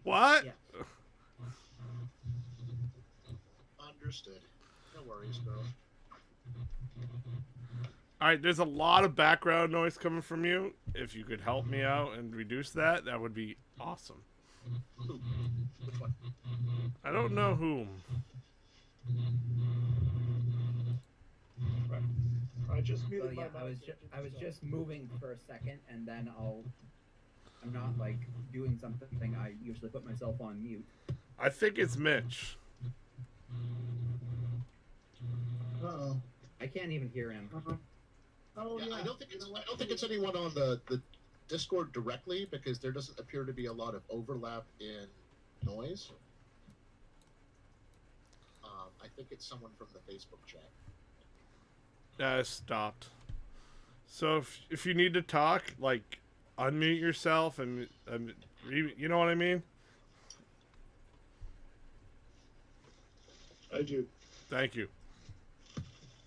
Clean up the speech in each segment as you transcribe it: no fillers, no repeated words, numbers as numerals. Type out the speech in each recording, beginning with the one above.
What? Yeah. Understood. No worries, girl. All right, there's a lot of background noise coming from you. If you could help me out and reduce that, that would be awesome. Who? Which one? I don't know whom. Right. I just Well, muted yeah, my mic. I was just moving for a second, and then I'm not like doing something. I usually put myself on mute. I think it's Mitch. Uh-oh. I can't even hear him. Oh, Yeah, yeah. I don't think it's anyone on the Discord directly because there doesn't appear to be a lot of overlap in noise. I think it's someone from the Facebook chat. Yeah, it stopped. So if you need to talk, like, unmute yourself and you know what I mean? I do. Thank you.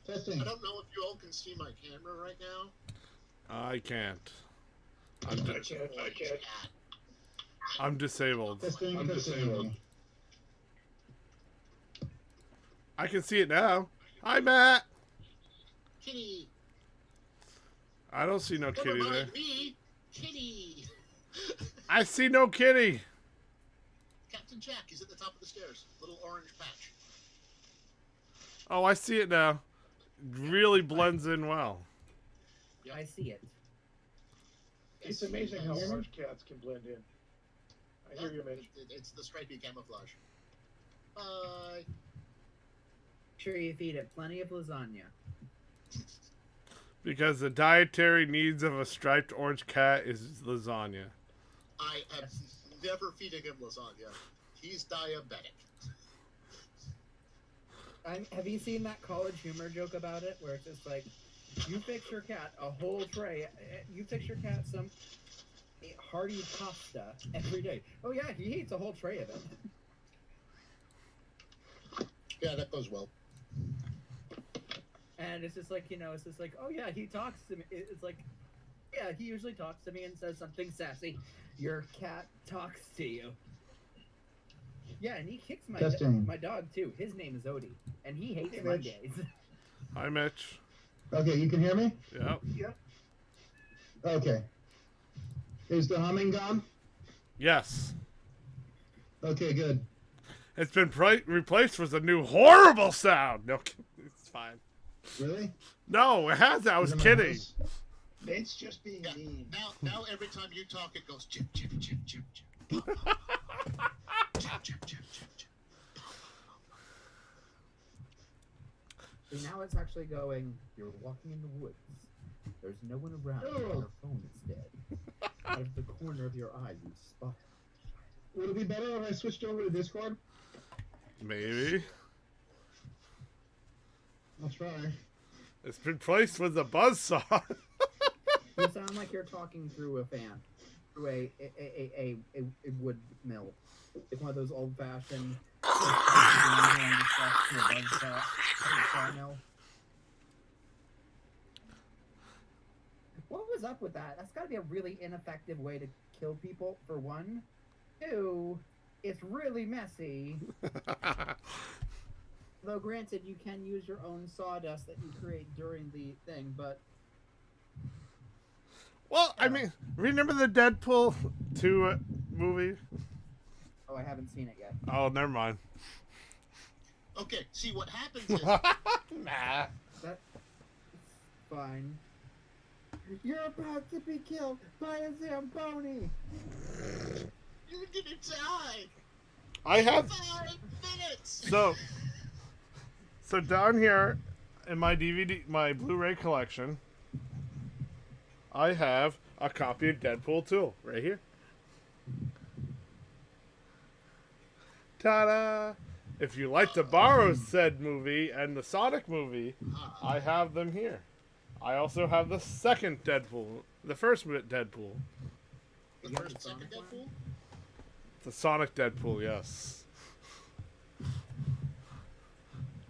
Testing. I don't know if you all can see my camera right now. I can't. I can't. I'm disabled. Testing. I'm disabled. I can see it now. Hi, Matt. Kitty. I don't see no Never kitty mind there. me. Kitty. I see no kitty. Captain Jack is at the top of the stairs. Little orange patch. Oh, I see it now. Really blends in well. Yep. I see it. It's amazing how orange cats can blend in. I hear you, Mitch. It's the stripy camouflage. Bye. Sure, you feed it plenty of lasagna. Because the dietary needs of a striped orange cat is lasagna. I am never feeding him lasagna. He's diabetic. Have you seen that college humor joke about it, where it's just like, you fix your cat a whole tray. You fix your cat some hearty pasta every day. Oh yeah, he eats a whole tray of it. Yeah, that goes well. And it's just like, it's just like, oh yeah, he talks to me. It's like, yeah, he usually talks to me and says something sassy. Your cat talks to you. Yeah, and he kicks my dog too. His name is Odie, and he hates Mondays. Hi, Mitch. Okay, you can hear me? Yep. Yep. Okay. Is the humming gone? Yes. Okay, good. It's been replaced with a new horrible sound. No, it's fine. Really? No, it has. I was Is it my kidding. voice? Nate's just being Yeah. mean. Now every time you talk, it goes chip chip chip chip chip. Chip chip chip chip chip. So now it's actually going, you're walking in the woods. There's no one around. Oh. Your phone is dead. Out of the corner of your eye, you spot. Would it be better if I switched over to Discord? Maybe. I'll try. It's been replaced with a buzzsaw. You sound like you're talking through a fan, through a wood mill. Like one of those old-fashioned sawmill. What was up with that? That's got to be a really ineffective way to kill people, for one. Two, it's really messy. Though granted, you can use your own sawdust that you create during the thing, but... Well, I mean, remember the Deadpool 2 movie? Oh, I haven't seen it yet. Oh, never mind. Okay, see what happens is Nah. That's fine. You're about to be killed by a Zamboni! you're gonna die. I have 5 minutes. so down here in my DVD, my Blu-ray collection, I have a copy of Deadpool 2 right here. Ta-da! If you like to borrow said movie and the Sonic movie, I have them here. I also have the second Deadpool, the first Deadpool. The You have first the second Sonic Deadpool? The Sonic Deadpool, yes.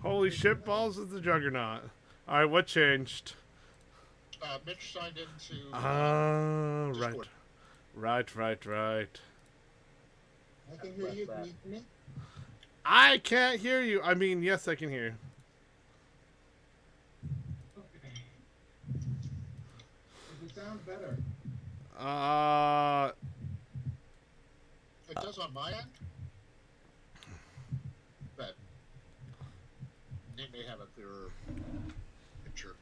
Holy shit balls is the Juggernaut. Alright, what changed? Mitch signed into Ah, right. Discord. Right. can hear you. Can you hear me? I can't hear you. I mean, yes, I can hear you. Okay. Does it sound better? It does on my end, but they may have a clearer picture.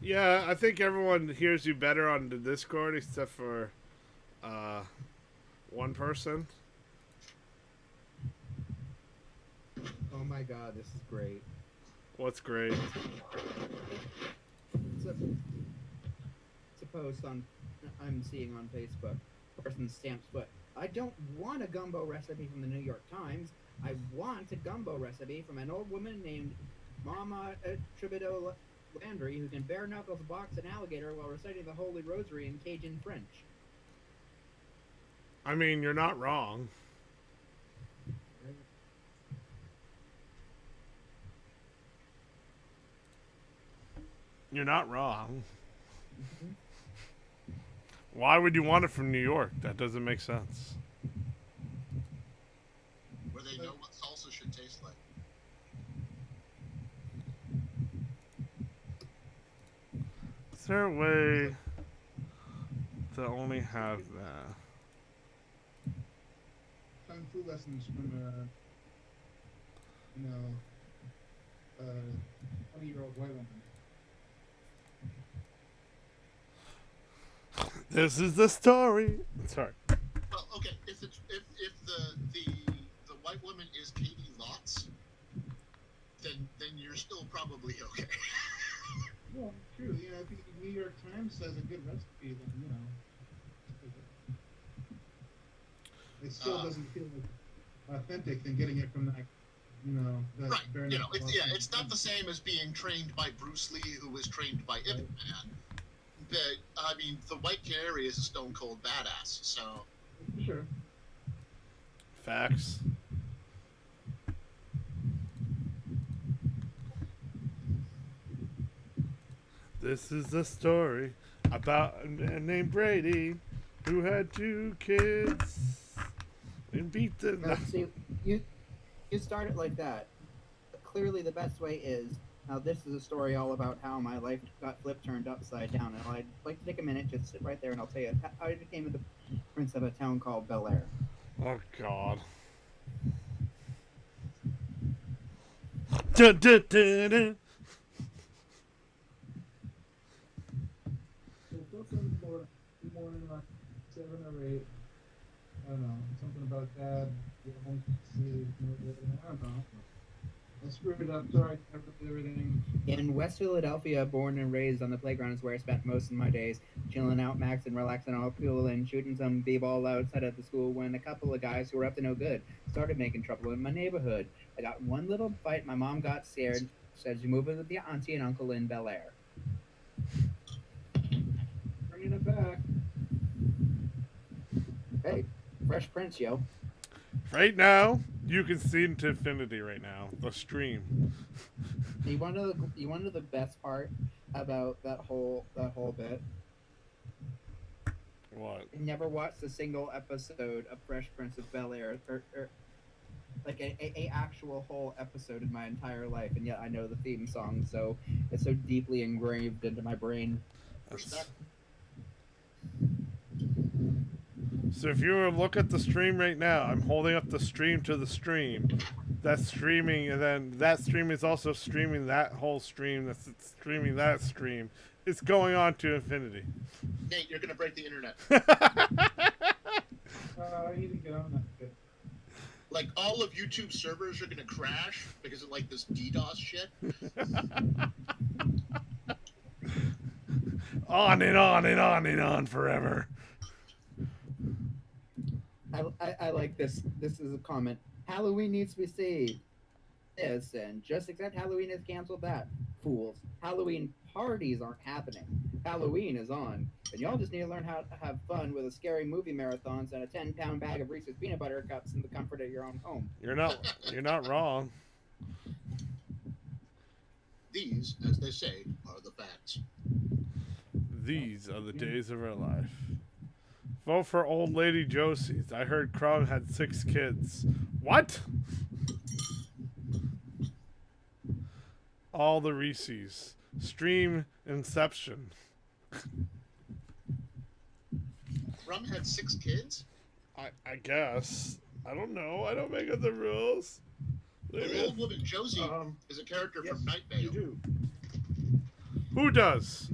Yeah, I think everyone hears you better on the Discord except for one person. Oh my god, this is great. What's great? It's a post I'm seeing on Facebook. Person stamps foot. I don't want a gumbo recipe from the New York Times. I want a gumbo recipe from an old woman named Mama Troubadour Landry who can bare knuckles box an alligator while reciting the Holy Rosary in Cajun French. I mean, you're not wrong. You're not wrong. Mm-hmm. Why would you want it from New York? That doesn't make sense. Where they know what salsa should taste like. Is there a way to only have that? Kung Fu lessons from 20-year-old white woman. This is the story. Sorry. Well, okay, if the white woman is Katie Lotz, then you're still probably okay. Well, true. You know, if the New York Times says a good recipe, then it still doesn't feel like authentic than getting it from that. That Right. bare You know, knuckle it's not the same as being trained by Bruce Lee, who was trained by Ip Man. But I mean, the White Canary is a stone cold badass. So Sure. Facts. This is the story about a man named Brady who had 2 kids and beat them. Now, see, you start it like that. But clearly, the best way is now. This is a story all about how my life got turned upside down, and I'd like to take a minute, just sit right there, and I'll tell you how I became the prince of a town called Bel Air. Oh God. Dun, dun, dun, dun. So something more in like 7 or 8. I don't know. Something about dad. I don't know. I screwed it up. Sorry, I ripped everything. In West Philadelphia, born and raised on the playground is where I spent most of my days, chilling out, maxing, relaxing, all cool, and shooting some b-ball outside of the school when a couple of guys who were up to no good started making trouble in my neighborhood. I got one little fight. My mom got scared. Said you move in with your auntie and uncle in Bel Air. Bringing it back. Hey, Fresh Prince, yo. Right now, you can see into infinity right now. The stream. You want to know the best part about that whole bit? What? I never watched a single episode of Fresh Prince of Bel Air, or like a actual whole episode in my entire life, and yet I know the theme song, so it's so deeply engraved into my brain. respect. So if you were to look at the stream right now, I'm holding up the stream to the stream. That's streaming, and then that stream is also streaming that whole stream. That's streaming that stream. It's going on to infinity. Nate, you're gonna break the internet. I need to get on that bit. Like all of YouTube's servers are gonna crash because of like this DDoS shit. On and on and on and on forever. I like this. This is a comment. Halloween needs to be saved. This and just accept Halloween has canceled that. Fools. Halloween parties aren't happening. Halloween is on. And y'all just need to learn how to have fun with a scary movie marathons and a 10-pound bag of Reese's peanut butter cups in the comfort of your own home. You're not wrong. These, as they say, are the facts. These are the days of our life. Vote for old lady Josie's. I heard Krog had 6 kids. What? All the Reese's. Stream Inception. Rum had 6 kids? I guess. I don't know. I don't make up the rules. The old woman Josie is a character Yes, from Night you Vale. do. Who does?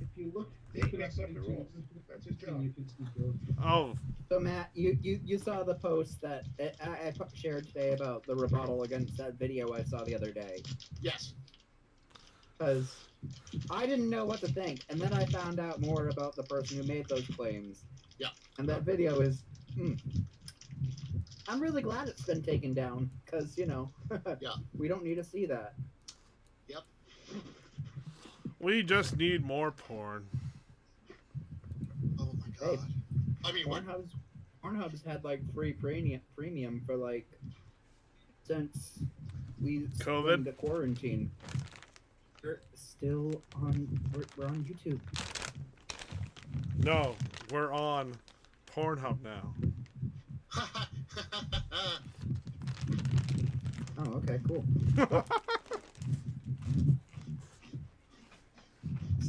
If you look He deep makes up the into rules. the That's his job. you can see Josie. Oh, So Matt, you saw the post that I shared today about the rebuttal against that video I saw the other day. Yes. Because I didn't know what to think, and then I found out more about the person who made those claims. Yeah. And that video is. I'm really glad it's been taken down, because, you know, Yeah. we don't need to see that. Yep. we just need more porn. Oh my god. Hey, I mean, what? Pornhub's had like free premium for like since we COVID? went into quarantine. We're still on. We're on YouTube. No, we're on Pornhub now. Oh, okay, cool.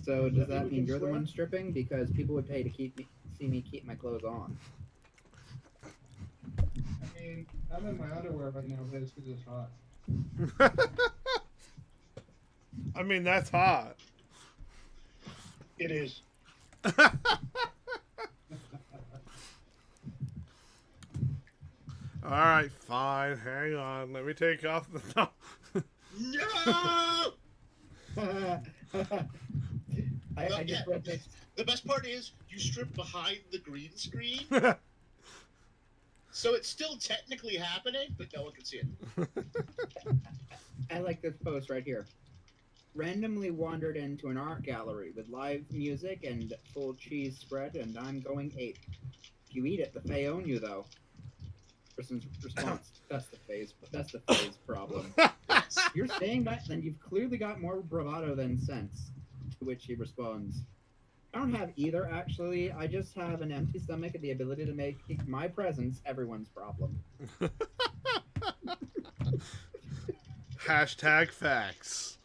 So does that mean you're the one stripping? Because people would pay to see me keep my clothes on. I mean, I'm in my underwear right now, but it's because it's hot. I mean, that's hot. It is. Alright, fine. Hang on. Let me take off the... No! I just read this. The best part is you strip behind the green screen, so it's still technically happening, but no one can see it. I like this post right here. Randomly wandered into an art gallery with live music and full cheese spread, and I'm going ape. If you eat it, the Fae own you, though. Person's response: That's the phase problem. You're saying that, then you've clearly got more bravado than sense. To which he responds, I don't have either, actually. I just have an empty stomach and the ability to make my presence everyone's problem. Hashtag facts.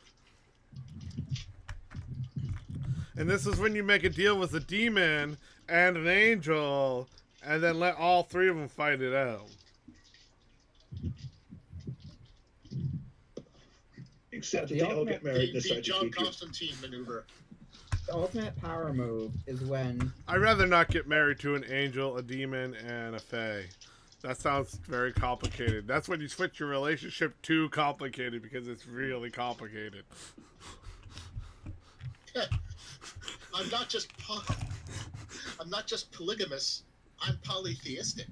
And this is when you make a deal with a demon and an angel, and then let all 3 of them fight it out. Except that The they all ultimate- get married and The decide to John keep you. Constantine maneuver. The ultimate power move is when I'd rather not get married to an angel, a demon, and a fae. That sounds very complicated. That's when you switch your relationship to complicated, because it's really complicated. I'm not just polygamous. I'm polytheistic.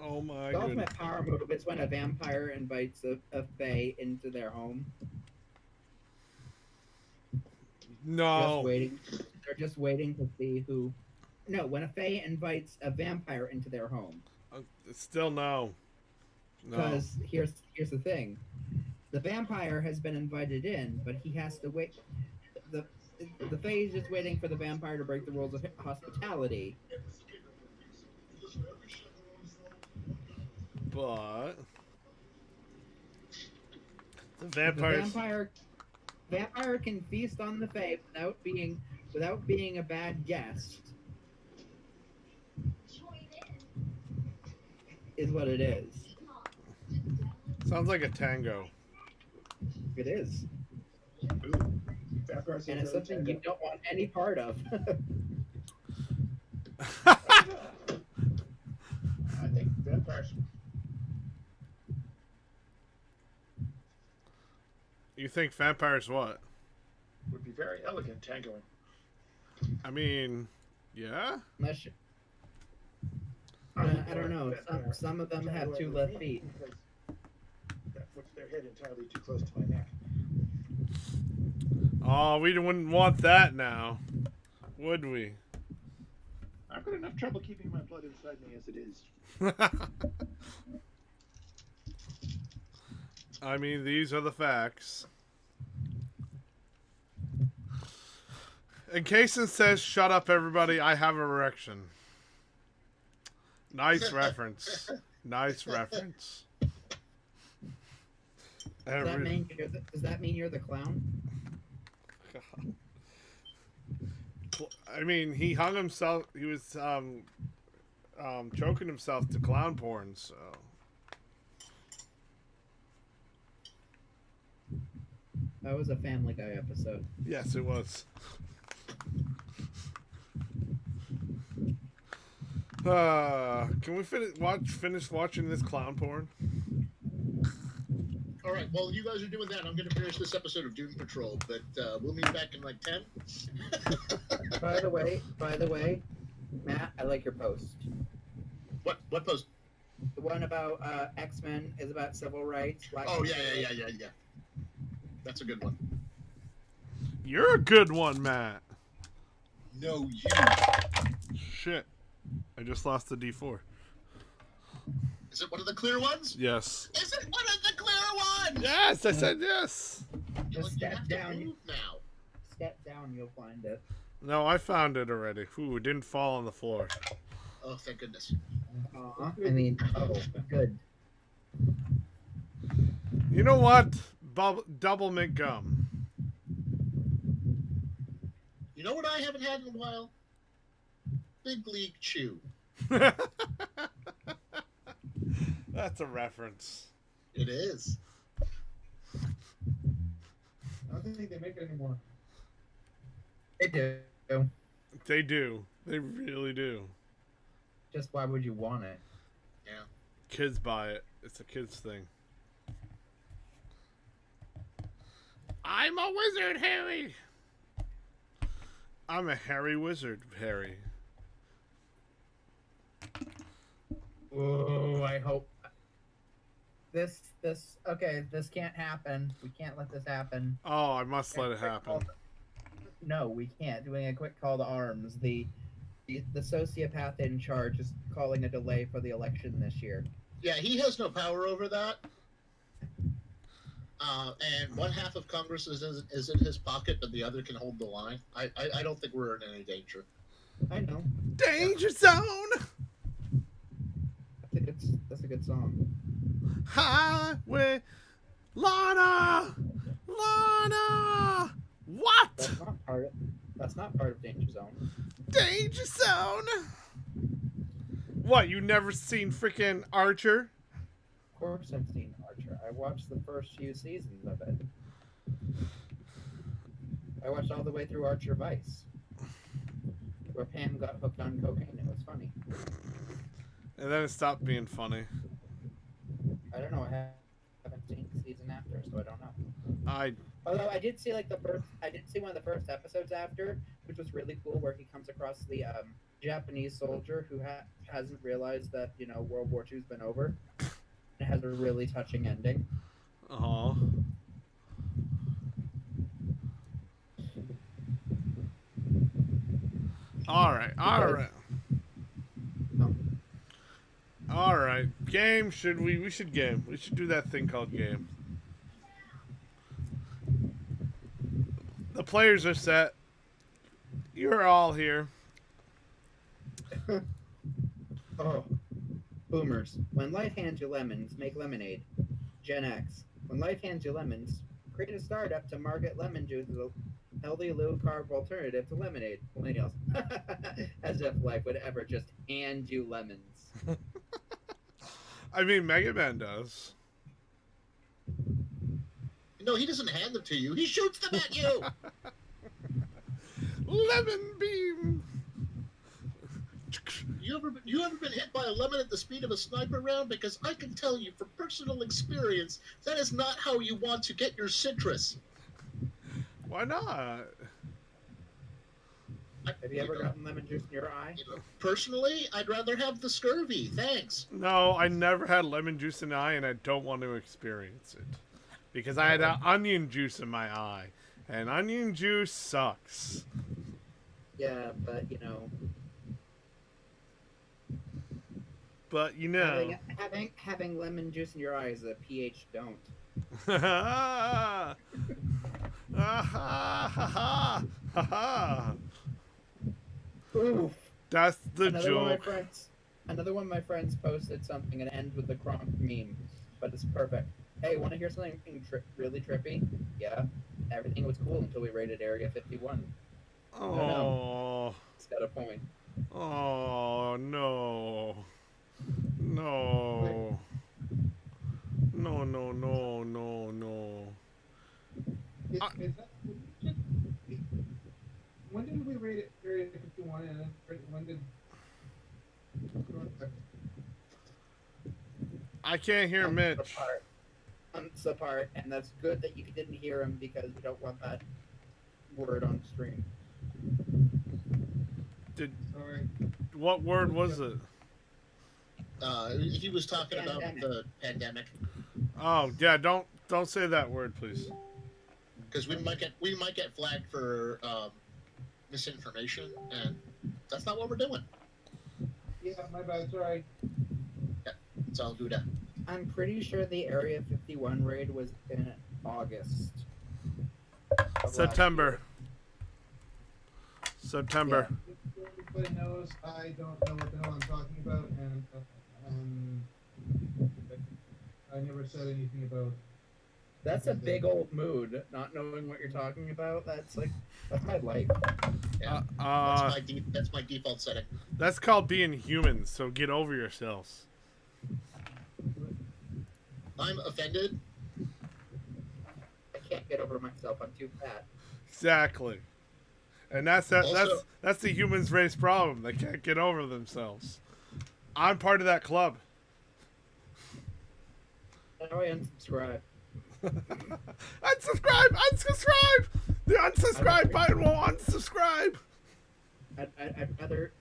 Oh my the ultimate goodness. power move is when a vampire invites a fae into their home. No. They're just waiting to see who. No, when a fae invites a vampire into their home. Still no. No. Because here's the thing, the vampire has been invited in, but he has to wait. The fae is just waiting for the vampire to break the rules of hospitality. But the The vampires. vampire can feast on the fae without being a bad guest. Is what it is. Sounds like a tango. It is. Ooh. Vampires And are it's very something you don't want any part of. I think vampires. You think vampires what? Would be very elegant tangoing. I mean, yeah? Unless you, I don't know. Some of them have 2 left feet. That puts their head entirely too close to my neck. Oh, we wouldn't want that now, would we? I've got enough trouble keeping my blood inside me as it is. I mean, these are the facts. In case it says, shut up, everybody, I have an erection. Nice reference. Nice reference. Does that mean you're the clown? I mean, he hung himself. He was choking himself to clown porn. So That was a Family Guy episode. yes, it was. Can we finish watching this clown porn? All right. Well, you guys are doing that. I'm going to finish this episode of Doom Patrol, but we'll meet back in like 10. By the way, Matt, I like your post. What post? The one about X-Men is about civil rights. Oh yeah. That's a good one. You're a good one, Matt. No, you. Shit, I just lost the D4. Is it one of the clear ones? Yes. Is it one of the clear ones? Yes, I said yes. Just You step have to down. move now. Step down, you'll find it. No, I found it already. Ooh, it didn't fall on the floor. Oh, thank goodness. I mean, good. You know what? Double mint gum. You know what I haven't had in a while? Big League Chew. That's a reference. It is. I don't think they make it anymore. They do. They do. They really do. Just why would you want it? Yeah. Kids buy it. It's a kid's thing. I'm a wizard, Harry. I'm a hairy wizard, Harry. Oh, I hope this can't happen. We can't let this happen. Oh, I must let it happen. No, we can't. Doing a quick call to arms. The sociopath in charge is calling a delay for the election this year. Yeah, he has no power over that. And one half of Congress is in his pocket, but the other can hold the line. I don't think we're in any danger. I know. Danger zone. That's a good song. Highway, Lana. What? That's not part of Danger Zone. Danger zone. What? You never seen freaking Archer? Of course, I've seen Archer. I watched the first few seasons of it. I watched all the way through Archer Vice, where Pam got hooked on cocaine. It was funny. And then it stopped being funny. I don't know. I haven't seen the season after, so I don't know. Although I did see one of the first episodes after, which was really cool, where he comes across the Japanese soldier who hasn't realized that World War II's been over. It has a really touching ending. Uh-huh. All right. All right. Game, we should game. We should do that thing called game. The players are set. You're all here. Oh. Boomers. When life hands you lemons, make lemonade. Gen X. When life hands you lemons, create a startup to market lemon juice as a healthy, low-carb alternative to lemonade. Millennials. As if life would ever just hand you lemons. I mean, Mega Man does. No, he doesn't hand them to you. He shoots them at you. Lemon beam. You ever been hit by a lemon at the speed of a sniper round? Because I can tell you from personal experience, that is not how you want to get your citrus. Why not? Have you ever gotten lemon juice in your eye? Personally, I'd rather have the scurvy. Thanks. No, I never had lemon juice in the eye, and I don't want to experience it. Because I had onion juice in my eye. And onion juice sucks. Yeah, but But having lemon juice in your eye is a pH don't. Ha ha ha ha. Oof. That's the Another one of my joke. friends. Another one of my friends posted something and it ends with the Kronk meme, but it's perfect. Hey, want to hear something really trippy? Yeah, everything was cool until we raided Area 51. Oh, It's got a point. oh no, no, no, no, no, no, no. Is that, when did we rate it Area 51 and when did I can't hear Mitch. Months apart, and that's good that you didn't hear him because we don't want that word on stream. Sorry. What word was it? He was talking about the pandemic. Oh yeah, don't say that word, please. Because we might get flagged for misinformation, and that's not what we're doing. Yeah, my bad, sorry. Yeah, it's all good. I'm pretty sure the Area 51 raid was in August. September. September. Yeah. Everybody knows I don't know what the hell I'm talking about, and I never said anything about. That's a big old mood, not knowing what you're talking about. That's my life. Yeah, that's my default setting. That's called being human. So get over yourselves. I'm offended. I can't get over myself. I'm too fat. Exactly. And that's the humans race problem. They can't get over themselves. I'm part of that club. How do I unsubscribe? Unsubscribe! The unsubscribe button will unsubscribe. I'd rather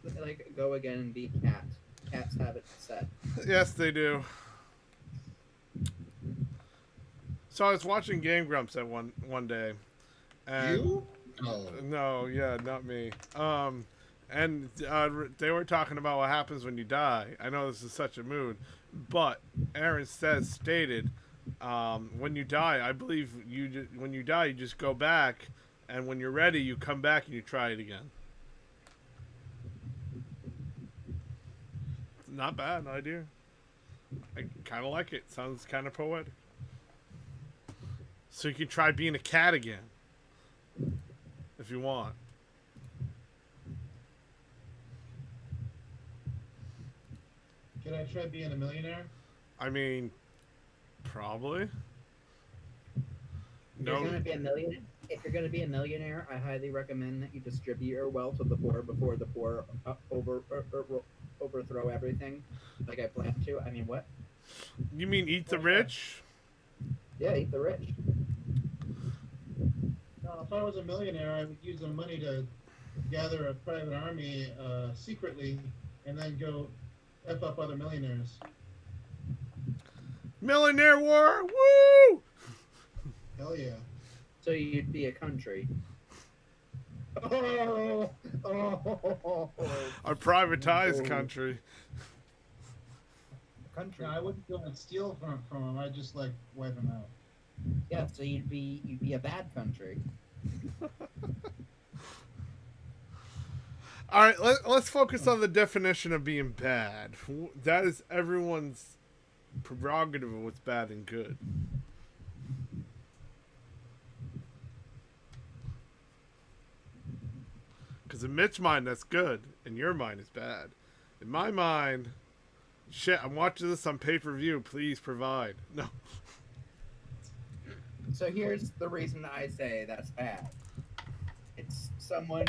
go again and be cat. Cats have it set. Yes, they do. So I was watching Game Grumps at one day, and You? Oh. no, yeah, not me. And they were talking about what happens when you die. I know this is such a mood, but Aaron stated, when you die, I believe when you die, you just go back, and when you're ready, you come back and you try it again. Not bad idea. I kind of like it. Sounds kind of poetic. So you can try being a cat again, if you want. Can I try being a millionaire? I mean, probably. If you're gonna be a millionaire, I highly recommend that you distribute your wealth to the poor before the poor overthrow everything, like I plan to. I mean, what? You mean eat the rich? Yeah, eat the rich. No, if I was a millionaire, I would use the money to gather a private army secretly, and then go F up other millionaires. Millionaire war! Woo! Hell yeah. So you'd be a country. A privatized country. Country. No, I wouldn't go and steal from them. I'd just wipe them out. Yeah, so you'd be a bad country. All right, let's focus on the definition of being bad. That is everyone's prerogative of what's bad and good. Because in Mitch's mind, that's good. In your mind, it's bad. In my mind, shit, I'm watching this on pay-per-view. Please provide. No. So here's the reason I say that's bad. It's someone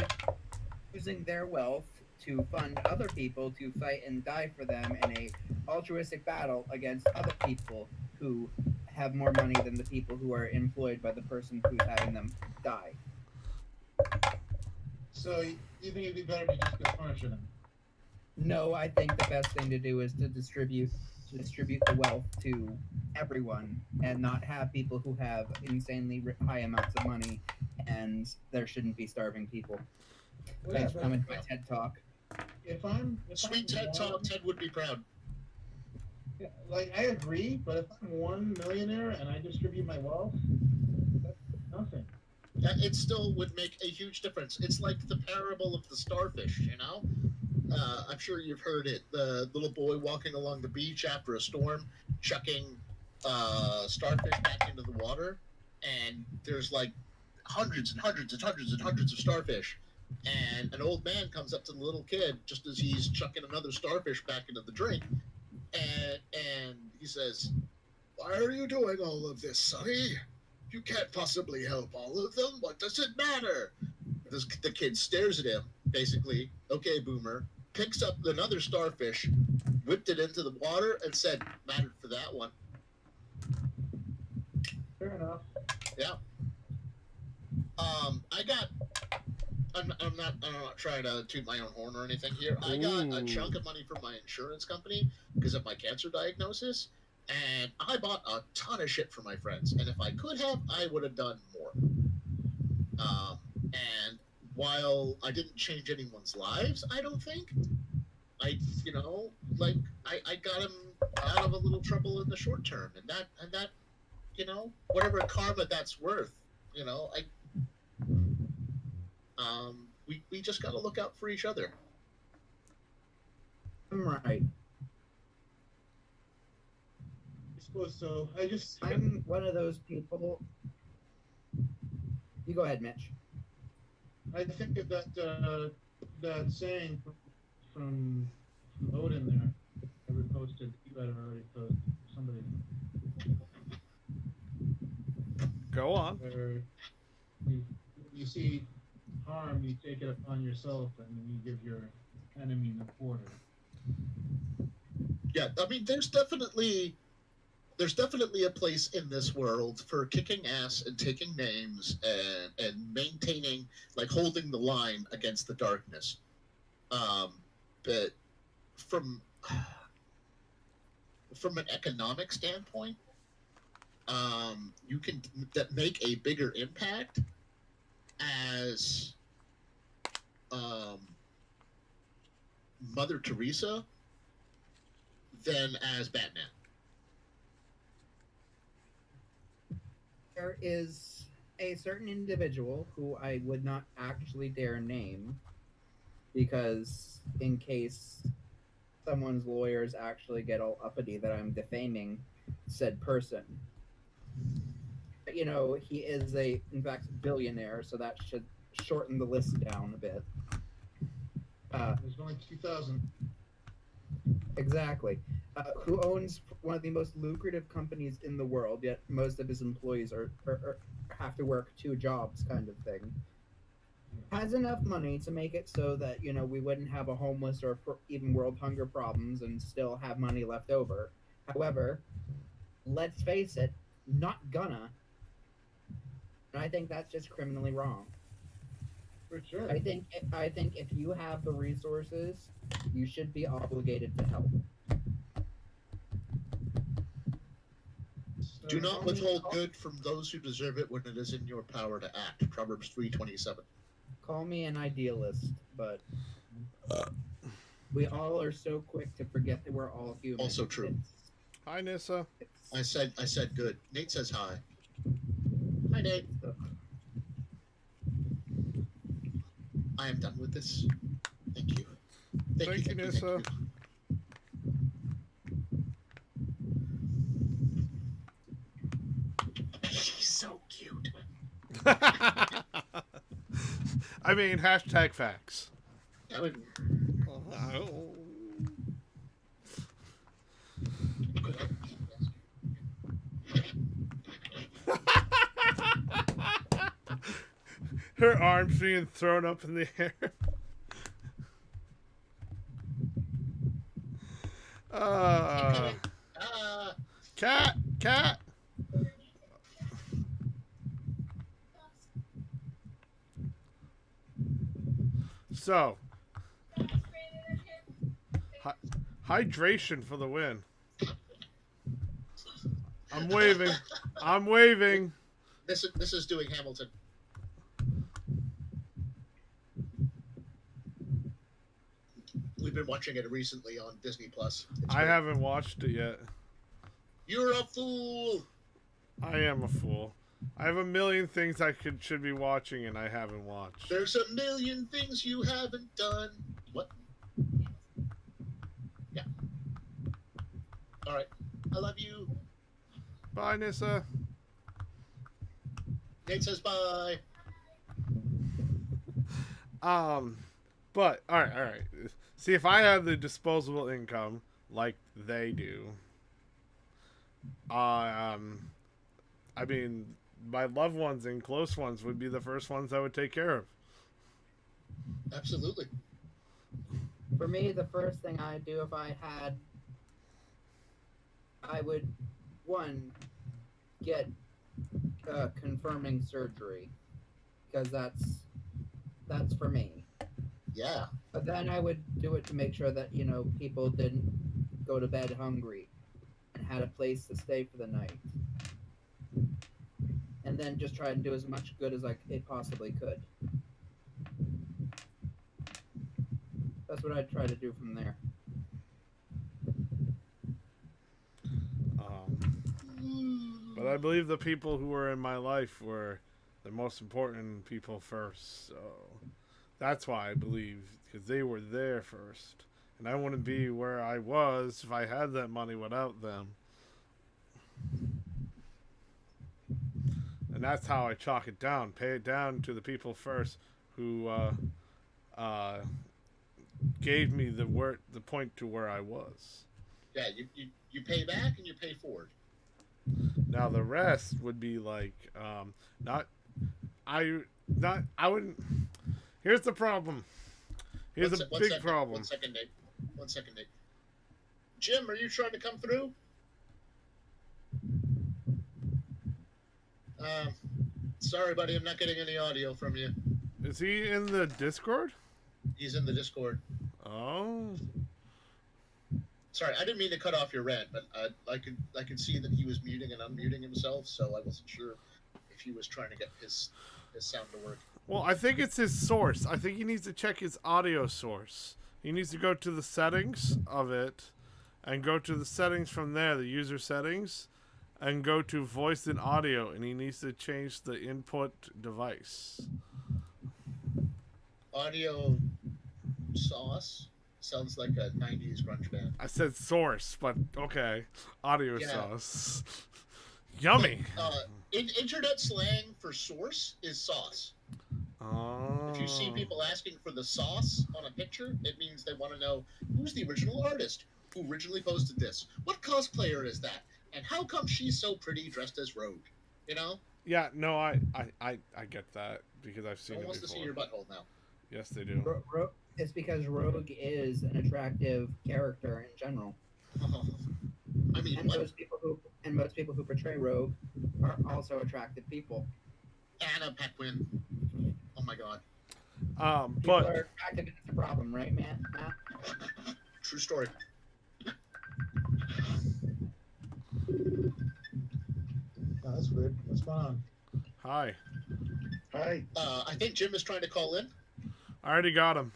using their wealth to fund other people to fight and die for them in a altruistic battle against other people who have more money than the people who are employed by the person who's having them die. So you think it'd be better to just go punish them? No, I think the best thing to do is to distribute the wealth to everyone and not have people who have insanely high amounts of money, and there shouldn't be starving people. Thanks for coming to my TED Talk. If I'm Sweet TED Talk, Ted would be proud. Yeah, like I agree, but if I'm one millionaire and I distribute my wealth, that's nothing. It still would make a huge difference. It's like the parable of the starfish, you know? I'm sure you've heard it. The little boy walking along the beach after a storm, chucking starfish back into the water, and there's like hundreds and hundreds and hundreds and hundreds of starfish. And an old man comes up to the little kid just as he's chucking another starfish back into the drink, and he says, "Why are you doing all of this, Sonny? You can't possibly help all of them. What does it matter?" The kid stares at him, basically, "Okay, boomer," picks up another starfish, whipped it into the water, and said, "Mattered for that one." Fair enough. Yeah. I got. I'm not trying to toot my own horn or anything here. I got a chunk of money from my insurance company because of my cancer diagnosis, and I bought a ton of shit for my friends. And if I could have, I would have done more. And while I didn't change anyone's lives, I don't think I, I got them out of a little trouble in the short term, and that, whatever karma that's worth, we just got to look out for each other. I'm right. I suppose so. I'm one of those people. You go ahead, Mitch. I think of that saying from Odin there. I reposted. You better already posted. Somebody. Go on. Where you see harm, you take it upon yourself, and you give your enemy the quarter. Yeah, I mean, there's definitely a place in this world for kicking ass and taking names and maintaining, like, holding the line against the darkness. But from an economic standpoint, you can make a bigger impact as Mother Teresa than as Batman. There is a certain individual who I would not actually dare name because in case someone's lawyers actually get all uppity that I'm defaming said person. But, he is in fact, billionaire, so that should shorten the list down a bit. There's only 2,000. Exactly. Who owns one of the most lucrative companies in the world, yet most of his employees are have to work 2 jobs kind of thing. Has enough money to make it so that, we wouldn't have a homeless or even world hunger problems and still have money left over. However, let's face it, not gonna. And I think that's just criminally wrong. For sure. I think if you have the resources, you should be obligated to help. Do not withhold good from those who deserve it when it is in your power to act. Proverbs 3:27. Call me an idealist, but we all are so quick to forget that we're all human. Also true. Hi, Nissa. I said good. Nate says hi. Hi, Nate. I am done with this. Thank you. Thank you, Nissa. She's so cute. I mean, hashtag facts. I would... Her arms being thrown up in the air. Cat. So, hydration for the win. I'm waving. This is doing Hamilton. We've been watching it recently on Disney Plus. I haven't watched it yet. You're a fool. I am a fool. I have a million things I should be watching and I haven't watched. There's a million things you haven't done. What? Yeah. All right. I love you. Bye, Nissa. Nate says bye. But all right. See, if I had the disposable income like they do, I mean, my loved ones and close ones would be the first ones I would take care of. Absolutely. For me, the first thing I'd do if I would, one, get confirming surgery, because that's for me. Yeah. But then I would do it to make sure that, people didn't go to bed hungry and had a place to stay for the night. And then just try and do as much good as it possibly could. That's what I'd try to do from there. But I believe the people who were in my life were the most important people first. So that's why I believe, because they were there first. And I wouldn't be where I was if I had that money without them. And that's how I chalk it down. Pay it down to the people first who gave me the point to where I was. Yeah, you pay back and you pay forward. Now the rest would be like, I wouldn't. Here's the problem. Here's a big problem. 1 second, Nate. 1 second, Nate. Jim, are you trying to come through? Sorry, buddy, I'm not getting any audio from you. Is he in the Discord? He's in the Discord. Oh. Sorry, I didn't mean to cut off your rant, but I could see that he was muting and unmuting himself, so I wasn't sure if he was trying to get his sound to work. Well, I think it's his source. I think he needs to check his audio source. He needs to go to the settings of it and go to the settings from there, the user settings, and go to voice and audio, and he needs to change the input device. Audio sauce sounds like a 90s grunge band. I said source, but okay. Audio sauce. Yummy. In internet slang for source is sauce. Oh. If you see people asking for the sauce on a picture, it means they want to know who's the original artist, who originally posted this, what cosplayer is that, and how come she's so pretty dressed as Rogue? You know? Yeah, no, I get that because I've seen No one it wants before. to see your butthole now. Yes, they do. It's because Rogue is an attractive character in general. I mean, And what? most people who portray Rogue are also attractive people. Anna Paquin. Oh my god. People But are attractive, and it's a problem, right, man? Matt? True story. Oh, that's weird. What's going on? hi, Hi. I think Jim is trying to call in, I already got him.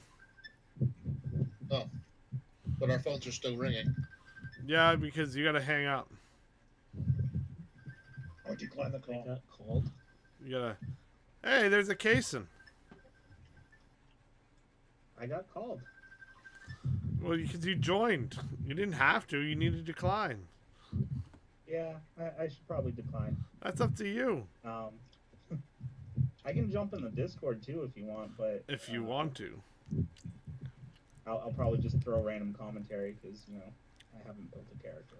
but our phones are still ringing. Yeah, because you got to hang up. I'll decline the call. Got called. You gotta. Hey, there's a Kaysen. I got called. Well, because you joined. You didn't have to. You need to decline. Yeah, I should probably decline. That's up to you. I can jump in the Discord too if you want, but If you want to. I'll probably just throw random commentary because I haven't built a character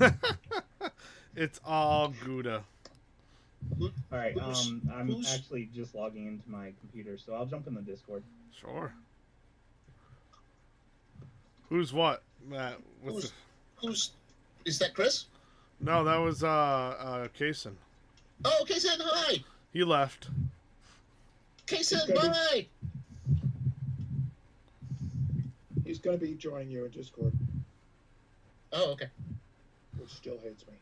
or anything. It's all Gouda. All right, Who's- I'm who's- actually just logging into my computer, so I'll jump in the Discord. Sure. Who's what, Matt? What's Who's is that? Chris? No, that was Kaysen. Oh, Kaysen, hi. He left. Kaysen, gonna be- bye. He's going to be joining you in Discord, Oh, okay. which still hates me.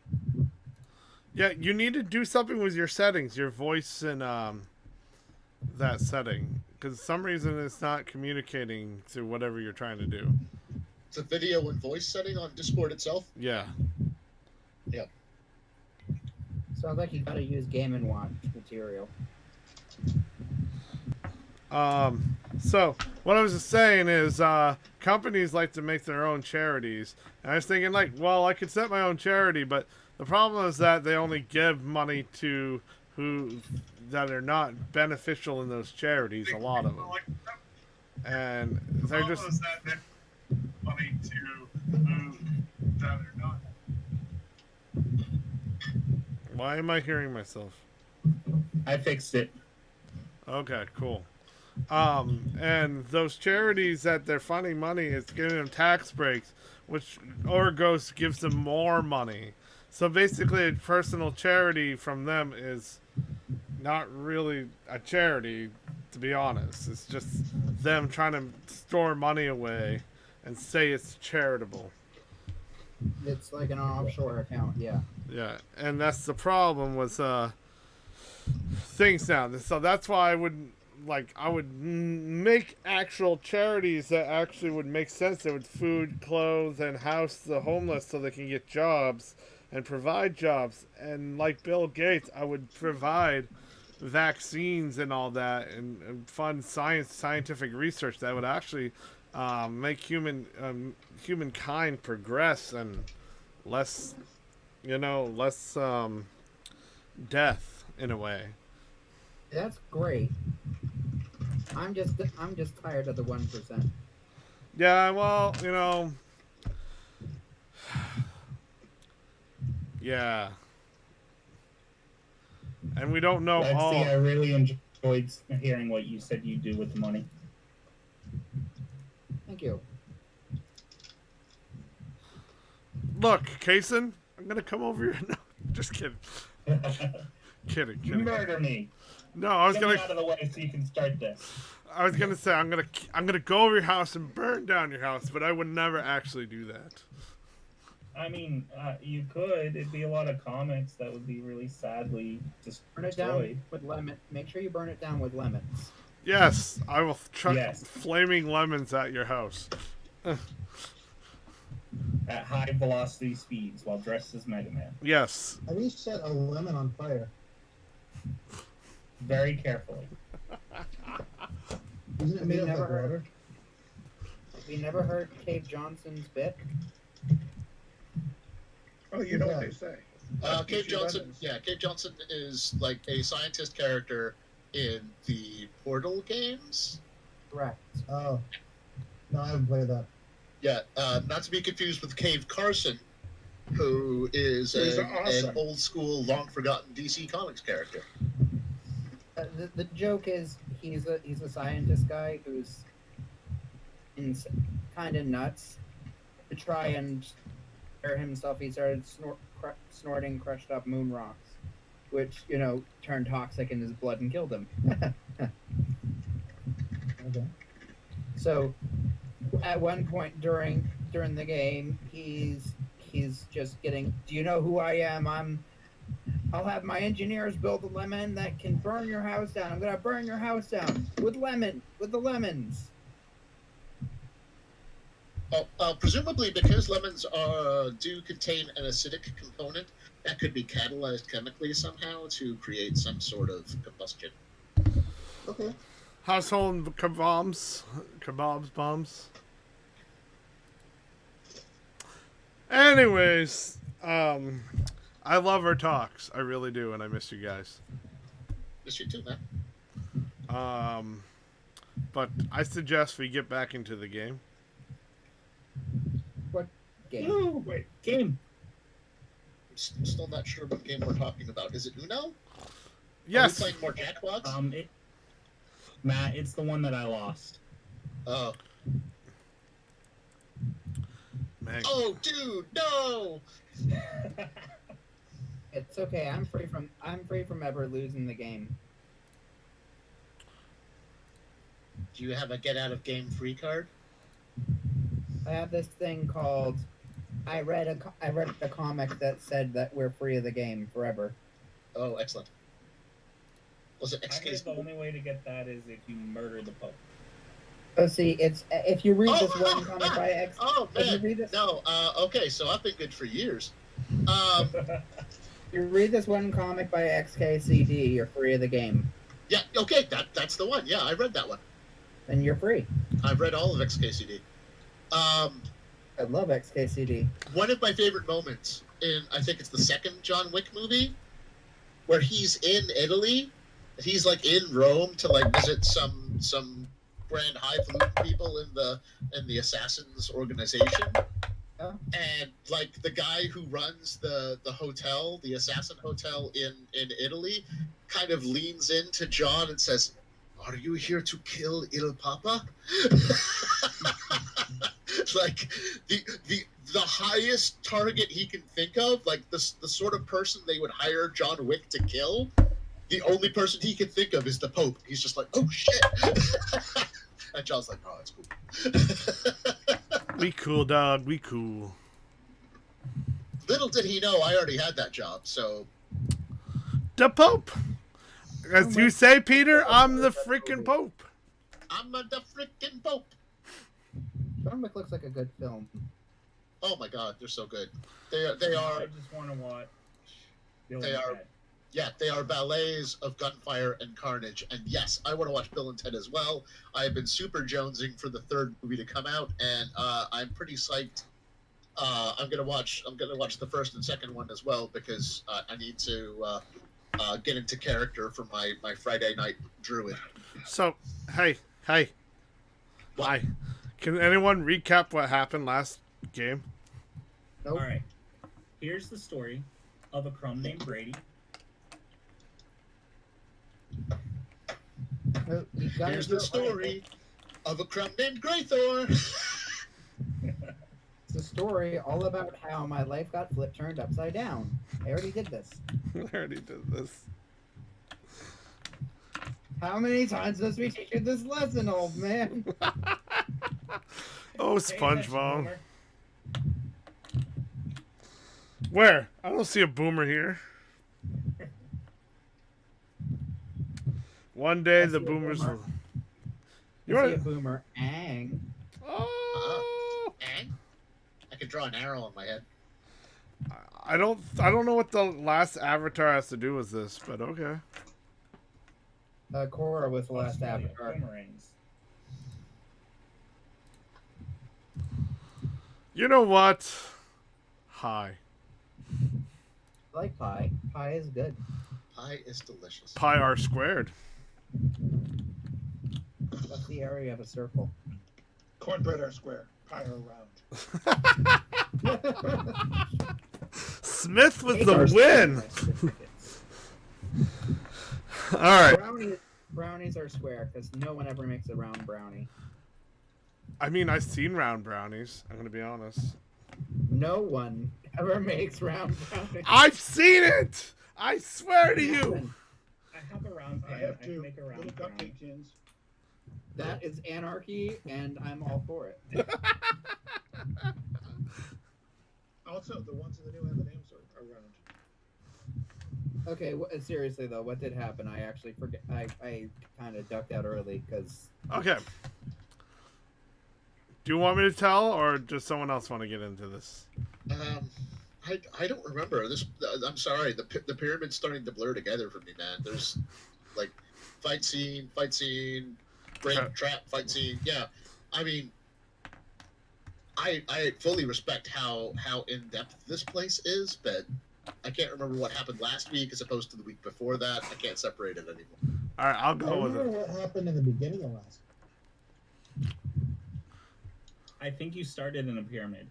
Yeah, you need to do something with your settings, your voice and that setting, because for some reason it's not communicating to whatever you're trying to do. It's a video and voice setting on Discord itself. Yeah. Yeah. Sounds like you gotta use Game & Watch material. So what I was just saying is, companies like to make their own charities, and I was thinking like, well, I could set my own charity, but the problem is that they only give money to who that are not beneficial in those charities, a lot of them, and they're just money to who that are not. Why am I hearing myself? I fixed it. Okay, cool. And those charities that they're funding money, it's giving them tax breaks, which Urgath gives them more money. So basically, a personal charity from them is not really a charity, to be honest. It's just them trying to store money away and say it's charitable. It's like an offshore account, yeah. Yeah, and that's the problem with things now. So that's why I would make actual charities that actually would make sense. That would food, clothes, and house the homeless so they can get jobs and provide jobs. And like Bill Gates, I would provide vaccines and all that, and fund scientific research that would actually make humankind progress and less death in a way. That's great. I'm just tired of the 1%. Yeah, well, yeah. And we don't know all. Lexi, I really enjoyed hearing what you said you do with the money. Thank you. Look, Kason, I'm gonna come over here. No, just kidding. Kidding. You murder me. No, I was Get gonna. me out of the way so you can start this. I was gonna say I'm gonna go over your house and burn down your house, but I would never actually do that. I mean, you could. It'd be a lot of comics that would be really sadly Burn it destroyed. down with lemon. Make sure you burn it down with lemons. Yes, I will chuck Yes. flaming lemons at your house. At high velocity speeds while dressed as Mega Man. Yes. How do you set a lemon on fire? Very carefully. Isn't it made of like Never heard. water? Have you never heard Cave Johnson's bit? Oh, you know what they say. Cave Johnson. Yeah, Cave Johnson is like a scientist character in the Portal games. Correct. Oh. No, I haven't played that. Yeah, not to be confused with Cave Carson, who is He's an awesome. old school, long forgotten DC Comics character. The joke is he's a scientist guy who's kind of nuts. To try and cure himself, he started snorting crushed up moon rocks, which turned toxic in his blood and killed him. Okay. So, at one point during the game, he's just getting. Do you know who I am? I'll have my engineers build a lemon that can burn your house down. I'm gonna burn your house down with the lemons. Presumably because lemons do contain an acidic component that could be catalyzed chemically somehow to create some sort of combustion. Okay. Household bombs. Anyways, I love our talks. I really do, and I miss you guys. Miss you too, man. But I suggest we get back into the game. What game? Ooh, wait. Game. I'm still not sure what game we're talking about. Is it Uno? Yes. Are we playing more Jackbox? Matt, it's the one that I lost. Oh. Man. Oh, dude, no! It's okay. I'm free from ever losing the game. Do you have a get out of game free card? I have this thing called. I read a comic that said that we're free of the game forever. Oh, excellent. Was it I heard the XKCD? only way to get that is if you murder the Pope. Oh, see, it's if you read Oh, this one comic by X. Oh If you man, read this, no. Okay, so I've been good for years. you read this one comic by XKCD, you're free of the game, Yeah, okay, that's the one. Yeah, I read that one. and you're free. I've read all of XKCD. I love XKCD. One of my favorite moments in, I think it's the second John Wick movie, where he's in Italy, he's like in Rome to like visit some grand highfalutin people in the assassins organization. Yeah. And like the guy who runs the hotel, the assassin hotel in Italy, kind of leans into John and says, "Are you here to kill Il Papa?" Like the highest target he can think of, like the sort of person they would hire John Wick to kill. The only person he can think of is the Pope. He's just like, "Oh shit!" And John's like, "Oh, that's cool." We cool, dog. We cool. Little did he know I already had that job. So The Pope. As you say, Peter, I'm the freaking Pope. I'm the freaking Pope. John Wick looks like a good film. Oh my God, they're so good. They I are just want to watch. Bill They and are- Ted. yeah, they are ballets of gunfire and carnage. And yes, I want to watch Bill and Ted as well. I have been super jonesing for the third movie to come out, and I'm pretty psyched. I'm gonna watch the first and second one as well because I need to get into character for my Friday night druid. So, hey. What? Hi. Can anyone recap what happened last game? Nope. All right. Here's the story of a crumb named Brady. No, you gotta Here's do the it story of a crumb named Greythor. It's the story all about how my life got turned upside down. I already did this. I already did this. How many times must we teach you this lesson, old man? Oh, Pay attention, SpongeBob. Boomer. Where? I don't see a boomer here. One day I the see a boomers boomer. will... You You see are... a boomer ang. Oh! And I could draw an arrow on my head. I don't know what the last avatar has to do with this, but okay. Korra was the last Possibly avatar. Boomerangs. You know what? Hi. I like pie. Pie is good. Pie is delicious. Pi r squared. That's the area of a circle. Cornbread are square, pie are round. Smith with Cake the are win. square. All right. Brownies are square because no one ever makes a round brownie. I mean, I've seen round brownies. I'm gonna be honest. No one ever makes round brownies. I've seen it. I swear to you. I have a round I pan. have I can two make a little round brownie. cupcake tins. That is anarchy, and I'm all for it. Also, the ones in the new M&Ms are round. Okay, seriously though, what did happen? I actually forget. I kind of ducked out early because Okay. Do you want me to tell, or does someone else want to get into this? I don't remember this. I'm sorry. The pyramid's starting to blur together for me, man. There's like fight scene, break trap, fight scene. Yeah, I mean, I fully respect how in depth this place is, but I can't remember what happened last week as opposed to the week before that. I can't separate it anymore. All right, I'll I go with remember it. what happened in the beginning of last. I think you started in a pyramid.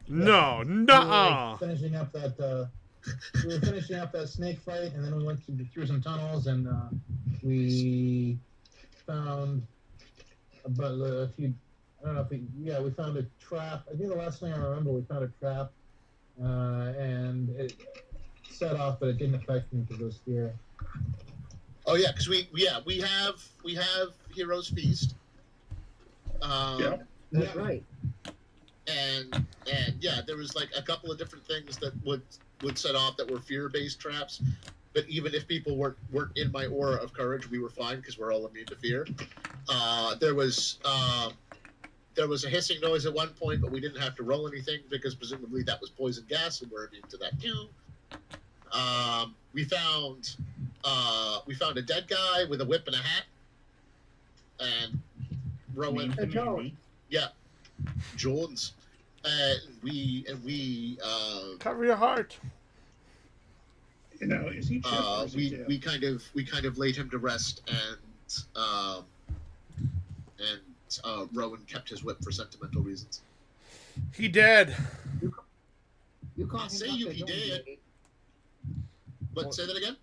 No, We were, nuh-uh. finishing up that. We were finishing up that snake fight, and then we went through some tunnels, and we found about a few. I don't know if we found a trap. I think the last thing I remember, we found a trap, and it set off, but it didn't affect me because it was here. Oh yeah, because we have Heroes Feast. Yeah. that's right. And yeah, there was like a couple of different things that would set off that were fear-based traps. but even if people weren't in my aura of courage, we were fine because we're all immune to fear. There was a hissing noise at one point, but we didn't have to roll anything because presumably that was poison gas, and we're immune to that too. We found a dead guy with a whip and a hat, and Rowan. Yeah, Jones. And we Cover your heart. You know, is he chipped or is he dead? we kind of laid him to rest, and Rowan kept his whip for sentimental reasons. He dead. You call I'll him say Dr. you he Jones, did. lady. But say that again.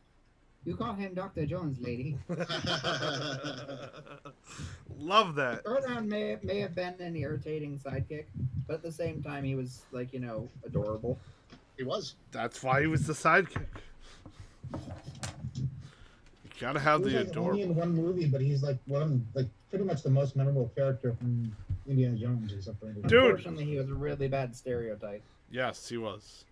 You call him Dr. Jones, lady. Love that. Erdogan may have been an irritating sidekick, but at the same time, he was like, adorable. He was. That's why he was the sidekick. You gotta have He was the like only adorable. in one movie, but he's like pretty much the most memorable character from Indiana Jones, except for Indiana. Dude. Unfortunately, he was a really bad stereotype. Yes, he was.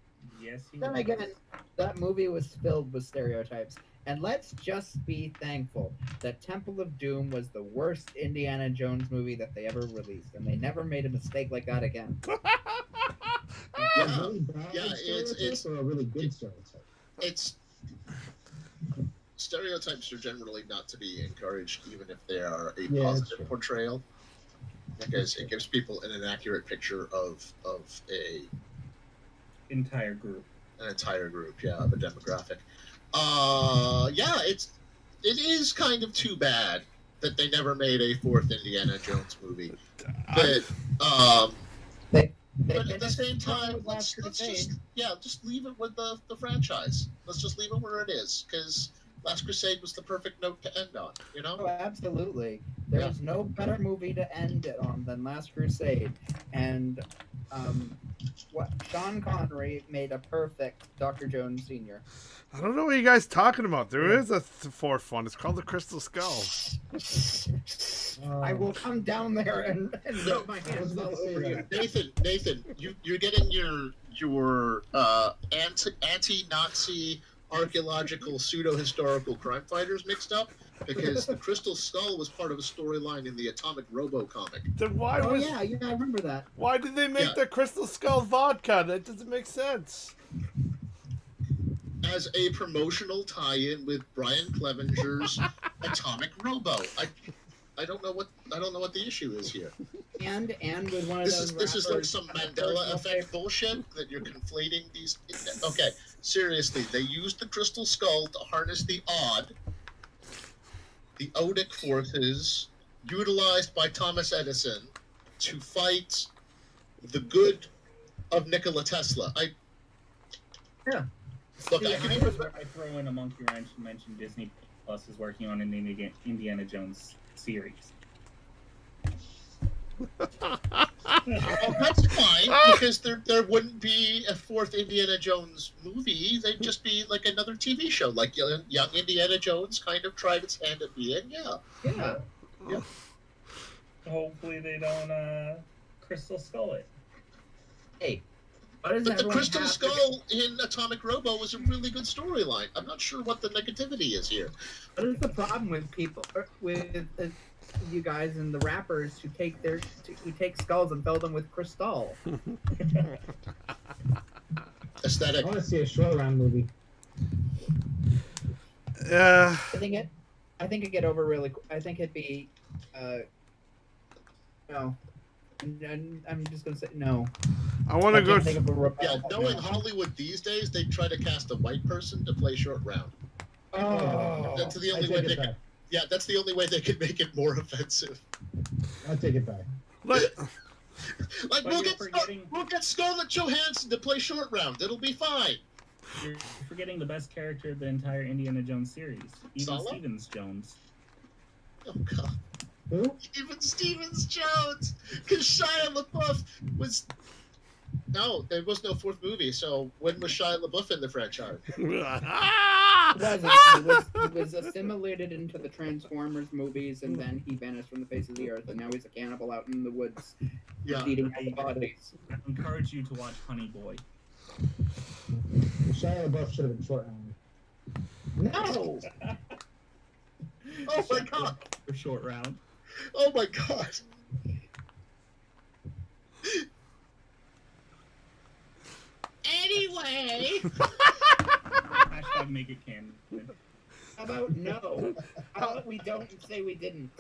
Yes, he Then was. again, that movie was filled with stereotypes. And let's just be thankful that Temple of Doom was the worst Indiana Jones movie that they ever released, and they never made a mistake like that again. A really bad it's stereotype or a really good stereotype? It's stereotypes are generally not to be encouraged, even if they are a Yeah, that's positive true. portrayal, because it gives people an inaccurate picture of a Entire group. an entire group, of a demographic. It is kind of too bad that they never made a fourth Indiana Jones movie. But but at the same time, let's just leave it with the franchise. Let's just leave it where it is, because Last Crusade was the perfect note to end on. You know? Oh, absolutely. There's no better movie to end it on than Last Crusade. And Sean Connery made a perfect Dr. Jones Sr. I don't know what you guys talking about. There is a fourth one. It's called the Crystal Skull. I will come down there and No, rub my hands all over you. Nathan, you're getting your anti-Nazi archaeological pseudo-historical crime fighters mixed up, because the Crystal Skull was part of a storyline in the Atomic Robo comic. Then why Oh was yeah, I remember that. why did they make the Crystal Skull vodka? That doesn't make sense. As a promotional tie-in with Brian Clevenger's Atomic Robo. I don't know what the issue is here. And with one of those This is like rappers- some Mandela effect bullshit that you're conflating these. Okay, seriously, they used the Crystal Skull to harness the Odic forces utilized by Thomas Edison to fight the good of Nikola Tesla. Yeah. Look, Yeah, I can I even. throw in a monkey wrench and mention Disney Plus is working on an Indiana Jones series. Well, that's fine, because there wouldn't be a fourth Indiana Jones movie. They'd just be like another TV show, like young Indiana Jones kind of tried its hand at being. Yeah. Hopefully they don't Crystal Skull it. Hey, what does But the everyone Crystal have to Skull in Atomic Robo was a really good storyline. I'm not sure what the negativity is here. What is the problem with people, with you guys and the rappers who take skulls and fill them with crystal? Aesthetic. I want to see a short round movie. Yeah. I think it'd get over really. I think it'd be, no. I'm just gonna say no. I want to I go. can't think of a rebel Yeah, knowing now. Hollywood these days, they try to cast a white person to play short round. Oh, That's the I only way take they it can. back. Yeah, that's the only way they can make it more offensive. I take it back. Let, Like But we'll you're we'll get Scarlett Johansson to play short round. It'll be fine. You're forgetting the best character of the entire Indiana Jones series, even Solo? Stevens Jones. Oh god. Who? Even Stevens Jones, because Shia LaBeouf was. No, there was no fourth movie. So when was Shia LaBeouf in the franchise? It was assimilated into the Transformers movies, and then he vanished from the face of the earth, and now he's a cannibal out in the woods, Yeah. eating all the bodies. I encourage you to watch Honey Boy. Shia LaBeouf should have been short round. No. Oh my god! For short round. Oh my god! Anyway! Hashtag make it canon. How about no? How about we don't and say we didn't?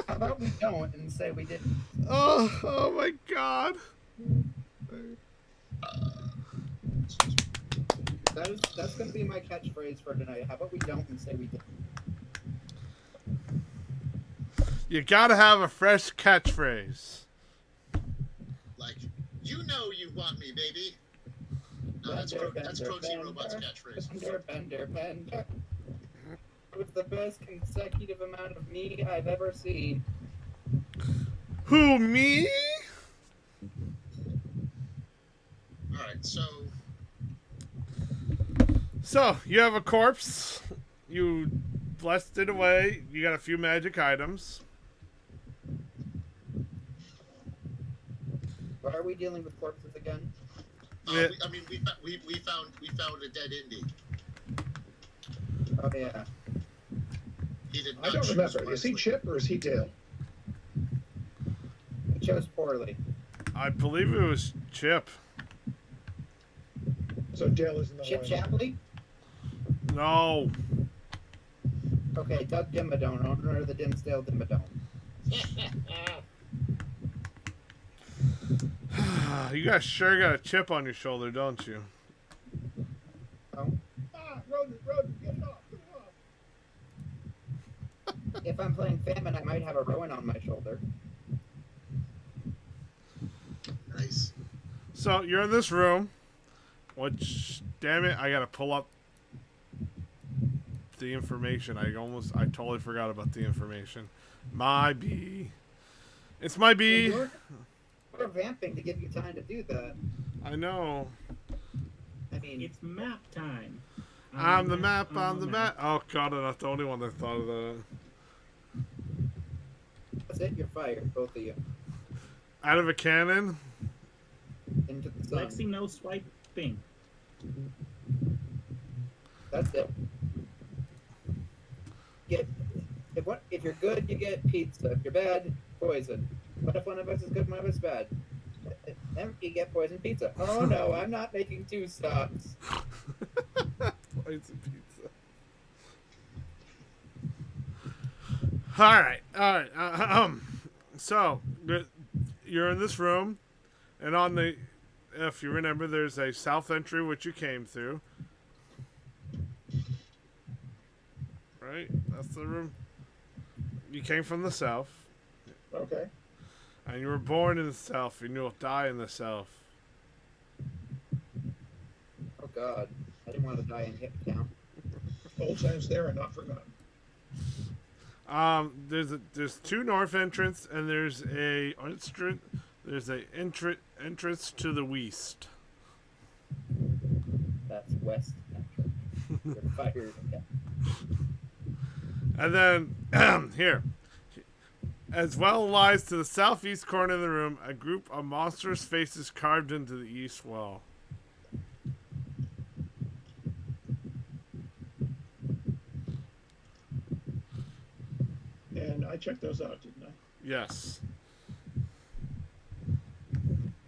How about we don't and say we didn't? Oh my god. That's gonna be my catchphrase for tonight. How about we don't and say we didn't? You gotta have a fresh catchphrase. Like, you know you want me, baby. No, that's Protein Robot's catchphrase. Bender. With the best consecutive amount of me I've ever seen. Who, me? Alright, So, you have a corpse. You blessed it away. You got a few magic items. Why are we dealing with corpses again? Yeah. we found a dead indie. Oh yeah. He did I not don't choose remember. Is he wisely. Chip or is he Dale? He chose poorly. I believe it was Chip. So Dale is in the Chip lineup. Chapley? No. Okay, Doug Dimmadome, owner of the Dimsdale Dimmadome. You guys sure got a chip on your shoulder, don't you? Oh. Ah, Roden, get it off, get it off. If I'm playing Famine, I might have a Rowan on my shoulder. Nice. So, you're in this room. Which, damn it, I gotta pull up the information. I totally forgot about the information. My B. It's my B. We're vamping to give you time to do that. I know. I mean, It's map time. I'm the map on the map. Oh god, I'm not the only one that thought of that. that's it. You're fired, both of you. Out of a cannon? Into the sun. Lexi, no swiping. That's it. If you're good, you get pizza. If you're bad, poison. What if one of us is good, one of us is bad? Then you get poison pizza. Oh no, I'm not making 2 stops. Poison pizza. Alright. So, you're in this room, and on the, if you remember, there's a south entry which you came through. Right? That's the room. You came from the south. Okay. And you were born in the south, and you'll die in the south. Oh god, I didn't want to die in hip town. Old times there are not forgotten. There's 2 north entrance, and there's a entrance to the west. That's west entrance. You're fired again. And then here, as well lies to the southeast corner of the room, a group of monstrous faces carved into the east wall. And I checked those out, didn't I? Yes.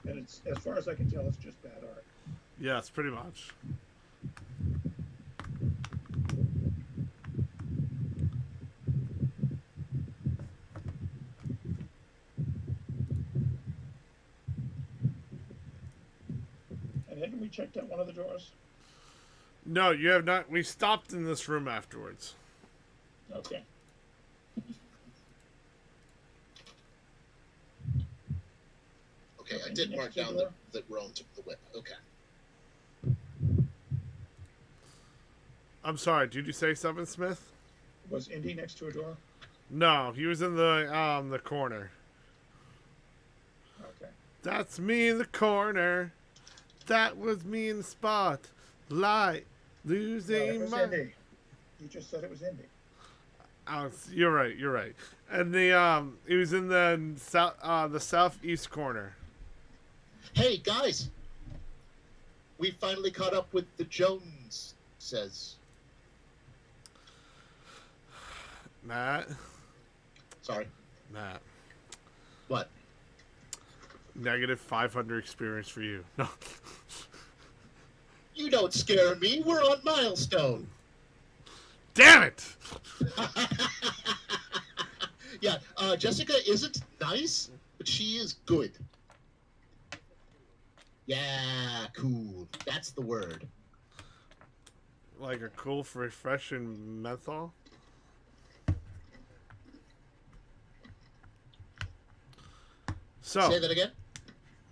And it's, as far as I can tell, it's just bad art. Yes, pretty much. And hadn't we checked out one of the drawers? No, you have not. We stopped in this room afterwards. Okay. Okay, I did mark down that Rowan took the whip. Okay. I'm sorry. Did you say something, Smith? Was Indy next to a door? No, he was in the corner. Okay. That's me in the corner. That was me in the spot. Light No, it losing was my. Indy. You just said it was Indy. You're right. And he was in the southeast corner. Hey, guys! We finally caught up with the Jones, says. Matt. Sorry. Matt. What? Negative 500 experience for you. No. You don't scare me. We're on milestone. Damn it! Yeah, Jessica isn't nice, but she is good. Yeah, cool. That's the word. Like a cool, refreshing menthol? So, Say that again?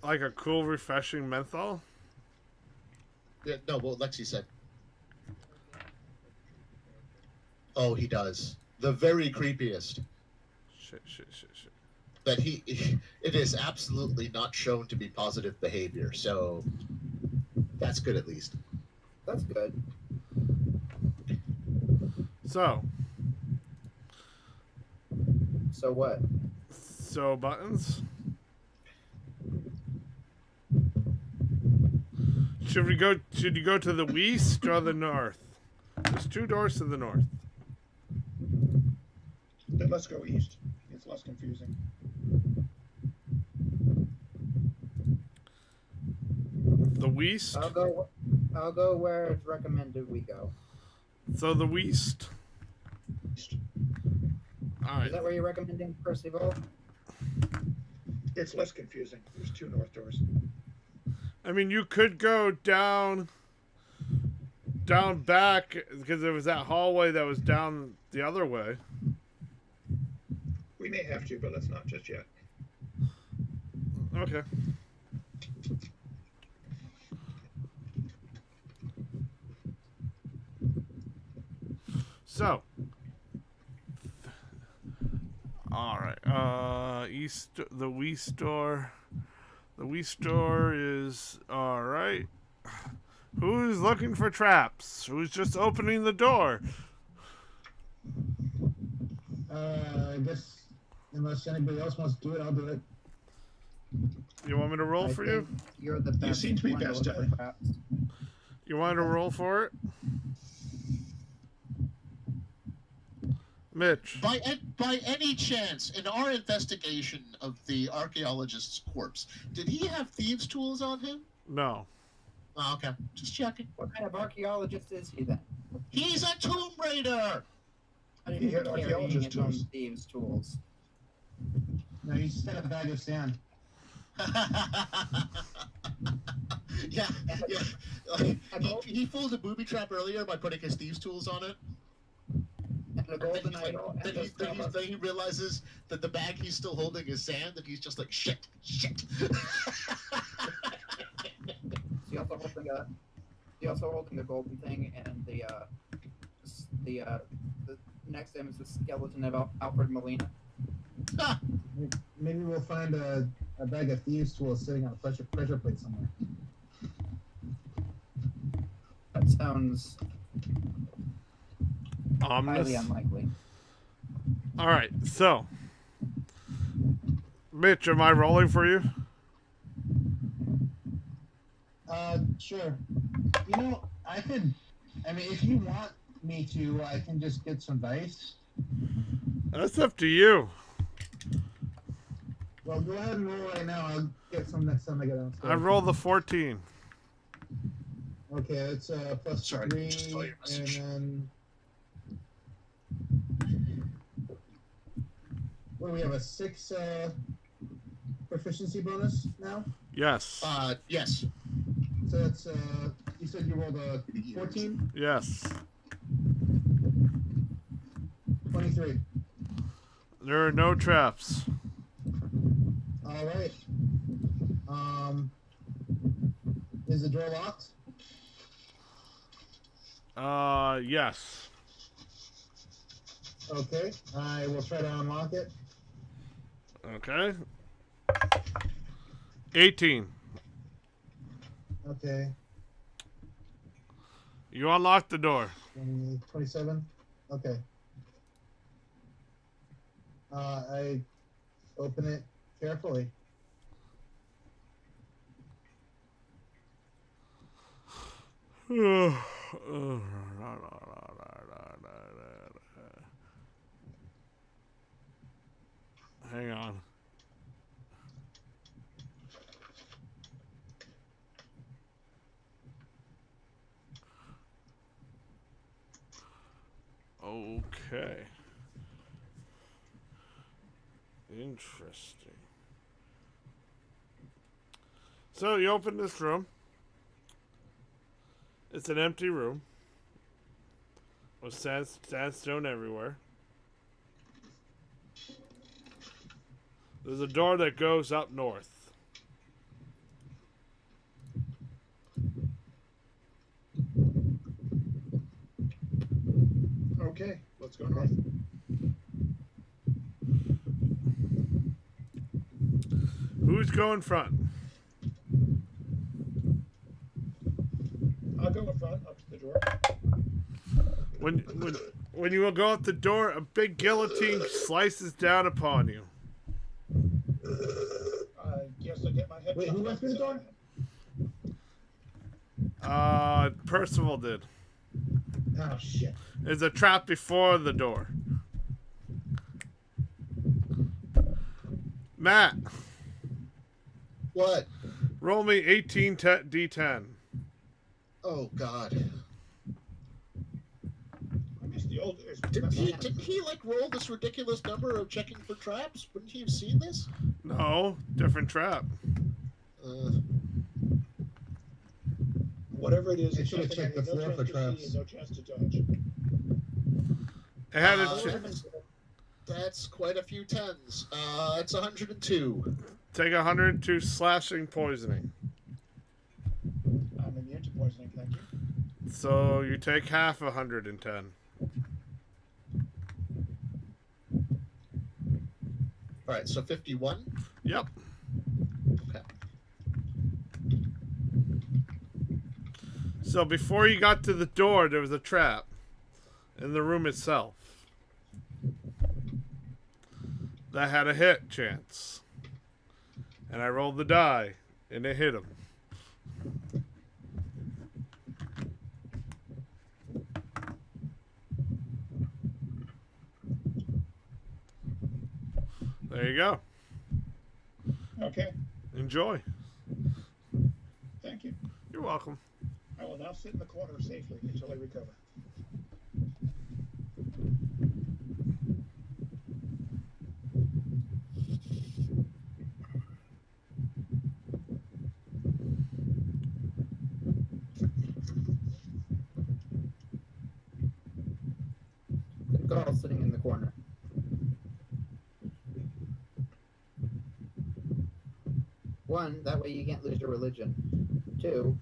like a cool, refreshing menthol? Yeah, no, what Lexi said. Oh, he does. The very creepiest. Shit. But it is absolutely not shown to be positive behavior, so that's good at least. That's good. So what? So buttons? Should you go to the west or the north? There's 2 doors to the north. Then let's go east. It's less confusing. The west? I'll go where it's recommended we go. So the west. Alright. Is that where you're recommending Percival? It's less confusing. There's 2 north doors. I mean, you could go down back, because there was that hallway that was down the other way. We may have to, but let's not just yet. Okay. So, all right. The west door. The west door is all right. Who's looking for traps? Who's just opening the door? I guess unless anybody else wants to do it, I'll do it. You want me to roll for you? You're the best. You seem to be one best look at for it. traps. You want to roll for it? Mitch. By any chance, in our investigation of the archaeologist's corpse, did he have thieves' tools on him? No. Oh, okay, just checking. What kind of archaeologist is he then? He's a Tomb Raider. I didn't He had carrying archaeologist his own tools. thieves' tools. No, you just got a bag of sand. Yeah. Like, he fooled a booby trap earlier by putting his thieves' tools on it. And a golden idol. And Then he realizes that the bag he's still holding is sand, and he's just like, shit. He also holding the golden thing, and the next to him is the skeleton of Alfred Molina. Maybe we'll find a bag of thieves' tools sitting on a pressure plate somewhere. That sounds Ominous. highly unlikely. All right, so Mitch, am I rolling for you? Sure. You know, I mean, if you want me to, I can just get some dice. That's up to you. Well, go ahead and roll right now. I'll get some next time I get downstairs. I rolled the 14. Okay, it's plus Sorry, 3, just saw your and message. then... What do we have, a 6 proficiency bonus now? Yes. Yes. So that's, you said you rolled a 14? Yes. 23. There are no traps. Alright. Is the door locked? Yes. Okay, I will try to unlock it. Okay. 18. Okay, You unlock the door. 27. Okay. I open it carefully. Hang on. Okay. Interesting. So you open this room. It's an empty room with sandstone everywhere. There's a door that goes up north. Okay, let's go north. Who's going front? I'll go in front, up to the door. When you will go out the door, a big guillotine slices down upon you. I guess I get my head. Wait, who went through the door? Percival did. Oh shit. There's a trap before the door. Matt, What? roll me 18 d10. Oh God. I miss the old days. Didn't he like roll this ridiculous number of checking for traps? Wouldn't he have seen this? No, different trap. Whatever it is, They it's should have something checked the I floor have for no chance to traps. see and no chance to dodge. It had a That's quite a few tens. It's 102. take 102 slashing poisoning. I'm immune to poisoning, thank you. So you take half 110. All right, so 51. Yep. Okay. So before you got to the door, there was a trap in the room itself that had a hit chance. And I rolled the die, and it hit him. There you go. Okay, Enjoy. thank you. You're welcome. I will now sit in the corner safely until I recover. The girl sitting in the corner. One, that way you can't lose your religion. Two,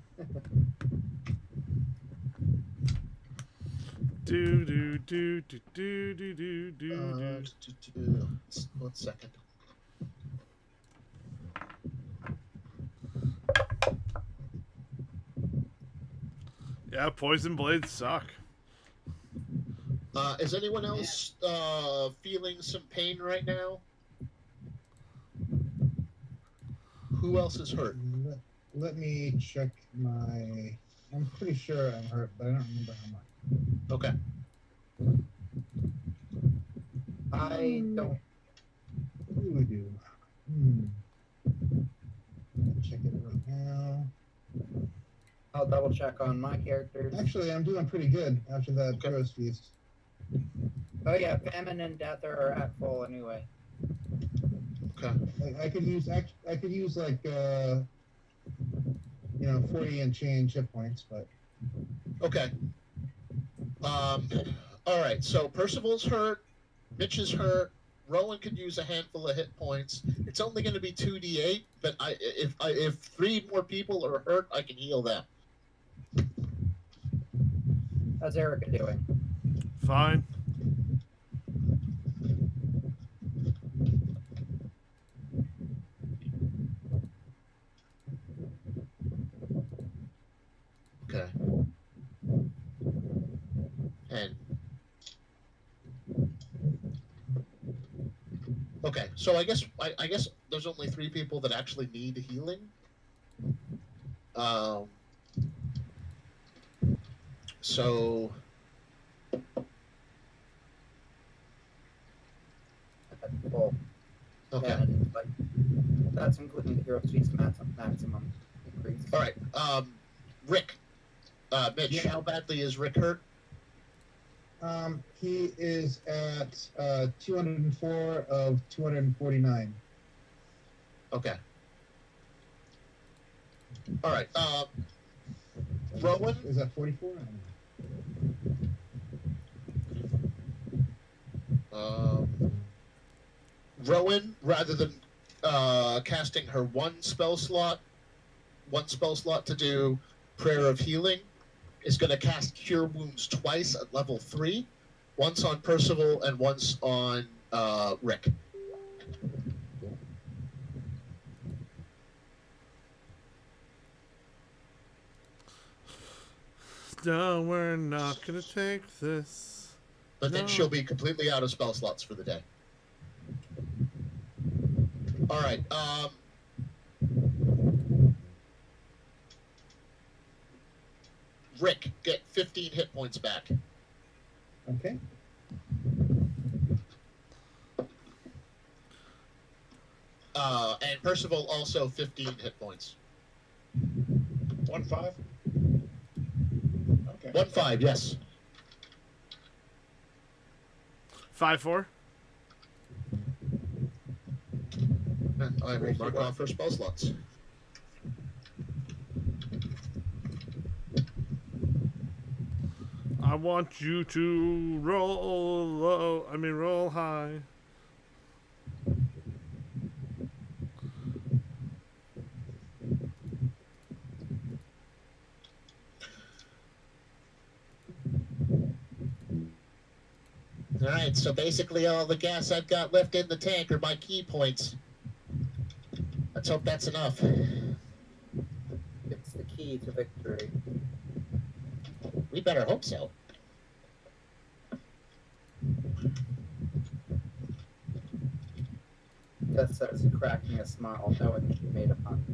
Do do do do do do do do. do. 1 second. Yeah, poison blades suck. Is anyone else feeling some pain right now? Who else is hurt? Let me check my. I'm pretty sure I'm hurt, but I don't remember how much. Okay. I don't. What do we do? Check it right now. I'll double check on my characters. Actually, I'm doing pretty good after that Okay. Gross Feast. Oh yeah, famine and death are at full anyway. Okay. I could use like 40 and change hit points, but Okay. All right. So Percival's hurt. Mitch is hurt. Rowan could use a handful of hit points. It's only going to be 2d8, but if 3 more people are hurt, I can heal them. How's Erica doing? Fine. Okay. And okay, so I guess there's only 3 people that actually need healing. So Well, okay. yeah, like, that's including the hero speed's maximum increase. All right. Rick. Mitch, Yeah. how badly is Rick hurt? He is at 204 of 249. Okay. All right. Rowan. Is that 44? Rowan, rather than casting her one spell slot to do Prayer of Healing, is going to cast Cure Wounds twice at level 3, once on Percival and once on Rick. No, we're not gonna take this. But then No. she'll be completely out of spell slots for the day. All right. Rick, get 15 hit points back. Okay. And Percival also 15 hit points. 1-5. Okay. 1-5, yes. 5-4. I will mark off her spell slots. I want you to roll low. Roll high. All right, so basically all the gas I've got left in the tank are my key points. Let's hope that's enough. It's the key to victory. We better hope so. Death says, cracking a smile, knowing she made a pun.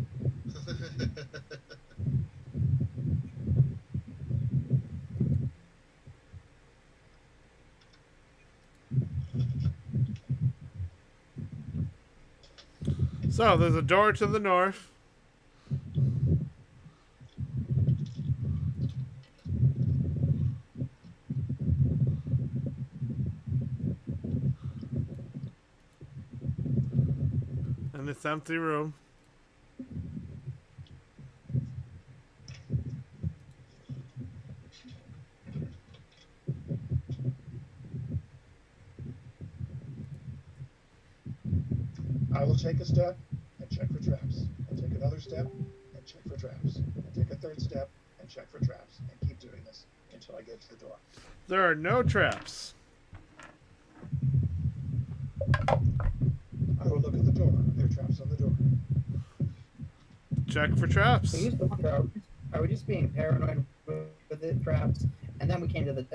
So there's a door to the north. And this empty room. I will take a step and check for traps, and take another step and check for traps, and take a third step and check for traps, and keep doing this until I get to the door. There are no traps. I will look at the door. Are there traps on the door? Check for traps. We used to wonder, are we just being paranoid with the traps? And then we came to this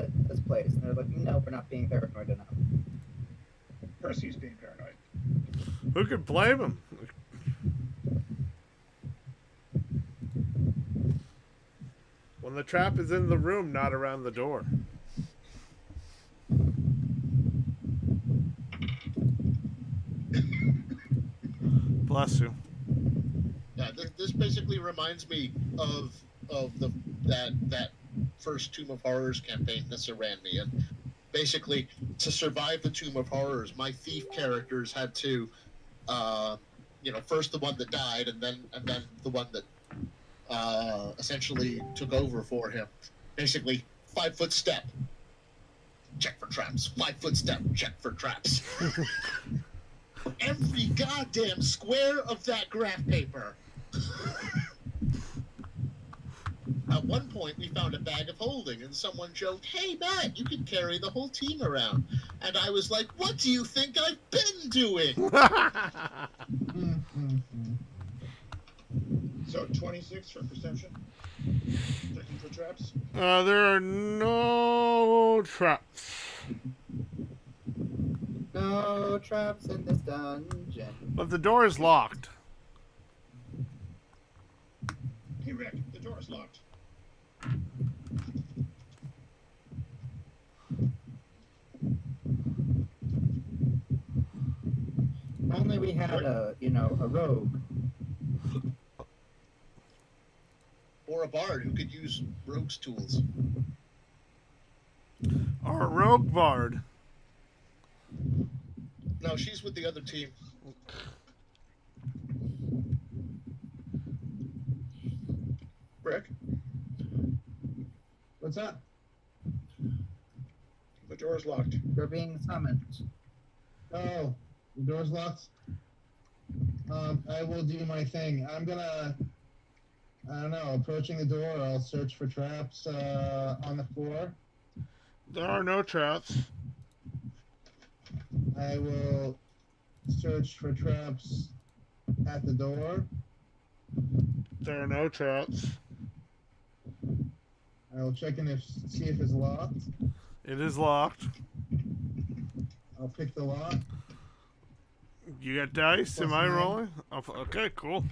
place, and they're like, no, we're not being paranoid enough. Percy's being paranoid. Who could blame him? When the trap is in the room, not around the door. Bless you. Yeah, this basically reminds me of that first Tomb of Horrors campaign Nissa ran me. And basically, to survive the Tomb of Horrors, my thief characters had to, first the one that died, and then the one that essentially took over for him. Basically, 5-foot step, check for traps. 5-foot step, check for traps. Every goddamn square of that graph paper. At one point, we found a bag of holding, and someone joked, "Hey, Matt, you can carry the whole team around." And I was like, "What do you think I've been doing?" So 26 for perception. Checking for traps. There are no traps. No traps in this dungeon. But the door is locked. Hey, Rick, the door is locked. had a rogue. Or a bard who could use rogue's tools. Or a rogue bard. No, she's with the other team. Rick, What's that? the door's locked. You're being summoned. Oh, the door's locked. I will do my thing. I'm gonna, I don't know, approaching the door, I'll search for traps on the floor. There are no traps. I will search for traps at the door. There are no traps. I will check in see if it's locked. It is locked. I'll pick the lock. You got dice? Am I +9. rolling? Oh, okay, cool.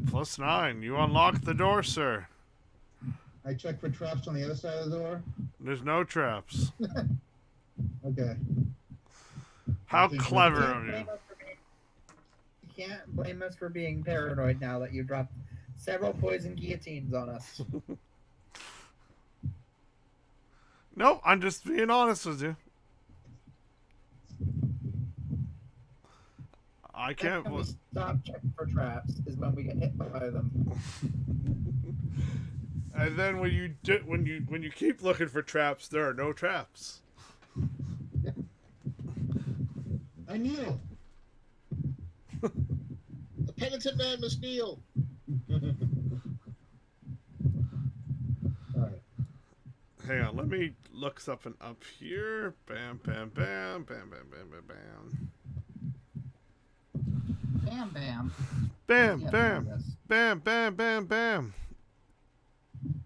+9. You unlock the door, sir. I check for traps on the other side of the door. There's no traps. Okay. How think clever we're- of you. You can't blame us for being paranoid now that you dropped several poison guillotines on us. No, I'm just being honest with you. I can't. When we stop checking for traps is when we get hit by them. And then when you keep looking for traps, there are no traps. I kneel. The penitent man must kneel. Alright. Hang on, let me look something up here. Bam, bam, bam, bam, bam, bam, bam, bam. Bam, bam. Bam, Yeah, bam, yes. bam, bam, bam, bam.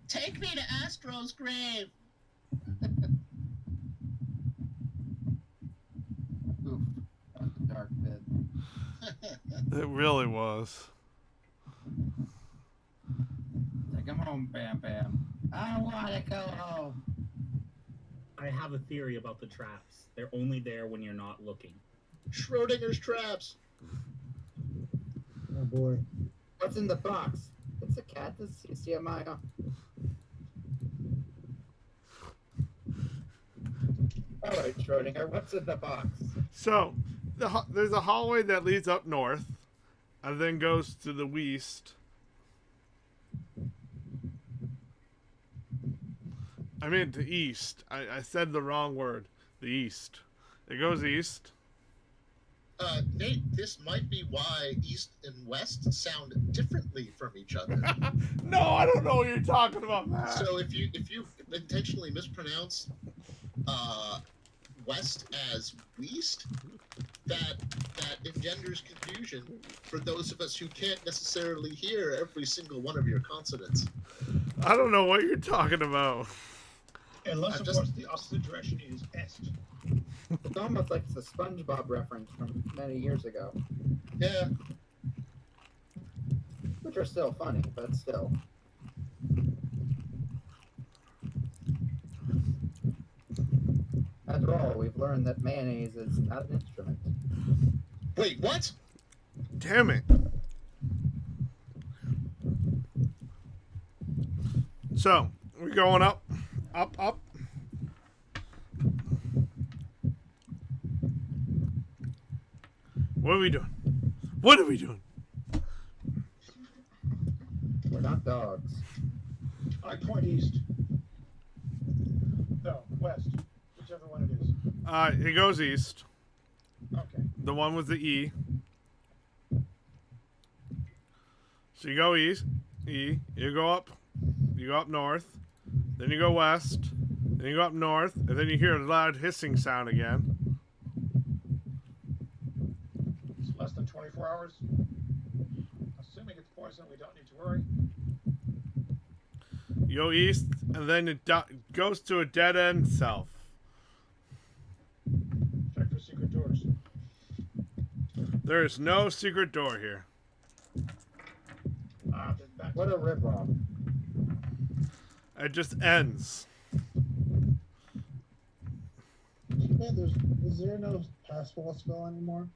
Take me to Astro's grave. Oof. That was a dark bit. It really was. Take him home, Bam Bam. I wanna go home. I have a theory about the traps. They're only there when you're not looking. Schrodinger's traps. Oh boy. What's in the box? It's a cat. This is CMI. All right, Schrodinger. What's in the box? So, there's a hallway that leads up north, and then goes to the west. I mean to east. I said the wrong word. The east. It goes east. Nate, this might be why east and west sound differently from each other. No, I don't know what you're talking about, Matt. So if you intentionally mispronounce west as west, that engenders confusion for those of us who can't necessarily hear every single one of your consonants. I don't know what you're talking about. Unless, I'm of just- course, the opposite direction is est. It's almost like it's a SpongeBob reference from many years ago, Yeah, which are still funny, but still. After all, we've learned that mayonnaise is not an instrument. wait, what? Damn it. So, we're going up, up, up. What are we doing? What are we doing? We're not dogs. I point east. No, west. Whichever one it is. It goes east. Okay. The one with the E. So you go east, E. You go up north. Then you go west. Then you go up north, and then you hear a loud hissing sound again. It's less than 24 hours. Assuming it's poison, we don't need to worry. You go east, and then it goes to a dead end south. Check for secret doors. There is no secret door here. Then back What to a ripoff. It just ends. Yeah, is there no pass wall spell anymore.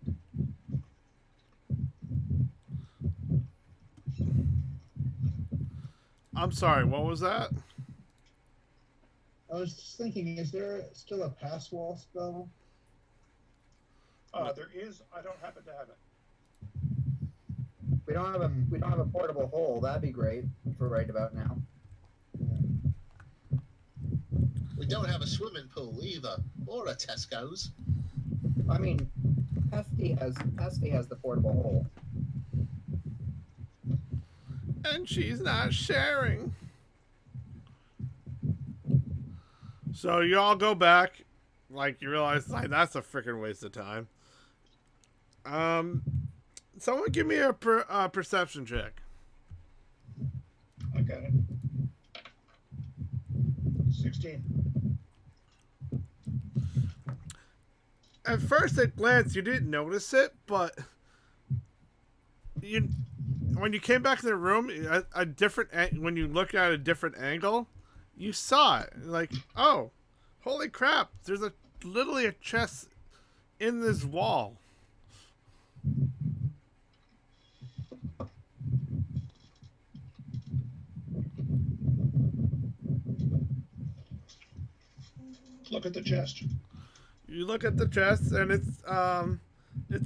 I'm sorry, what was that? I was just thinking, is there still a pass wall spell? There is. I don't happen to have it. We don't have a portable hole. That'd be great for right about now. We don't have a swimming pool either, or a Tesco's. I mean, Pesty has the portable hole. And she's not sharing. So you all go back, like you realize like that's a freaking waste of time. Someone give me a perception check. I got it. 16. At first at glance you didn't notice it, but when you came back to the room, when you looked at a different angle, you saw it. Like, oh, holy crap! There's literally a chest in this wall. Look at the chest. You look at the chest, and it's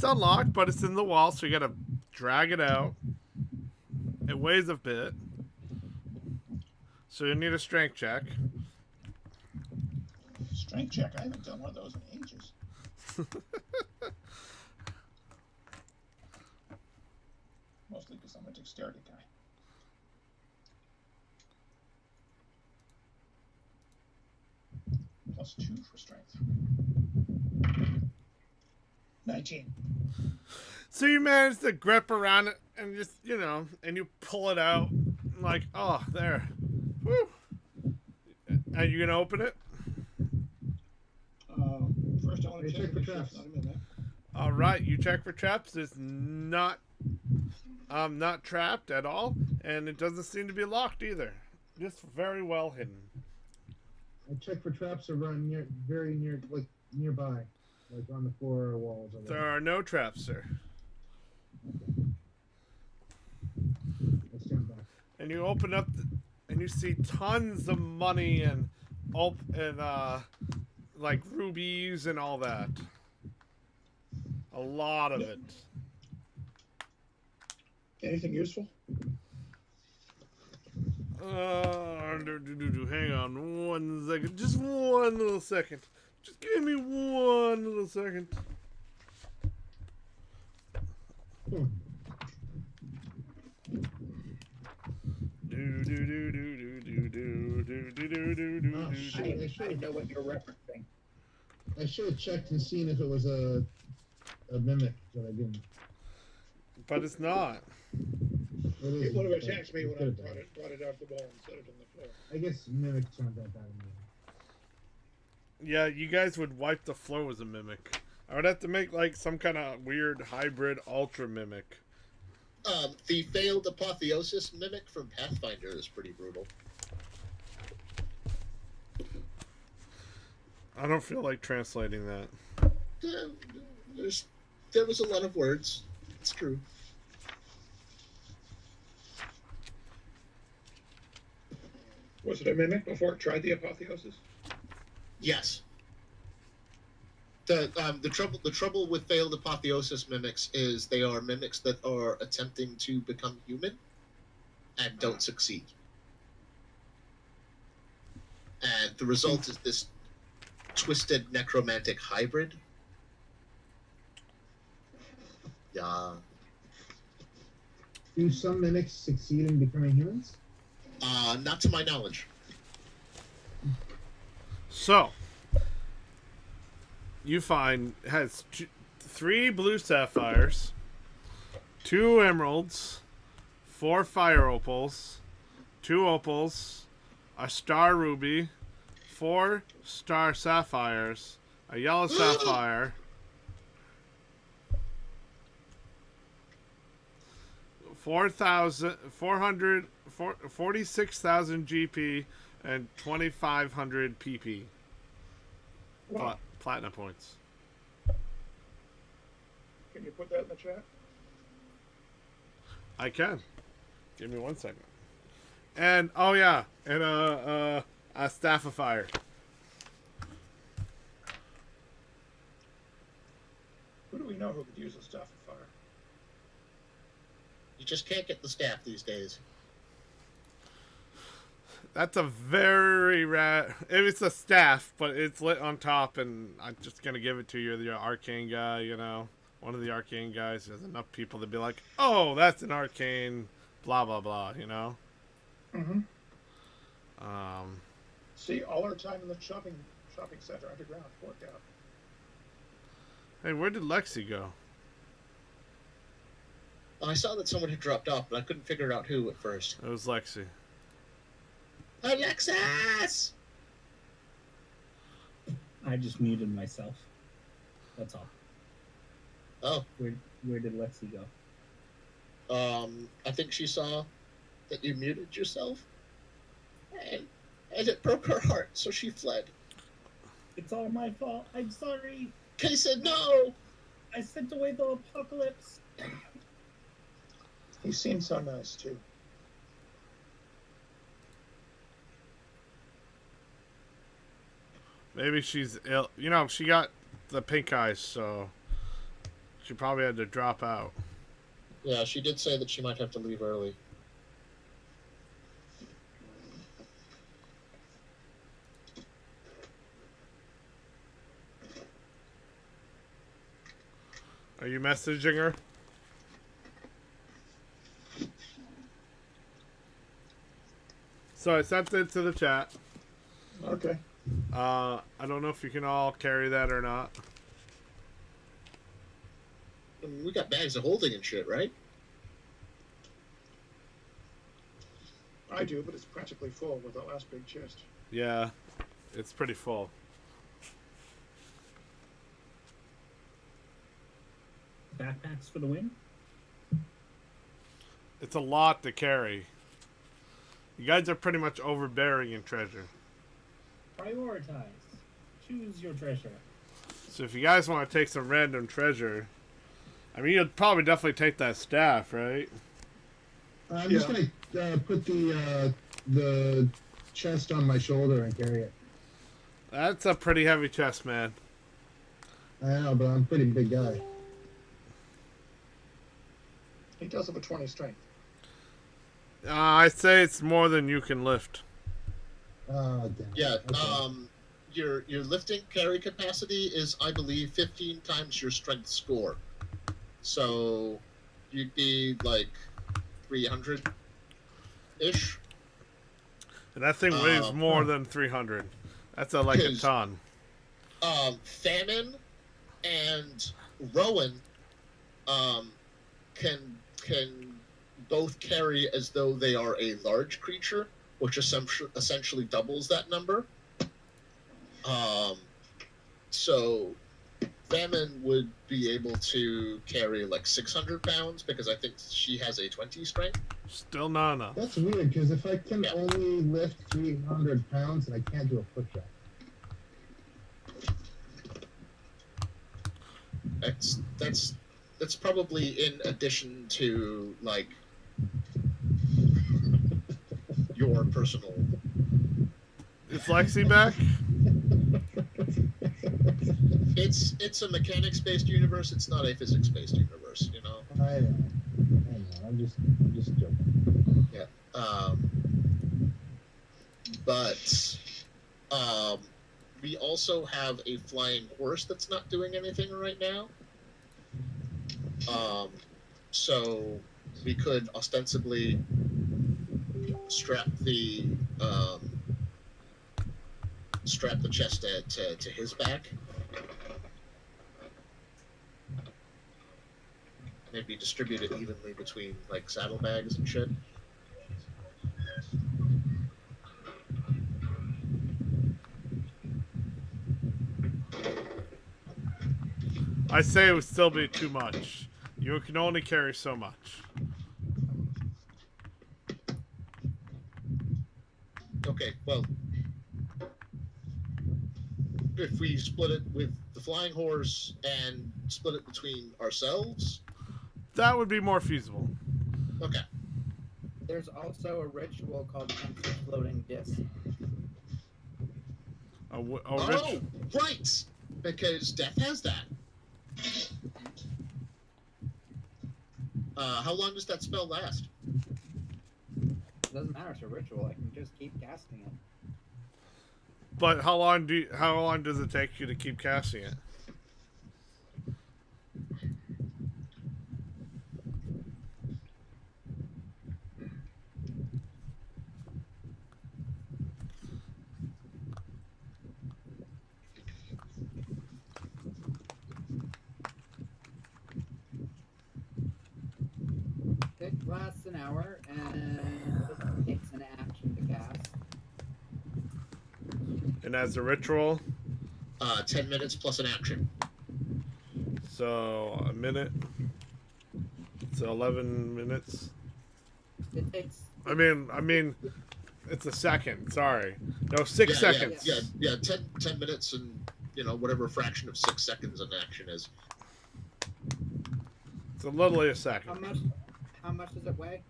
unlocked, but it's in the wall, so you gotta drag it out. It weighs a bit, so you need a strength check. Strength check. I haven't done one of those in ages. Mostly because I'm a dexterity guy. +2 for strength. 19. So you manage to grip around it and just, and you pull it out. Like, oh, there. Woo. Are you going to open it? First, I want to check for the traps. not a minute. All right, you check for traps. It's not trapped at all, and it doesn't seem to be locked either. Just very well hidden. I check for traps around very near, like nearby, like on the floor or walls. Or There are no traps, sir. I stand back. And you open up, and you see tons of money and like rubies and all that. A lot of it. Anything useful? Hang on 1 second. Just 1 little second. Just give me 1 little second. Oh, shit, I know what you're referencing. I should have checked and seen if it was a mimic, but I didn't. But it's not. It would have attacked me when I brought it out the wall and set it on the floor. I guess mimics aren't that bad. Yeah, you guys would wipe the floor with a mimic. I would have to make like some kind of weird hybrid ultra mimic. The failed apotheosis mimic from Pathfinder is pretty brutal. I don't feel like translating that. There was a lot of words. It's true. Was it a mimic before it tried the apotheosis? Yes. The trouble with failed apotheosis mimics is they are mimics that are attempting to become human and don't succeed. And the result is this twisted necromantic hybrid. Yeah. Do some mimics succeed in becoming humans? Not to my knowledge. So, you find it has 3 blue sapphires, 2 emeralds, 4 fire opals, 2 opals, a star ruby, 4 star sapphires, a yellow sapphire, 46,000 GP, and 2,500 PP. Wow. Platinum points. Can you put that in the chat? I can. Give me 1 second. And oh yeah, and a staff of fire. Who do we know who could use a staff of fire? You just can't get the staff these days. That's a very rare. It's a staff, but it's lit on top, and I'm just gonna give it to you. The arcane guy, you know, one of the arcane guys. There's enough people to be like, "Oh, that's an arcane." Blah blah blah. You know. Mm-hmm. Um. See, all our time in the shopping center underground worked out. Hey, where did Lexi go? I saw that someone had dropped off, but I couldn't figure out who at first. It was Lexi. Alexis! I just muted myself. That's all. Oh, Where did Lexi go? I think she saw that you muted yourself, and it broke her heart, so she fled. It's all my fault. I'm sorry. Kay said no! I sent away the apocalypse. He seemed so nice, too. Maybe she's ill. You know, she got the pink eyes, so she probably had to drop out. Yeah, she did say that she might have to leave early. Are you messaging her? So I sent it to the chat. Okay. I don't know if you can all carry that or not. We got bags of holding and shit, right? I do, but it's practically full with the last big chest. Yeah, it's pretty full. Backpacks for the win? It's a lot to carry. You guys are pretty much overbearing in treasure. Prioritize. Choose your treasure. So if you guys want to take some random treasure, I mean, you'd probably definitely take that staff, right? I'm just gonna put the chest on my shoulder and carry it. That's a pretty heavy chest, man. I know, but I'm a pretty big guy. He does have a 20 strength. I'd say it's more than you can lift. Oh, damn. Yeah, Okay. your lifting carry capacity is, I believe, 15 times your strength score. So you'd be like 300-ish. And that thing weighs more than 300. That's like a ton. Famine and Rowan can both carry as though they are a large creature, which essentially doubles that number. So Famine would be able to carry like 600 pounds because I think she has a 20 strength. Still not enough. That's weird, because if I can only lift 300 pounds, then I can't do a push-up. That's probably in addition to like your personal. Is Lexi back? It's a mechanics-based universe. It's not a physics-based universe. You know. I know. I'm just joking. Yeah. But we also have a flying horse that's not doing anything right now. So we could ostensibly strap the chest to his back. Maybe distribute it evenly between like saddlebags and shit. I say it would still be too much. You can only carry so much. Okay, well, if we split it with the flying horse and split it between ourselves? That would be more feasible. Okay. There's also a ritual called Cancer Floating Disc. Oh, right! Because Death has that. How long does that spell last? It doesn't matter, it's a ritual. I can just keep casting it. But how long does it take you to keep casting it? It lasts an hour and it takes an action to cast. And as a ritual, 10 minutes plus an action. so a minute. So 11 minutes. It takes. I mean, it's a second. Sorry, no, 6 seconds. Yeah, 10 minutes and whatever fraction of 6 seconds an action is. It's literally a second. How much does it weigh?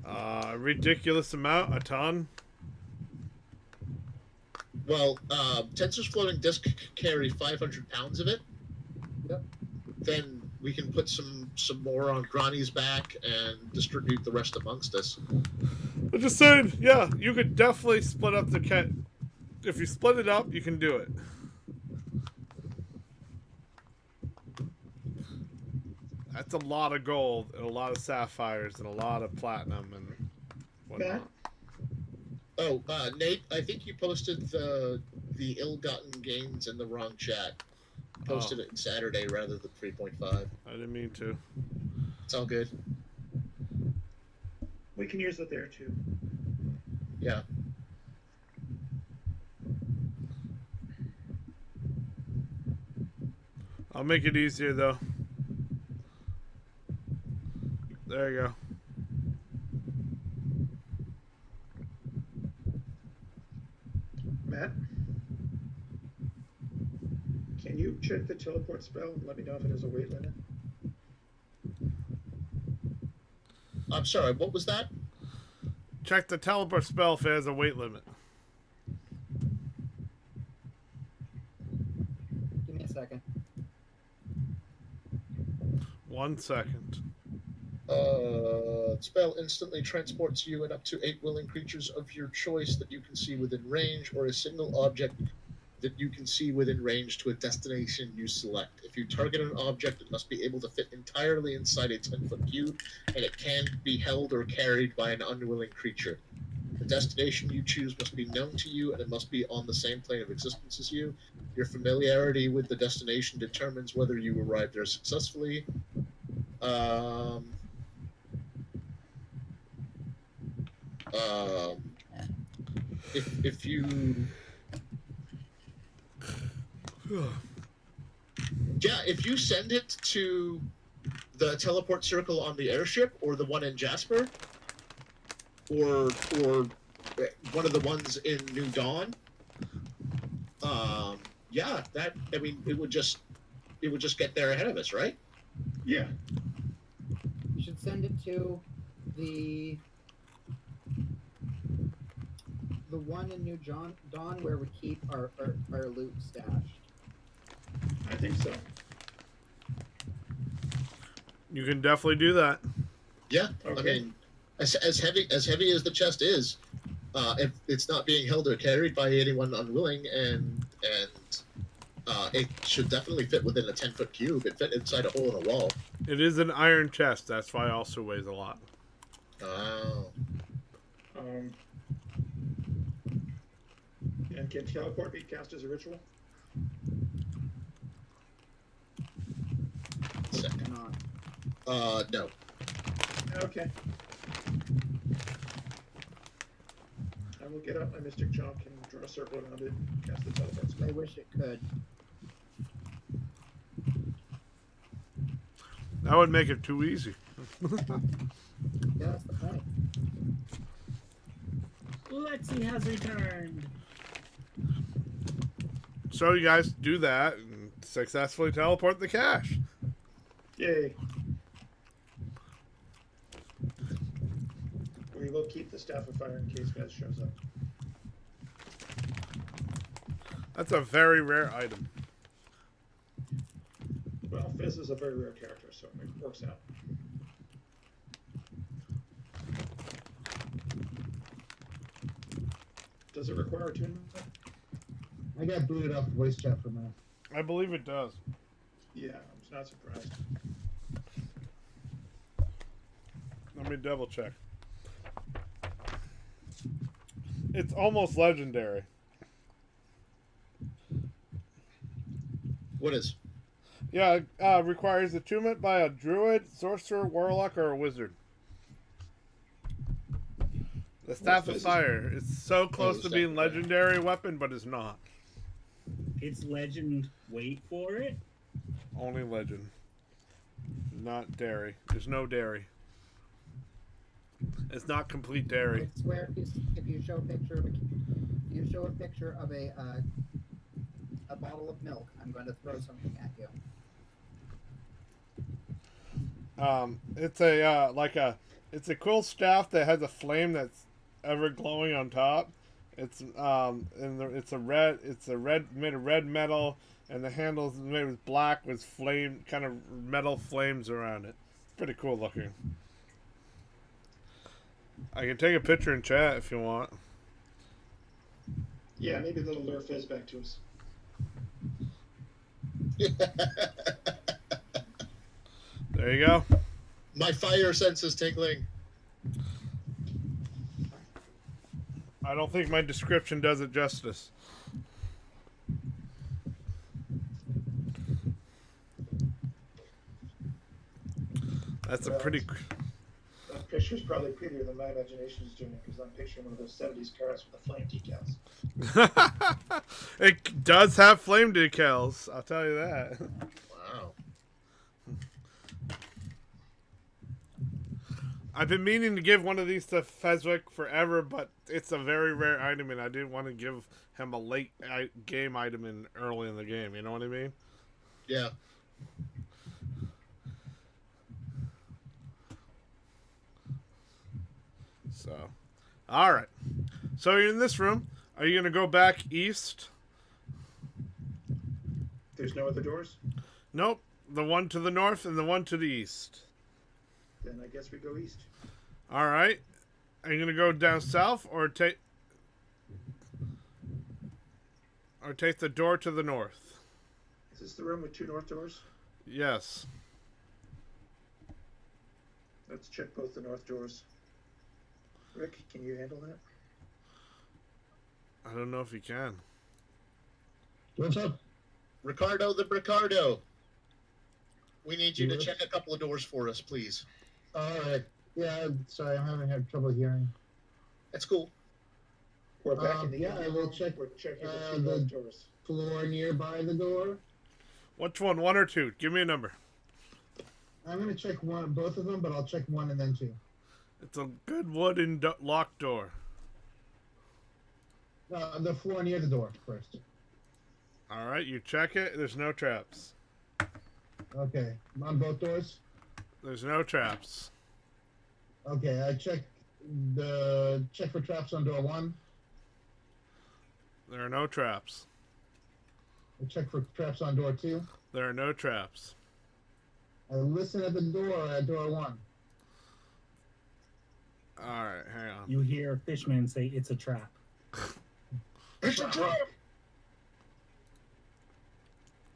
A ridiculous amount, a ton. Well, Tensor's floating disc carry 500 pounds of it. Yep. Then we can put some more on Grani's back and distribute the rest amongst us. I'm just saying, yeah, you could definitely split up the cat. If you split it up, you can do it. That's a lot of gold and a lot of sapphires and a lot of platinum and whatnot. Oh, Nate, I think you posted the ill-gotten gains in the wrong chat. Posted it in Saturday rather than 3.5. I didn't mean to. It's all good. We can use it there too. Yeah. I'll make it easier though. There you go. Matt, can you check the teleport spell and let me know if it has a weight limit? I'm sorry, what was that? Check the teleport spell if it has a weight limit. Give me a second. 1 second. Spell instantly transports you and up to 8 willing creatures of your choice that you can see within range, or a single object that you can see within range to a destination you select. If you target an object, it must be able to fit entirely inside a 10-foot cube, and it can be held or carried by an unwilling creature. The destination you choose must be known to you, and it must be on the same plane of existence as you. Your familiarity with the destination determines whether you arrive there successfully. If you if you send it to the teleport circle on the airship or the one in Jasper or one of the ones in New Dawn, it would just get there ahead of us, right? Yeah. You should send it to the one in New Dawn where we keep our loot stashed. I think so. You can definitely do that. Yeah, Okay. I mean, as heavy as the chest is, if it's not being held or carried by anyone unwilling, and it should definitely fit within a 10-foot cube. It fit inside a hole in a wall. It is an iron chest. That's why it also weighs a lot. Oh. And can teleport be cast as a ritual? Second. No. Okay. I will get out my Mystic Chalk and draw a circle around it and cast the teleport spell. I wish it could. That would make it too easy. Yeah, that's the point. Lexi has returned. So you guys do that and successfully teleport the cache. Yay. We will keep the staff of fire in case Fez shows up. That's a very rare item. Well, Fez is a very rare character, so it works out. Does it require attunement? I got booted off the voice chat for a minute. I believe it does. Yeah, I'm not surprised. Let me double check. It's almost legendary. What is? Yeah, requires attunement by a druid, sorcerer, warlock, or a wizard. The Staff of Fire. It's so close to being legendary weapon, but it's not. It's legend. Wait for it. Only legend. Not dairy. There's no dairy. It's not complete dairy. I swear, if you show a picture of a bottle of milk, I'm going to throw something at you. It's a cool staff that has a flame that's ever glowing on top. It's it's a red made of red metal, and the handle's made with black with flame kind of metal flames around it. It's pretty cool looking. I can take a picture in chat if you want. Yeah, maybe they'll lure Fez back to us. There you go. My fire sense is tingling. I don't think my description does it justice. That's a pretty... That picture's probably prettier than my imagination is doing it, because I'm picturing one of those 70s cars with the flame decals. It does have flame decals, I'll tell you that. Wow. I've been meaning to give one of these to Fezwick forever, but it's a very rare item, and I didn't want to give him a late game item early in the game. You know what I mean? Yeah. So, all right. So you're in this room. Are you going to go back east? There's no other doors? Nope. The one to the north and the one to the east. Then I guess we go east. All right. Are you going to go down south or take the door to the north? Is this the room with two north doors? Yes. Let's check both the north doors. Rick, can you handle that? I don't know if you can. What's up? Ricardo the Bricardo. We need you to check a couple of doors for us, please. All right. Yeah, sorry, I'm having trouble hearing. That's cool. We're back in the yeah, I will check We're checking the two north doors. floor nearby the door. Which one or two? Give me a number. I'm gonna check both of them, but I'll check one and then two. It's a good wooden locked door. The floor near the door first. All right, you check it. There's no traps. Okay, on both doors. There's no traps. Okay, I check for traps on door one. There are no traps. I check for traps on door two. There are no traps. I listen at the door at door one. All right, hang on. You hear Fishman say it's a trap. It's a trap!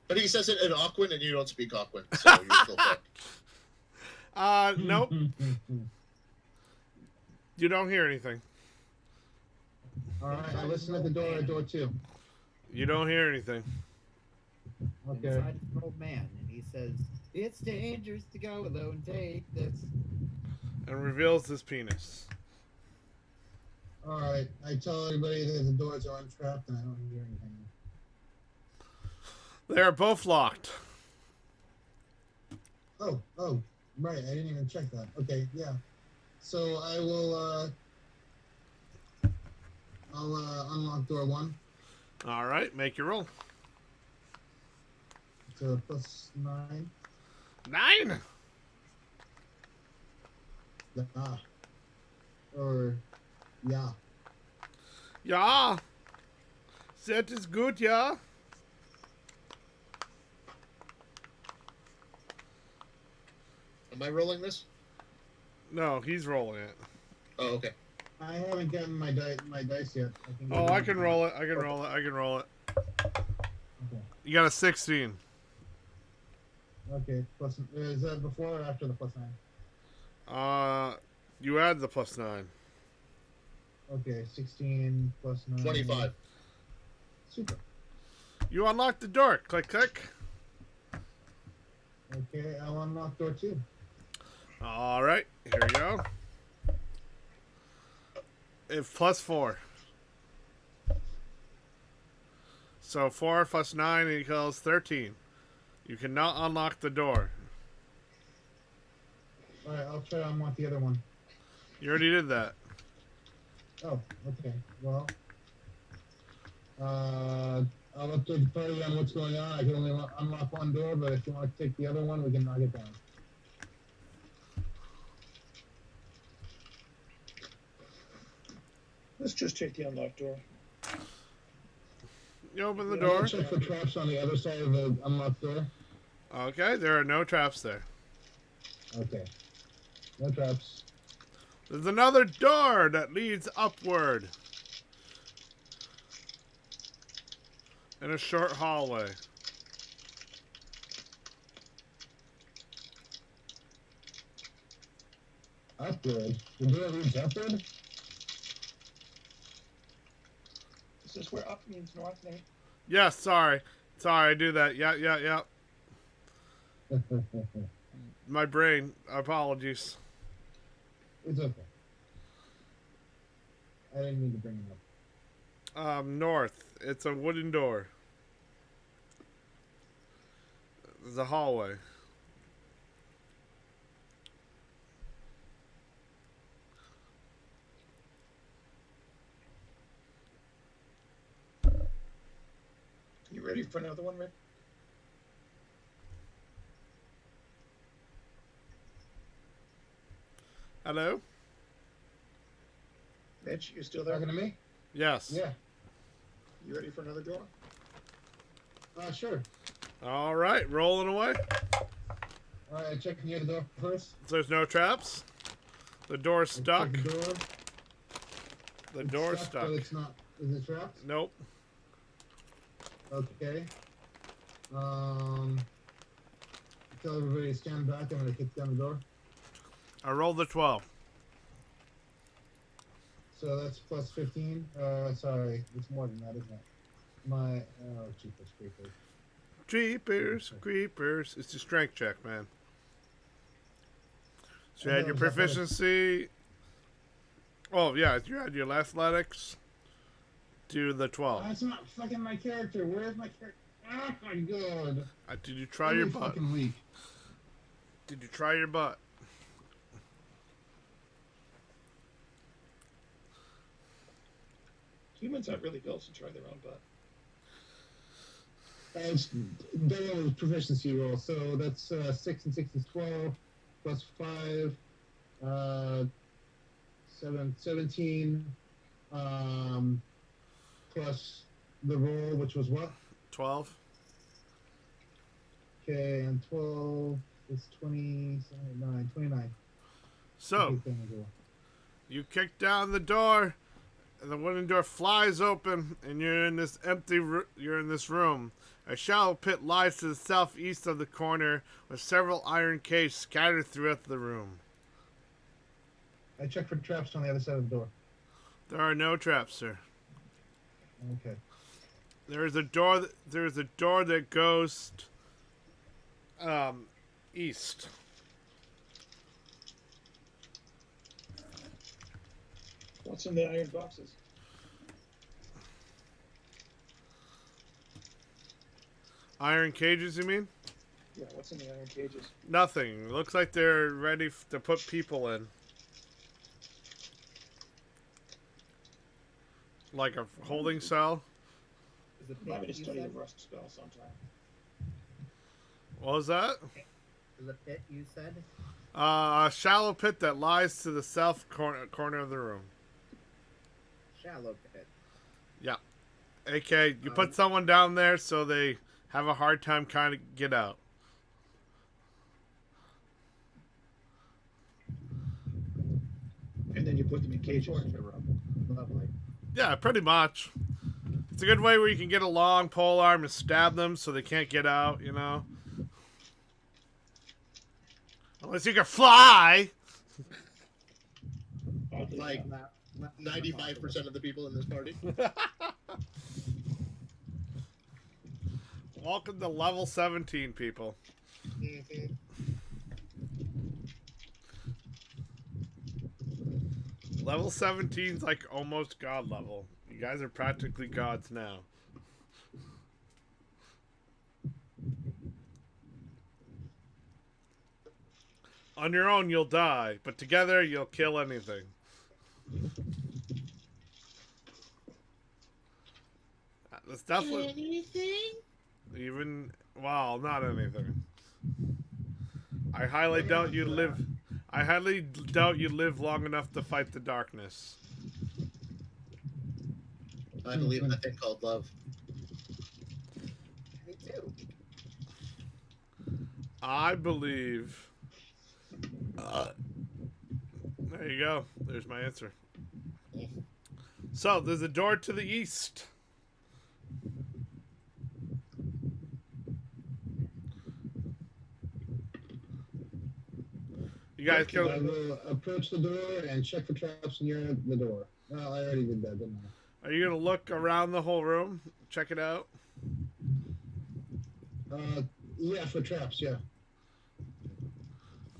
But he says it in Aquan, and you don't speak Aquan, so you're still fucked. Nope. You don't hear anything. All right, I listen at the door at door two. You don't hear anything. Okay. Inside is an old man, and he says, "It's dangerous to go alone. Take this." And reveals his penis. All right, I tell everybody that the doors are untrapped and I don't hear anything. They are both locked. Oh, right. I didn't even check that. Okay, yeah. So I will. I'll unlock door one. All right, make your roll. plus 9. 9. Yeah. Or, yeah. Ja. That is good, yeah. Am I rolling this? No, he's rolling it. Oh, okay. I haven't gotten my dice yet. Oh, I can roll it. I can roll it. I can roll it. Okay. You got a 16. Okay. Plus, is that before or after the plus 9? You add the plus 9. Okay, 16 plus 9. 25. Super. You unlock the door. Click, click. Okay, I'll unlock door 2. All right, here we go. It's plus 4. So 4 plus 9 equals 13. You cannot unlock the door. Alright, I'll try to unlock the other one. You already did that. Oh, okay. Well, I'll update the party on what's going on. I can only unlock one door, but if you want to take the other one, we can knock it down. Let's just take the unlocked door. You open the I'll door. check for traps on the other side of the unlocked door. Okay, there are no traps there. Okay. No traps. There's another door that leads upward. In a short hallway. Upward? The door leads upward? Is this where up means north, Nate? Yes, sorry. Sorry, I do that. Yeah. My brain. Apologies. It's okay. I didn't mean to bring it up. North. It's a wooden door. There's a hallway. You ready for another one, Rick? Hello? Mitch, you still there? Talking to me? Yes. Yeah. You ready for another door? Sure. All right, rolling away. Alright, checking the other door first. There's no traps. The door's stuck. Check the door. The It's door's stuck. But it's not. Is it trapped? Nope. Okay. Tell everybody to stand back. I'm gonna kick down the door. I rolled the 12. So that's plus 15. Sorry, it's more than that, isn't it? My cheapest creeper. Jeepers, creepers. It's a strength check, man. So you I had know, your is that better? proficiency. Oh, yeah, you had your athletics to the 12. That's not fucking my character. Where's my character? Oh my god. Did you try Every your butt? fucking week. Did you try your butt? Humans aren't really built to try their own butt. It's double proficiency roll, so that's 6 and 6 is 12, plus 5, 17, plus the roll, which was what? 12. Okay, and 12 is 29. So, Okay, then you kick down the door, and the wooden door flies open, and you're in this you're in this room. A shallow pit lies to the southeast of the corner, with several iron cages scattered throughout the room. I checked for traps on the other side of the door. There are no traps, sir. Okay. There is a door. There is a door that goes east. What's in the iron boxes? Iron cages, you mean? Yeah, what's in the iron cages? Nothing. Looks like they're ready to put people in. Like a holding cell. Is it Allow me pink, to you study the said? rust spell sometime. What was that? The pit you said? A shallow pit that lies to the south corner of the room. Shallow pit. Yeah. AK, you put someone down there so they have a hard time kind of get out. And then you put them in cages. Torture room. Lovely. Yeah, pretty much. It's a good way where you can get a long pole arm and stab them so they can't get out, you know? Unless you can fly! Like 95% of the people in this party. Welcome to level 17, people. Mm-hmm. Level 17's like almost god level. You guys are practically gods now. On your own, you'll die, but together, you'll kill anything. That's definitely Anything? even. Well, not anything. I highly doubt you live. I highly doubt you live long enough to fight the darkness. I believe in that thing called love. Me too. I believe. There you go. There's my answer. So, there's a door to the east. You guys I go. will approach the door and check for traps near the door. Well, I already did that, didn't Are you gonna look around the whole room? Check it out. I? Yeah, for traps, yeah.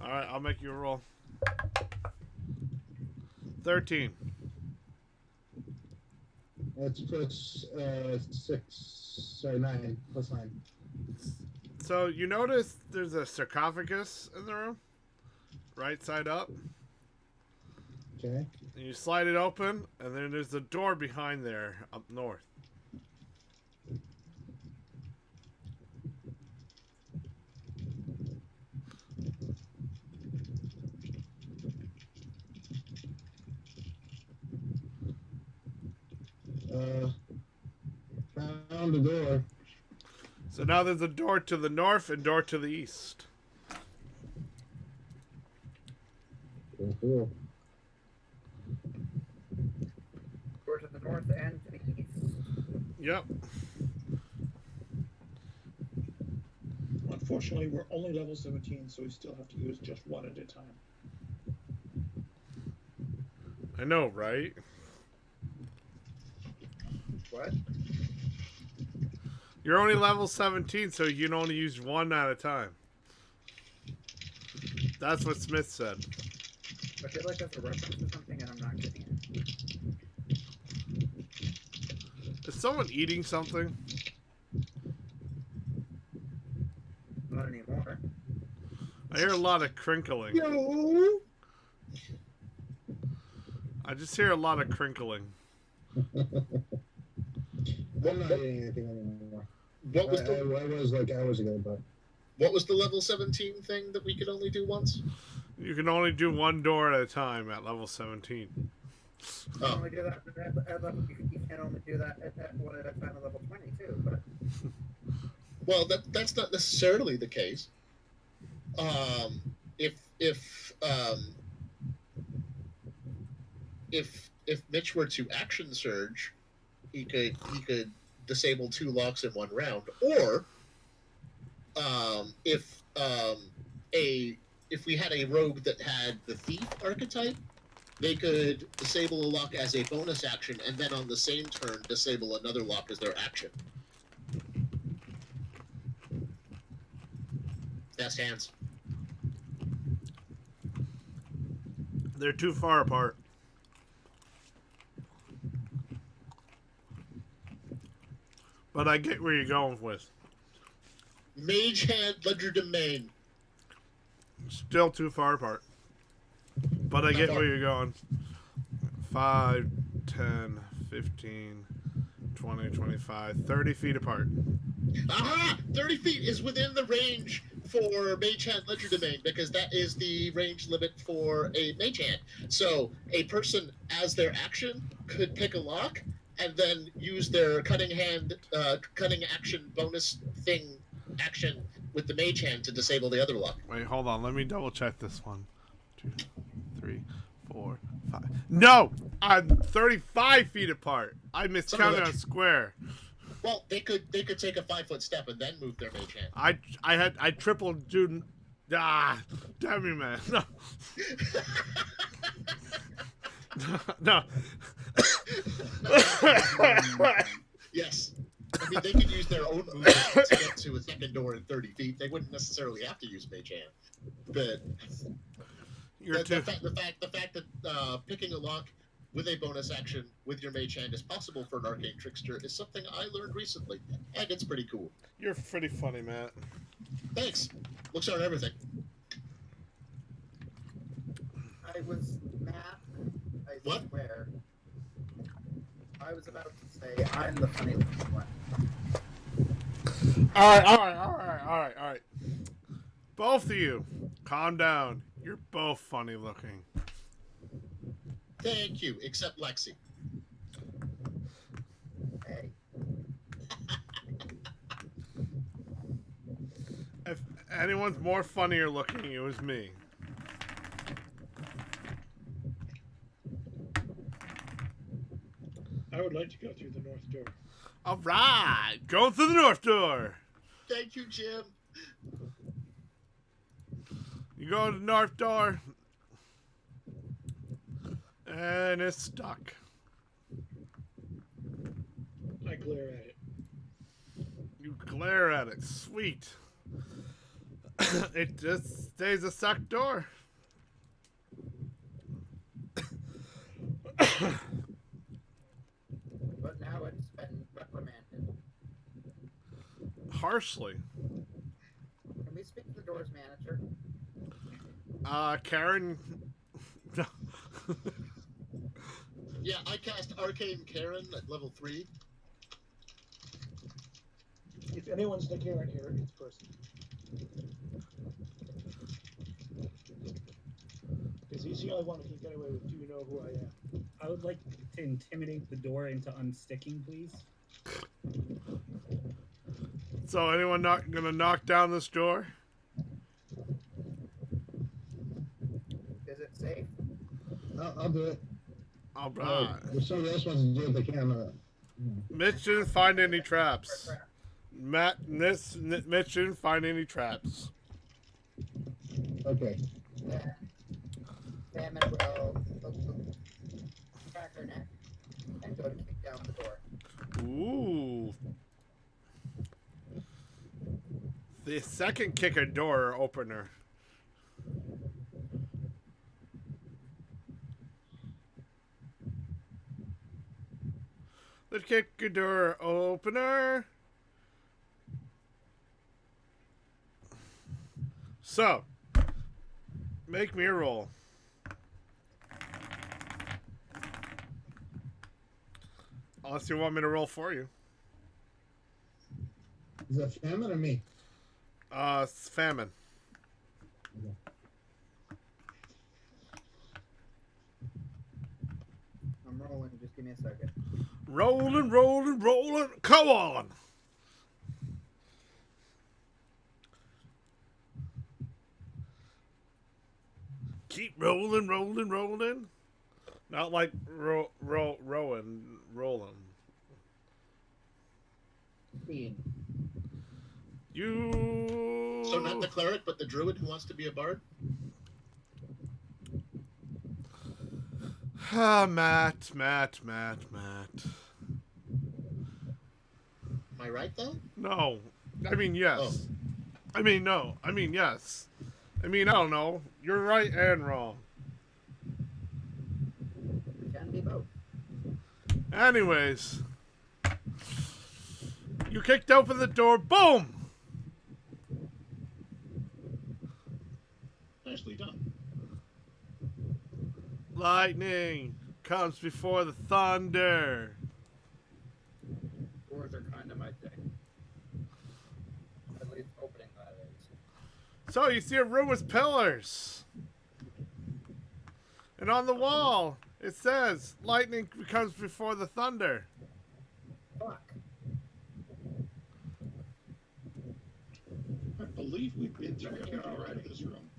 All right, I'll make you a roll. 13. That's plus 6. Sorry, 9. Plus 9. So you notice there's a sarcophagus in the room, right side up. Okay. And you slide it open, and then there's a door behind there up north. Found the door. So now there's a door to the north and door to the east. Cool. Door to the north and to the east. Yep. Unfortunately, we're only level 17, so we still have to use just one at a time. I know, right? What? You're only level 17, so you can only use one at a time. That's what Smith said. I feel like that's a reference to something and I'm not getting it. Is someone eating something? Not anymore. I hear a lot of crinkling. No. I just hear a lot of crinkling. I'm not eating anything anymore. What was I the was like hours ago, but what was the level 17 thing that we could only do once? You can only do one door at a time at level 17. You can Oh, only do that at level, you can only do that at one at a time at level 20 too, but well, that's not necessarily the case. If Mitch were to action surge, he could disable 2 locks in one round, or if we had a rogue that had the thief archetype, they could disable a lock as a bonus action, and then on the same turn disable another lock as their action. Best hands. They're too far apart. But I get where you're going with. Mage hand, Ledger Domain. Still too far apart. But I get where you're going. 5, 10, 15, 20, 25, 30 feet apart. Aha! 30 feet is within the range for Mage Hand Ledger Domain because that is the range limit for a Mage Hand. So a person, as their action, could pick a lock and then use their cutting action bonus thing action with the Mage Hand to disable the other lock. Wait, hold on. Let me double check this one. 2, 3, 4, 5. No! I'm 35 feet apart. I miscounted a square. Well, they could take a 5-foot step and then move their Mage Hand. I tripled dude. Damn you, man. No. No. Yes. I mean, they could use their own movement to get to a second door in 30 feet. They wouldn't necessarily have to use Mage Hand. But the fact that picking a lock with a bonus action with your Mage Hand is possible for an Arcane Trickster is something I learned recently, and it's pretty cool. You're pretty funny, Matt. Thanks. Looks on everything. I was Matt. I What? swear. I was about to say I'm the funny looking one. All right. Both of you, calm down. You're both funny looking. Thank you, except Lexi. Hey. If anyone's more funnier looking, it was me. I would like to go through the north door. All right, going through the north door. Thank you, Jim. You go to the north door, and it's stuck. I glare at it. You glare at it. Sweet. It just stays a stuck door. But now it's been reprimanded. Harshly. Can we speak to the door's manager? Karen. Yeah, I cast Arcane Karen at level 3. If anyone's the Karen here, it's person. Because he's the only one who can get away with, do you know who I am? I would like to intimidate the door into unsticking, please. So anyone not gonna knock down this door? Is it safe? I'll do it. All right. If somebody else wants to do it, they can. Mitch didn't find any traps. Mitch didn't find any traps. Okay. Salmon will crack her neck and go to kick down the door. Ooh. The second kicker door opener. The kicker door opener. So, make me a roll. Unless you want me to roll for you. Is that famine or me? It's famine. I'm rolling. Just give me a second. Rolling. Come on. Keep rolling. Not like rolling. Speed. You. So not the cleric, but the druid who wants to be a bard? Matt. Am I right, though? No. I mean, yes. Oh. I mean, no. I mean, yes. I mean, I don't know. You're right and wrong. It can be both. Anyways. You kicked open the door. Boom! Nicely done. Lightning comes before the thunder. Doors are kind of my thing. At least opening that is. So you see a room with pillars. And on the wall, it says, lightning comes before the thunder. Fuck. I believe we've been through everything out of this room.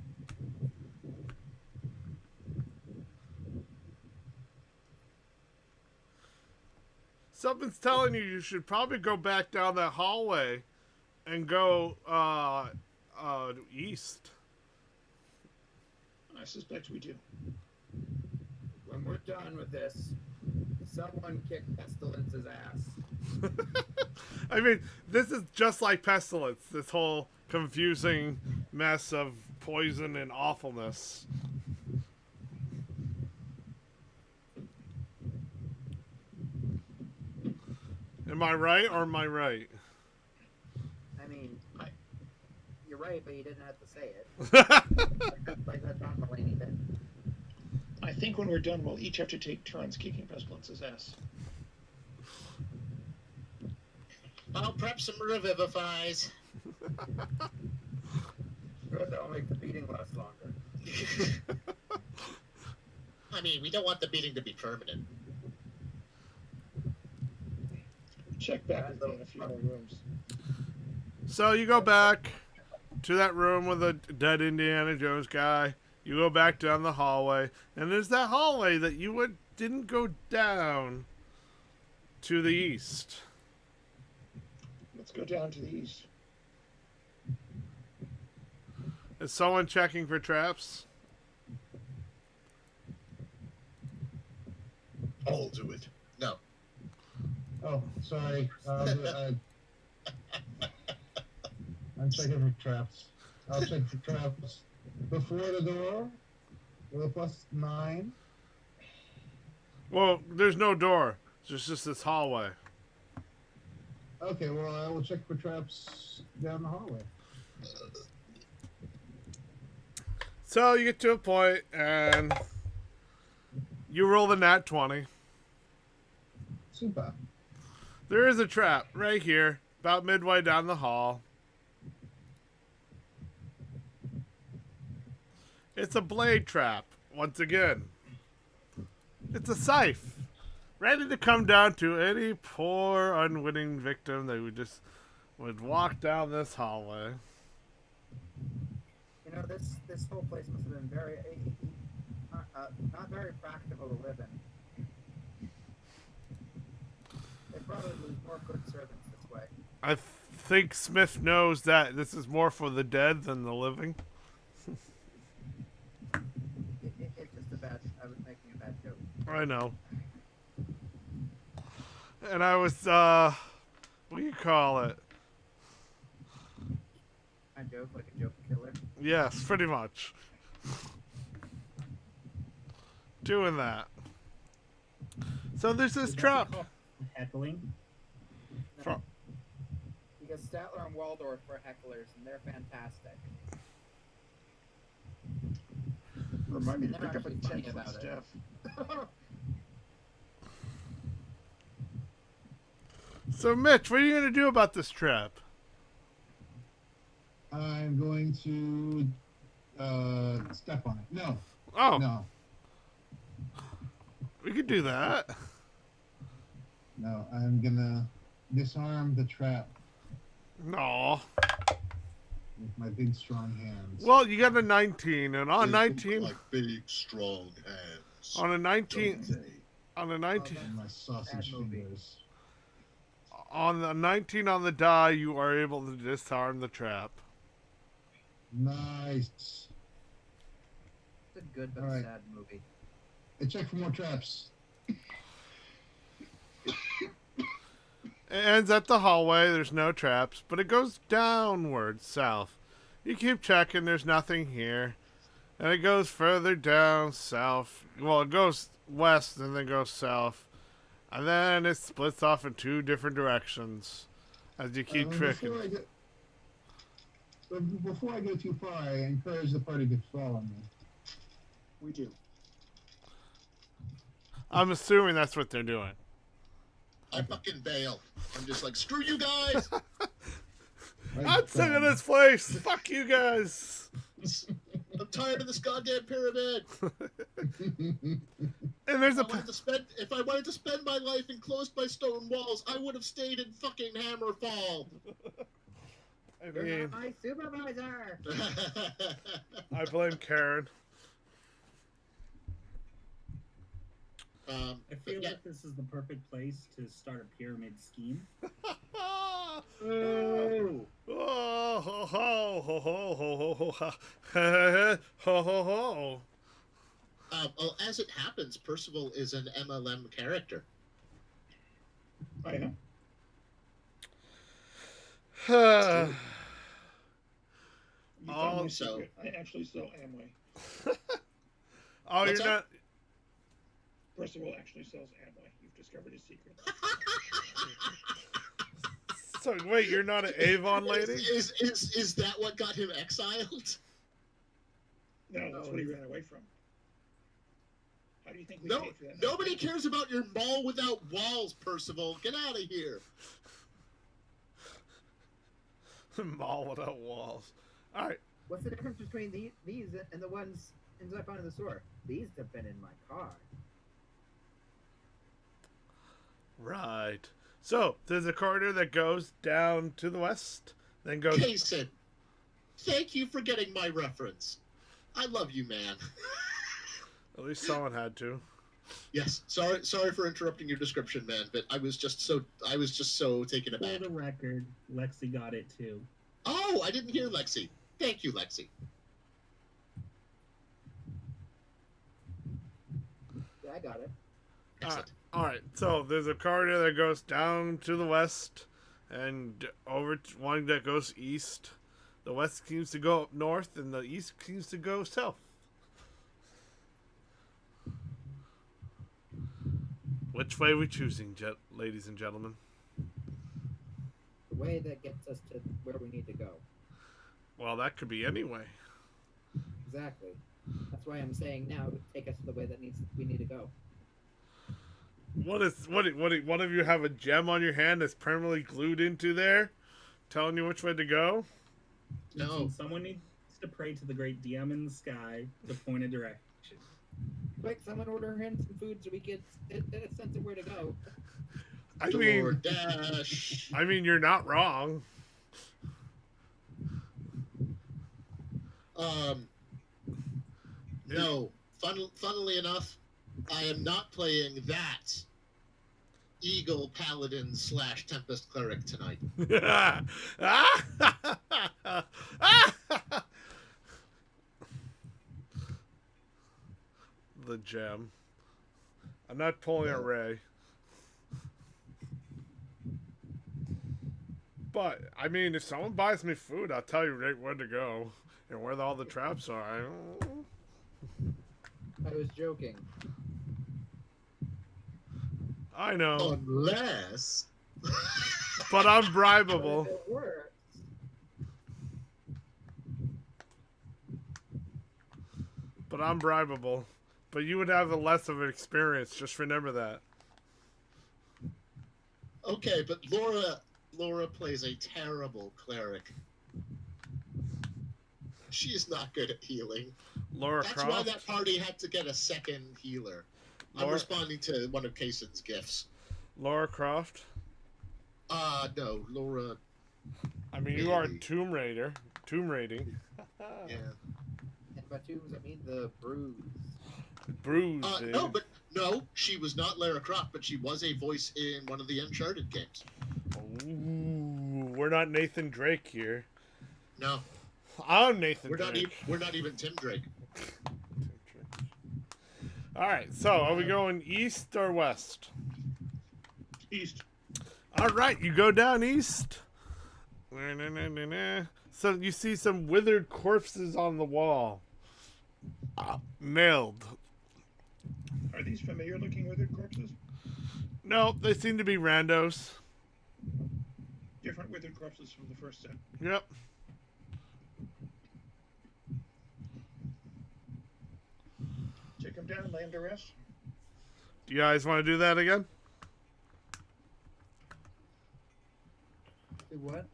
Something's telling you should probably go back down that hallway and go east. I suspect we do. When we're done with this, someone kick Pestilence's ass. I mean, this is just like Pestilence, this whole confusing mess of poison and awfulness. Am I right or am I right? I mean, you're right, but you didn't have to say it. like that's not Mulaney did. I think when we're done, we'll each have to take turns kicking Pestilence's ass. I'll prep some revivifies. Good, that'll make the beating last longer. I mean, we don't want the beating to be permanent. Check back within a few more rooms. So you go back to that room with the dead Indiana Jones guy. You go back down the hallway, and there's that hallway that you didn't go down to the east. Let's go down to the east. Is someone checking for traps? I'll do it. No. Oh, sorry. I'm checking for traps. I'll check for traps before the door with a +9. Well, there's no door. There's just this hallway. Okay, well, I will check for traps down the hallway. So you get to a point, and you roll the nat 20. Super. There is a trap right here, about midway down the hall. It's a blade trap, once again. It's a scythe, ready to come down to any poor, unwitting victim that would walk down this hallway. You know, this whole place must have been very, not very practical to live in. They probably lose more good servants this way. I think Smith knows that this is more for the dead than the living. It's just a bad. I was making a bad joke. I know. And I was, what do you call it? A joke, like a joke killer. Yes, pretty much. Doing that. So there's this trap. Heckling. From, Because Statler and Waldorf are hecklers, and they're fantastic. Remind me to They're pick up a actually funny 10-foot about it. staff. so Mitch, what are you going to do about this trap? I'm going to step on it. No. Oh, No. we could do that. No. I'm gonna disarm the trap No. with my big strong hands. Well, you got a 19, and on 19, Like big, strong hands. on a 19, don't they? on a 19, And my sausage Bad movie. fingers. on the 19 on the die, you are able to disarm the trap. Nice. It's a good but All right. sad movie. I check for more traps. It ends at the hallway. There's no traps, but it goes downward, south. You keep checking. There's nothing here. And it goes further down, south. Well, it goes west and then goes south. And then it splits off in two different directions as you keep tricking. Before I go too far, I encourage the party to follow me. We do. I'm assuming that's what they're doing. I fucking bail. I'm just like, screw you guys! I'm sick of this place. Fuck you guys. pyramids. I'm tired of this goddamn pyramid. And there's If I wanted to spend my life enclosed by stone walls, I would have stayed in fucking Hammerfall. I You're mean, not my supervisor. I blame Karen. I feel yeah. like this is the perfect place to start a pyramid scheme. Oh, Oh! ho ho ho ho ho ho ho ho ho ho ho. Well, as it happens, Percival is an MLM character. I am. Oh, You found my so- secret. I actually sell Amway. oh, What's you're up? not. Percival actually sells Amway. You've discovered his secret. So wait, you're not an Avon lady? Is that what got him exiled? No, that's what he ran away from. How do you think we No, paid for that? nobody cares about your mall without walls, Percival. Get out of here. Mall without walls. All right. What's the difference between these and the ones I found in the store? These have been in my car. Right. So there's a corridor that goes down to the west, then goes. Jason, thank you for getting my reference. I love you, man. At least someone had to. Yes, sorry for interrupting your description, man, but I was just so taken For aback. the record, Lexi got it too. Oh, I didn't hear Lexi. Thank you, Lexi. Yeah, I got it. Excellent. All right. So there's a corridor that goes down to the west, and over to one that goes east. The west seems to go up north, and the east seems to go south. Which way are we choosing, ladies and gentlemen? The way that gets us to where we need to go. Well, that could be any way. Exactly. That's why I'm saying now, take us to the way that we need to go. What one of you have a gem on your hand that's permanently glued into there, telling you which way to go? No. Listen, someone needs to pray to the great DM in the sky to point a direction. Quick, someone order in some food so we get a sense of where to go. I mean, DoorDash. I mean, you're not wrong. No. Funnily enough, I am not playing that Eagle Paladin / Tempest Cleric tonight. The gem. I'm not pulling a Ray. But, I mean, if someone buys me food, I'll tell you right where to go and where all the traps are. I was joking. I know. Unless. But I'm But bribable. if it works, But I'm bribable. But you would have a less of an experience. Just remember that. Okay, but Laura plays a terrible cleric. She is not good at healing. Laura That's Croft. why that party had to get a second healer. I'm Laura- responding to one of Kaysen's gifts. Laura Croft. No, Laura. I mean, you are Maybe. Tomb Raider. Tomb Raiding. Yeah. and by tombs I mean the bruise. Bruised. dude. No, she was not Lara Croft, but she was a voice in one of the Uncharted games. Ooh, we're not Nathan Drake here. No, I'm Nathan we're Drake. not even Tim Drake. All right, so are we going east or west? East. All right, you go down east. So you see some withered corpses on the wall. Nailed. Are these familiar looking withered corpses? No, they seem to be randos. Different withered corpses from the first set. Yep. Take them down, lay them to rest. Do you guys want to do that again? Do what?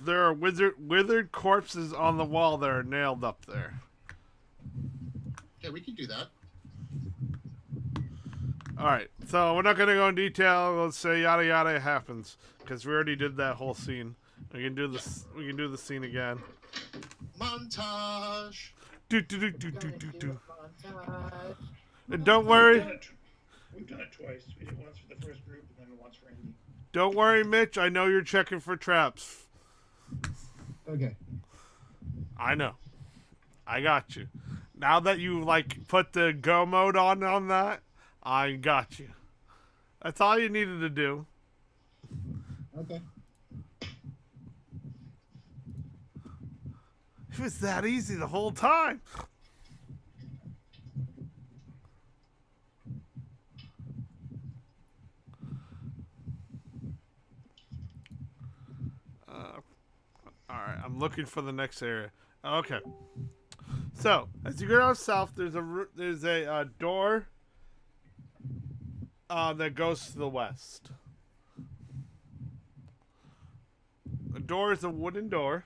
There are withered corpses on the wall that are nailed up there. Yeah, we can do that. Alright, so we're not going to go in detail. Let's say yada yada happens. Because we already did that whole scene. We can do this. We can do the scene again. Montage. Do do do do do do do. Montage. And don't worry. We've done it twice. We did it once for the first group and then once for Andy. Don't worry, Mitch. I know you're checking for traps. Okay. I know. I got you. Now that you like put the go mode on that, I got you. That's all you needed to do. Okay. It was that easy the whole time. Alright, I'm looking for the next area. Okay. So, as you go down south, there's a door that goes to the west. The door is a wooden door.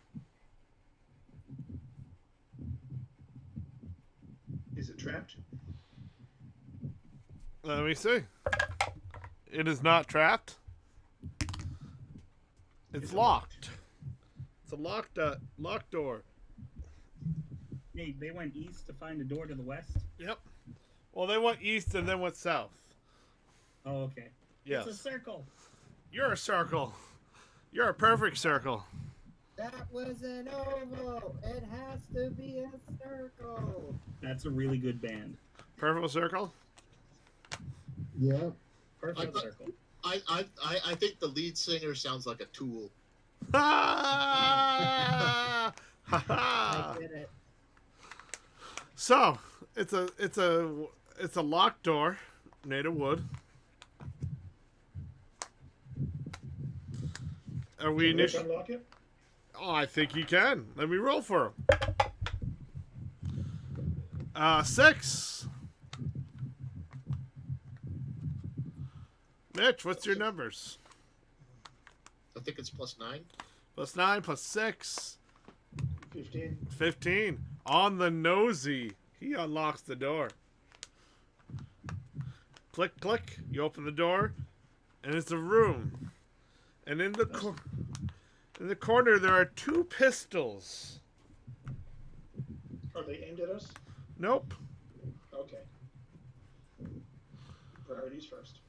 Is it trapped? Let me see. It is not trapped. It's locked. It's a locked door. Hey, they went east to find a door to the west. Yep. Well, they went east and then went south. Oh, okay. Yes. It's a circle. You're a circle. You're a perfect circle. That was an oval. It has to be a circle. That's a really good band. Perfect circle? Yeah. Perfect I- circle. I think the lead singer sounds like a tool. Ha ha ha! I get it. So, it's a locked door made of wood. Are we Can we initially? unlock it? Oh, I think you can. Let me roll for him. 6. Mitch, what's your numbers? I think it's +9. +9 +6. 15. 15. On the nosy. He unlocks the door. Click, click. You open the door, and it's a room. And in the corner, there are 2 pistols. Are they aimed at us? Nope. Okay. Priorities first.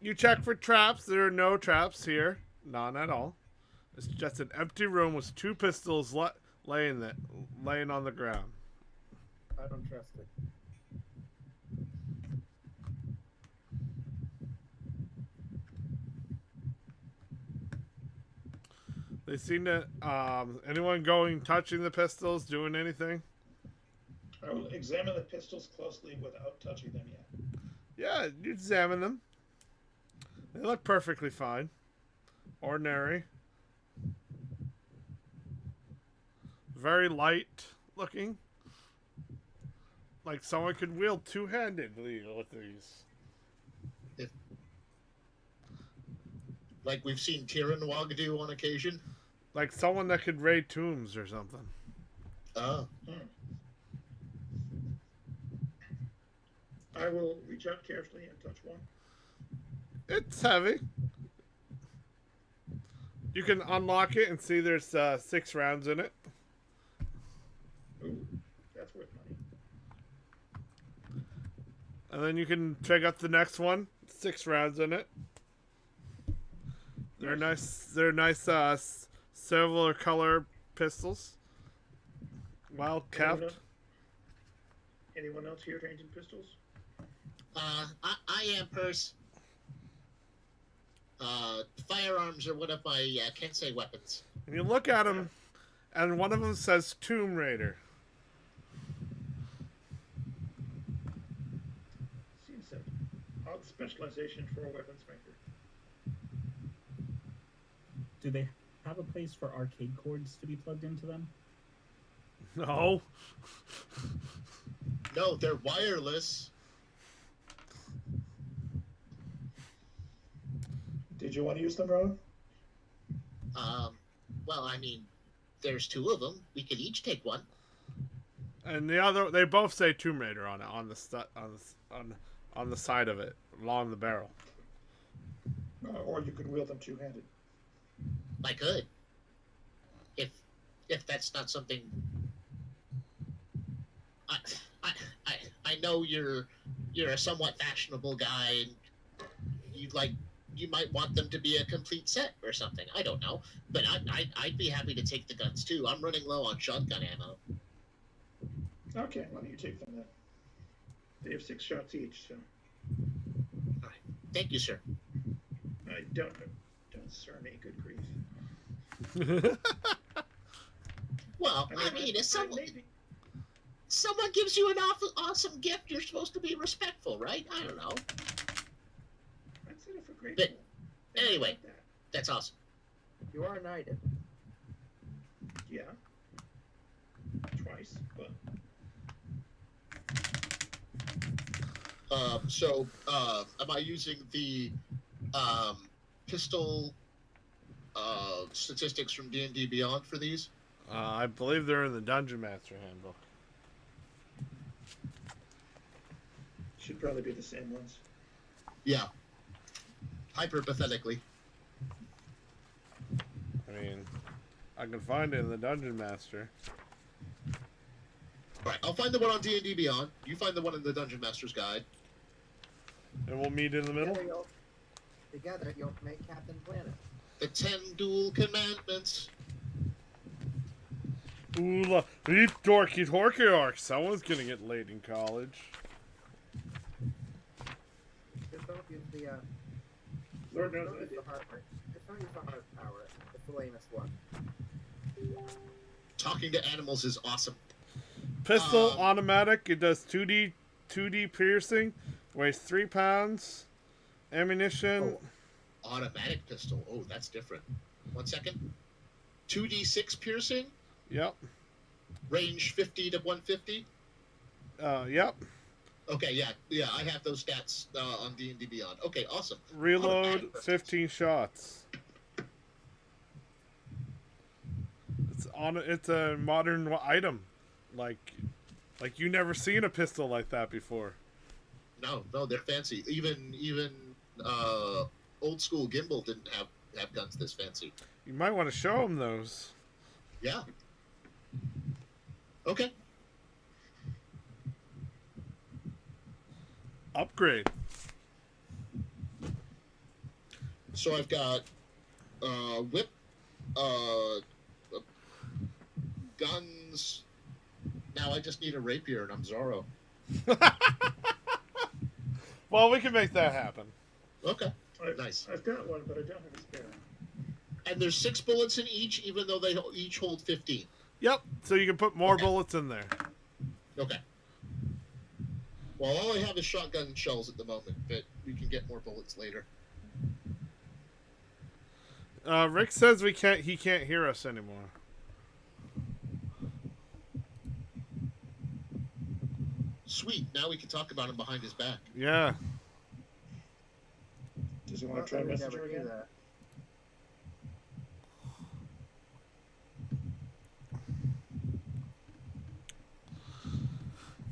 You check for traps. There are no traps here. None at all. It's just an empty room with 2 pistols laying on the ground. I don't trust it. They seem to. Anyone touching the pistols, doing anything? I will examine the pistols closely without touching them yet. Yeah, you examine them. They look perfectly fine. Ordinary. Very light looking. Like someone could wield two-handedly with these. Like we've seen Tiranwag do on occasion. Like someone that could raid tombs or something. Oh. I will reach out carefully and touch one. It's heavy. You can unlock it and see there's 6 rounds in it. Ooh, that's worth money. And then you can check out the next one. 6 rounds in it. They're nice. They're nice silver color pistols. Well kept. Anyone else here trained in pistols? I am Purse. Firearms are one of my can't say weapons. And you look at them, and one of them says Tomb Raider. Seems an odd specialization for a weapons maker. Do they have a place for arcade cords to be plugged into them? No. No, they're wireless. Did Did you want to use them, Rowan? Well, I mean, there's two of them. We could each take one. And the other, they both say Tomb Raider on it, on the side of it, along the barrel. Or you could wield them two-handed. I could. If that's not something. I know you're a somewhat fashionable guy, and you might want them to be a complete set or something. I don't know, but I'd be happy to take the guns too. I'm running low on shotgun ammo. Okay, why don't you take them then? They have 6 shots each, so. All right. Thank you, sir. I don't sir me, good grief. Well, I mean, if someone gives you an awesome gift, you're supposed to be respectful, right? I don't know. Consider for grateful. But anyway, that's awesome. You are knighted. Yeah. Twice, but. Am I using the pistol statistics from D&D Beyond for these? I believe they're in the Dungeon Master Handbook. Should probably be the same ones. Yeah. Hyper-pathetically. I mean, I can find it in the Dungeon Master. Alright, I'll find the one on D&D Beyond. You find the one in the Dungeon Master's Guide. And we'll meet in the middle. Together, you'll make Captain Planet. The 10 dual commandments. Ooh, eat dorky horky. Someone's gonna get laid in college. Just don't use the Lord knows don't I use did. the hard part. Just don't use the hard power. It's the lamest one. Talking to animals is awesome. Pistol, automatic. It does 2D piercing. Weighs 3 pounds. Ammunition. Automatic pistol. Oh, that's different. 1 second. 2d6 piercing. Yep. Range 50 to 150. Yep. Okay, yeah. I have those stats on D&D Beyond. Okay, awesome. Reload Automatic pistols. 15 shots. It's a modern item, like you never seen a pistol like that before. No, they're fancy. Even old school Gimbal didn't have guns this fancy. You might want to show them those. Yeah. Okay. Upgrade. So I've got whip, guns. Now I just need a rapier and I'm Zorro. Well, we can make that happen. Okay. Nice. I've got one, but I don't have a spare. And there's 6 bullets in each, even though they each hold 15. Yep. So you can put more bullets in there. Okay. Well, all I have is shotgun shells at the moment, but we can get more bullets later. Rick says he can't hear us anymore. Sweet. Now we can talk about him behind his back. Yeah. Does he want to try messenger again?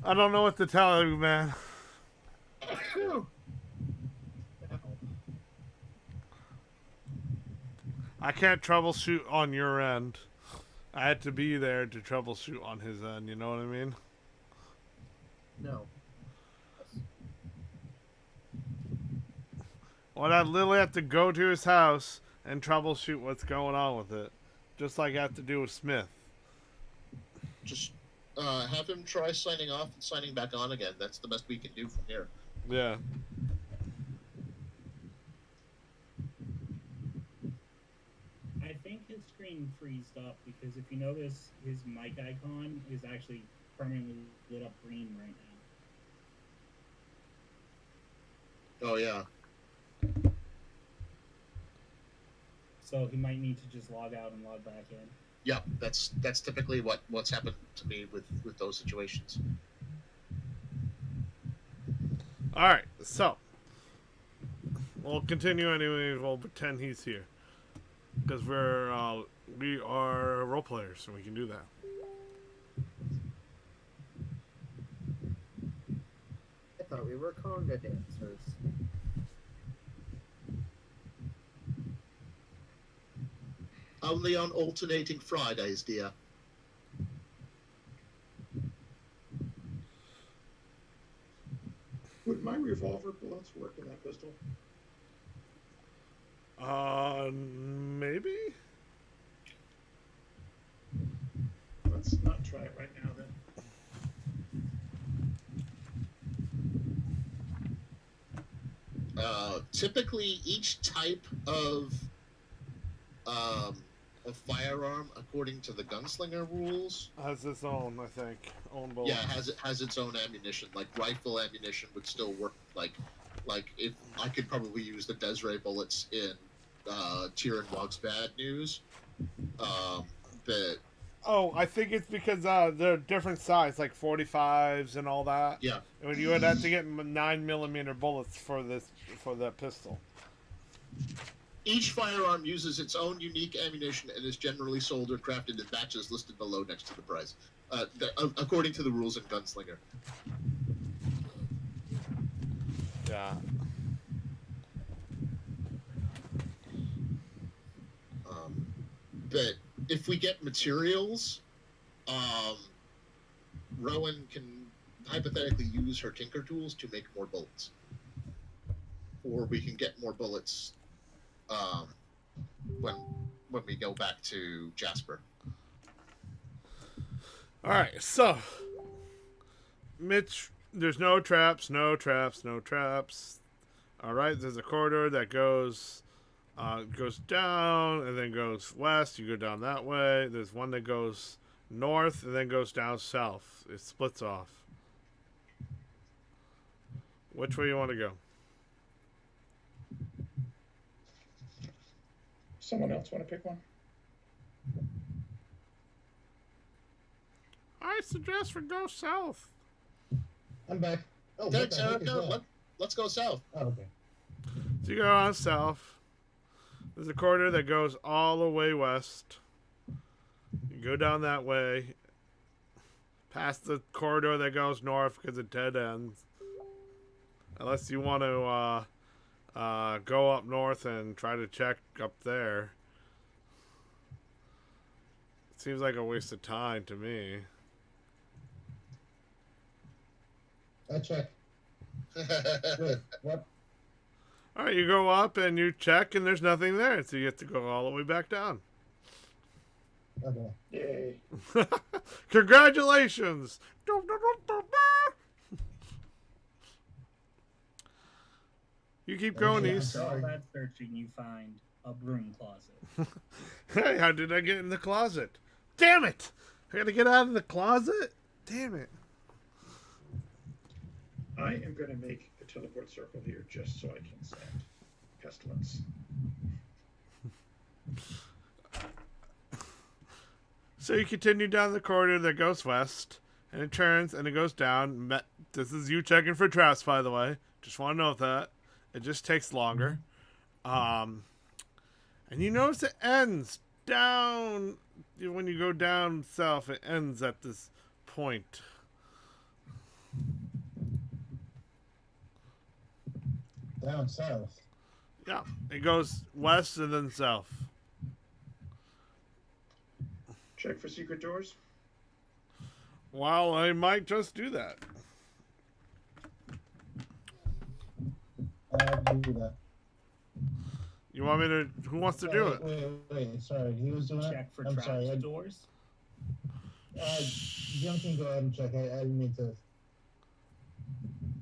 I don't know what to tell you, man. I can't troubleshoot on your end. I had to be there to troubleshoot on his end, you know what I mean? No. Well, I literally have to go to his house and troubleshoot what's going on with it. Just like I have to do with Smith. Just have him try signing off and signing back on again. That's the best we can do from here. Yeah. I think his screen freezed up because if you notice, his mic icon is actually permanently lit up green right now. Oh, yeah. So he might need to just log out and log back in. Yeah, that's typically what's happened to me with those situations. Alright, so. we'll continue anyway. We'll pretend he's here because we are role players, so we can do that. I thought we were conga dancers. Only on alternating Fridays, dear. Would my revolver bullets work in that pistol? Maybe? Let's not try it right now, then. Typically, each type of firearm, according to the gunslinger rules, Has its own, I think, own bullet. yeah, has its own ammunition. Like rifle ammunition would still work. Like if I could probably use the Desiree bullets in Tyrion Walk's Bad News, but Oh, I think it's because they're different size, like 45s and all that. yeah, And you would have to get 9mm bullets for that pistol. each firearm uses its own unique ammunition and is generally sold or crafted in batches listed below next to the price, according to the rules in Gunslinger. Yeah. But if we get materials, Rowan can hypothetically use her tinker tools to make more bullets, or we can get more bullets when we go back to Jasper. All right, so Mitch, there's no traps. All right, there's a corridor that goes down and then goes west. You go down that way. There's one that goes north and then goes down south. It splits off. Which way you want to go? Someone else want to pick one? I suggest we go south. I'm back. Oh, There, what the heck is Erica, that? let's go south. Oh, okay. So you go on south. There's a corridor that goes all the way west. You go down that way. Past the corridor that goes north because it dead ends. Unless you want to go up north and try to check up there. Seems like a waste of time to me. I check. Good. What? Alright, you go up and you check and there's nothing there. So you have to go all the way back down. Okay. Yay. Congratulations! You keep going Yeah, east. After all that searching, you find a broom closet. Hey, how did I get in the closet? Damn it! I gotta get out of the closet? Damn it. I am going to make a teleport circle here just so I can send pestilence. So you continue down the corridor that goes west, and it turns and it goes down. This is you checking for traps, by the way. Just want to note that. It just takes longer. And you notice it ends down. When you go down south, it ends at this point. Down south. Yeah, it goes west and then south. Check for secret doors. Well, I might just do that. I'll do that. You want me to? Who wants to do it? Wait. Sorry, he was doing Check it. for I'm trap sorry. doors. Jim can go ahead and check. I didn't mean to.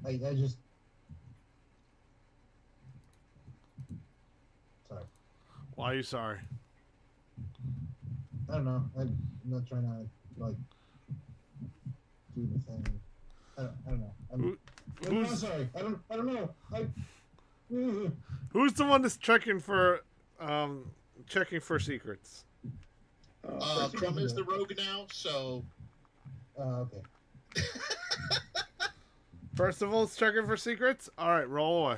I just. Sorry. Why are you sorry? I don't know. I'm not trying to like do the thing. I don't know. I'm sorry. I don't know. Who's the one that's checking for secrets? Crumb is the rogue now, so Okay. Percival's checking for secrets? Alright, roll away.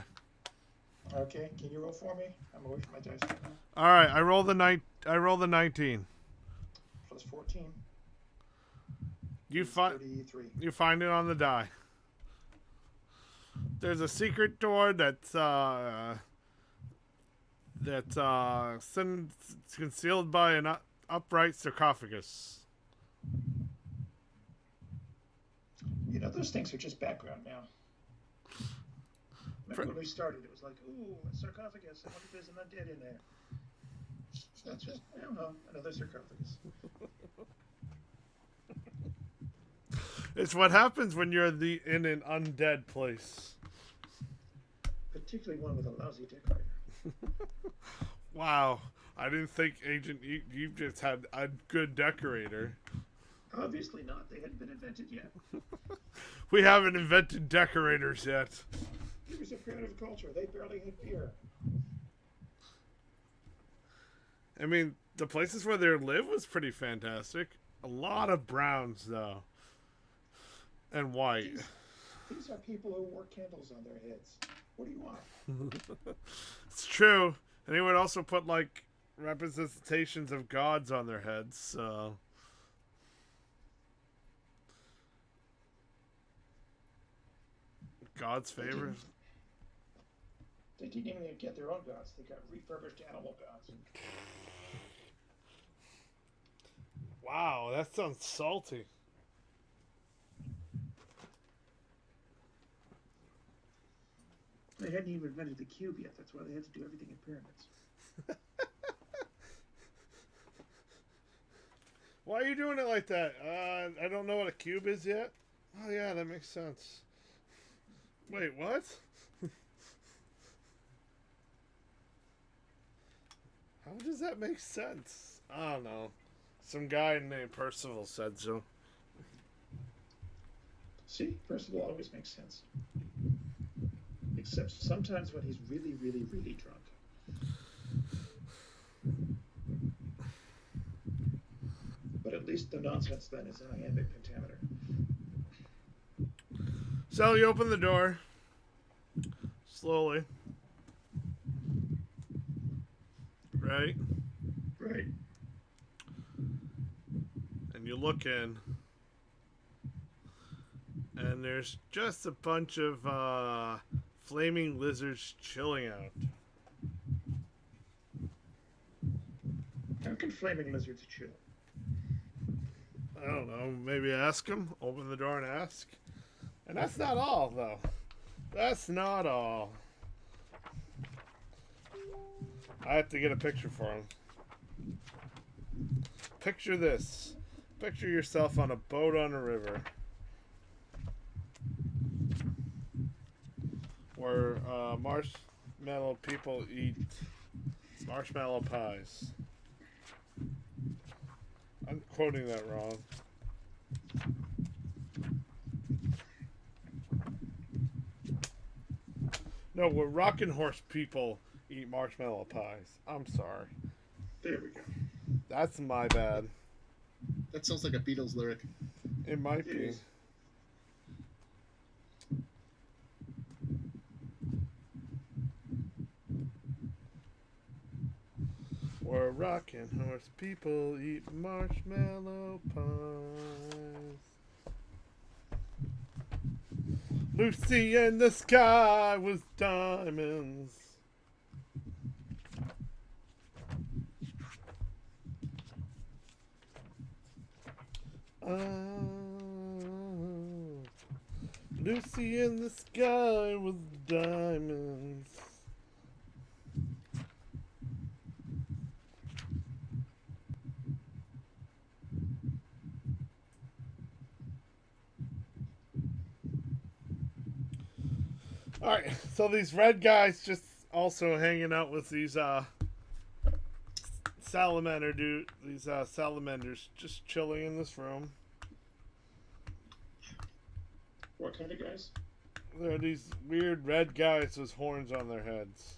Okay, can you roll for me? I'm away from my dice right now. All right, I roll the 19. Plus 14. You is find 33. you find it on the die. There's a secret door that's concealed by an upright sarcophagus. You know, those things are just background now. Remember when we started, it was like, ooh, a sarcophagus. I wonder if there's an undead in there. That's just, I don't know, another sarcophagus. It's what happens when you're in an undead place. Particularly one with a lousy decorator. Wow, I didn't think Agent you just had a good decorator. Obviously not. They hadn't been invented yet. We haven't invented decorators yet. It was a primitive culture. They barely had beer. I mean, the places where they live was pretty fantastic. A lot of browns, though. And white. These are people who wore candles on their heads. What do you want? It's true. And they would also put, like, representations of gods on their heads, so... God's favor. They didn't even get their own gods. They got refurbished animal gods. Wow, that sounds salty. They hadn't even invented the cube yet. That's why they had to do everything in pyramids. Why are you doing it like that? I don't know what a cube is yet. Oh yeah, that makes sense. Wait, what? How does that make sense? I don't know. Some guy named Percival said so. See, Percival always makes sense. Except sometimes when he's really, really, really drunk. But at least the nonsense then is an iambic pentameter. So you open the door. Slowly. Right? Right. And you look in. And there's just a bunch of flaming lizards chilling out. How can flaming lizards chill? I don't know. Maybe ask them. Open the door and ask. And that's not all, though. That's not all. I have to get a picture for him. Picture this. Picture yourself on a boat on a river. Where marshmallow people eat marshmallow pies. I'm quoting that wrong. No, where rockin' horse people eat marshmallow pies. I'm sorry. There we go. That's my bad. That sounds like a Beatles lyric. It might It be. is. Where rockin' horse people eat marshmallow pies. Lucy in the sky was diamonds. Lucy in the sky was diamonds. Alright, so these red guys just also hanging out with these salamanders just chilling in this room. What kind of guys? There are these weird red guys with horns on their heads.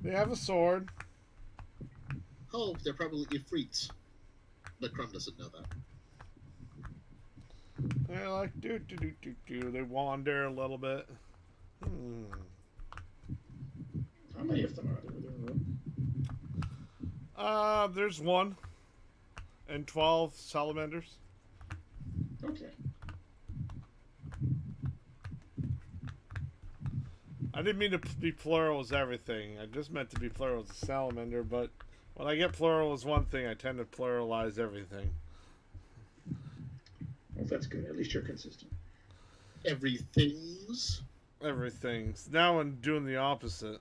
They have a sword. Oh, they're probably Ifrits. But Crumb doesn't know that. They're like do do do do do. They wander a little bit. How many of them are there within the room? There's one and 12 salamanders. Okay. I didn't mean to be plural as everything. I just meant to be plural as a salamander, but when I get plural as one thing, I tend to pluralize everything. Well, that's good. At least you're consistent. Everything's. Everything's. Now I'm doing the opposite.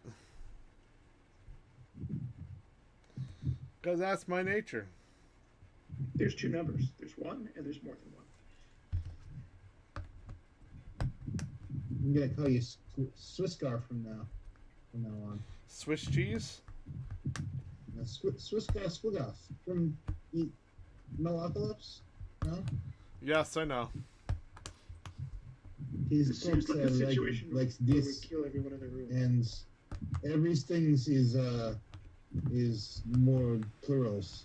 Because that's my nature. There's two numbers. There's one, and there's more than one. I'm gonna call you Swisscar from now on. Swiss cheese? Swisscar Swigoff from Metalocalypse? No? Yes, I know. He's This seems like a situation likes where we this, kill everyone in the room. and everything is more plurals.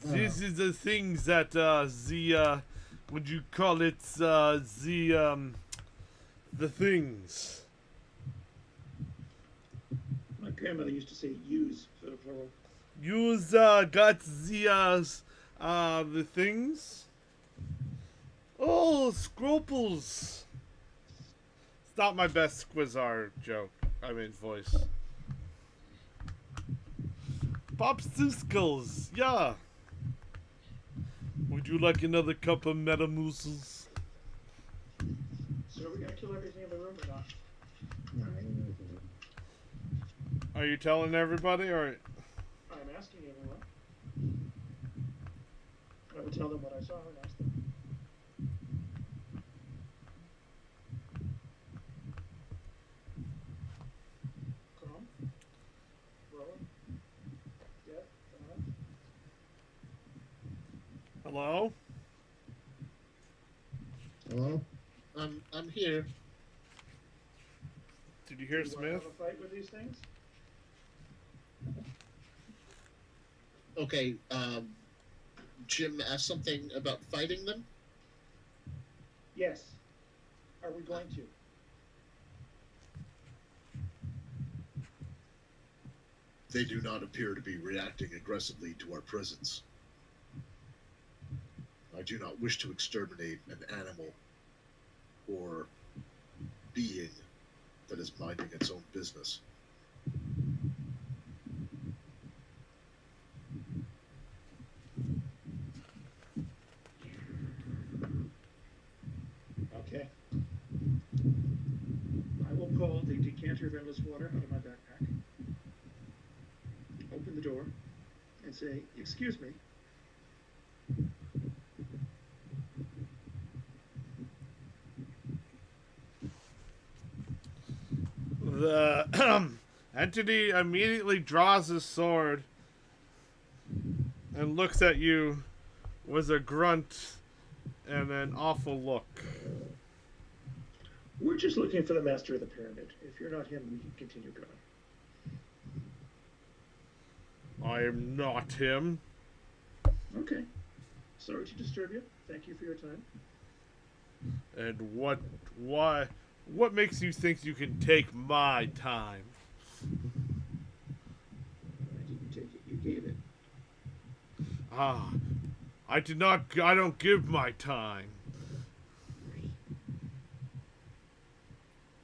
This is the things that would you call it the things. My grandmother used to say use for the plural. Use got the things. Oh, scruples. It's not my best Squizzar joke. I mean voice. Popsicles, yeah. Would you like another cup of Metamousles? So are we gonna kill everything in the room or not? Are you telling everybody or? I'm asking everyone. I will tell them what I saw and ask them. Calm. Rowan. Death. Hello? Hello? I'm here. Did you hear Do you want to Smith? have a fight with these things? Okay, Jim asked something about fighting them. Yes. Are we going to? They do not appear to be reacting aggressively to our presence. I do not wish to exterminate an animal or being that is minding its own business. Okay. I will pull the decanter of endless water out of my backpack, open the door, and say, "Excuse me." The entity immediately draws his sword and looks at you with a grunt and an awful look. We're just looking for the master of the pyramid. If you're not him, we can continue going. I am not him. Okay. Sorry to disturb you. Thank you for your time. And what makes you think you can take my time? I didn't take it. You gave it. Ah, I don't give my time.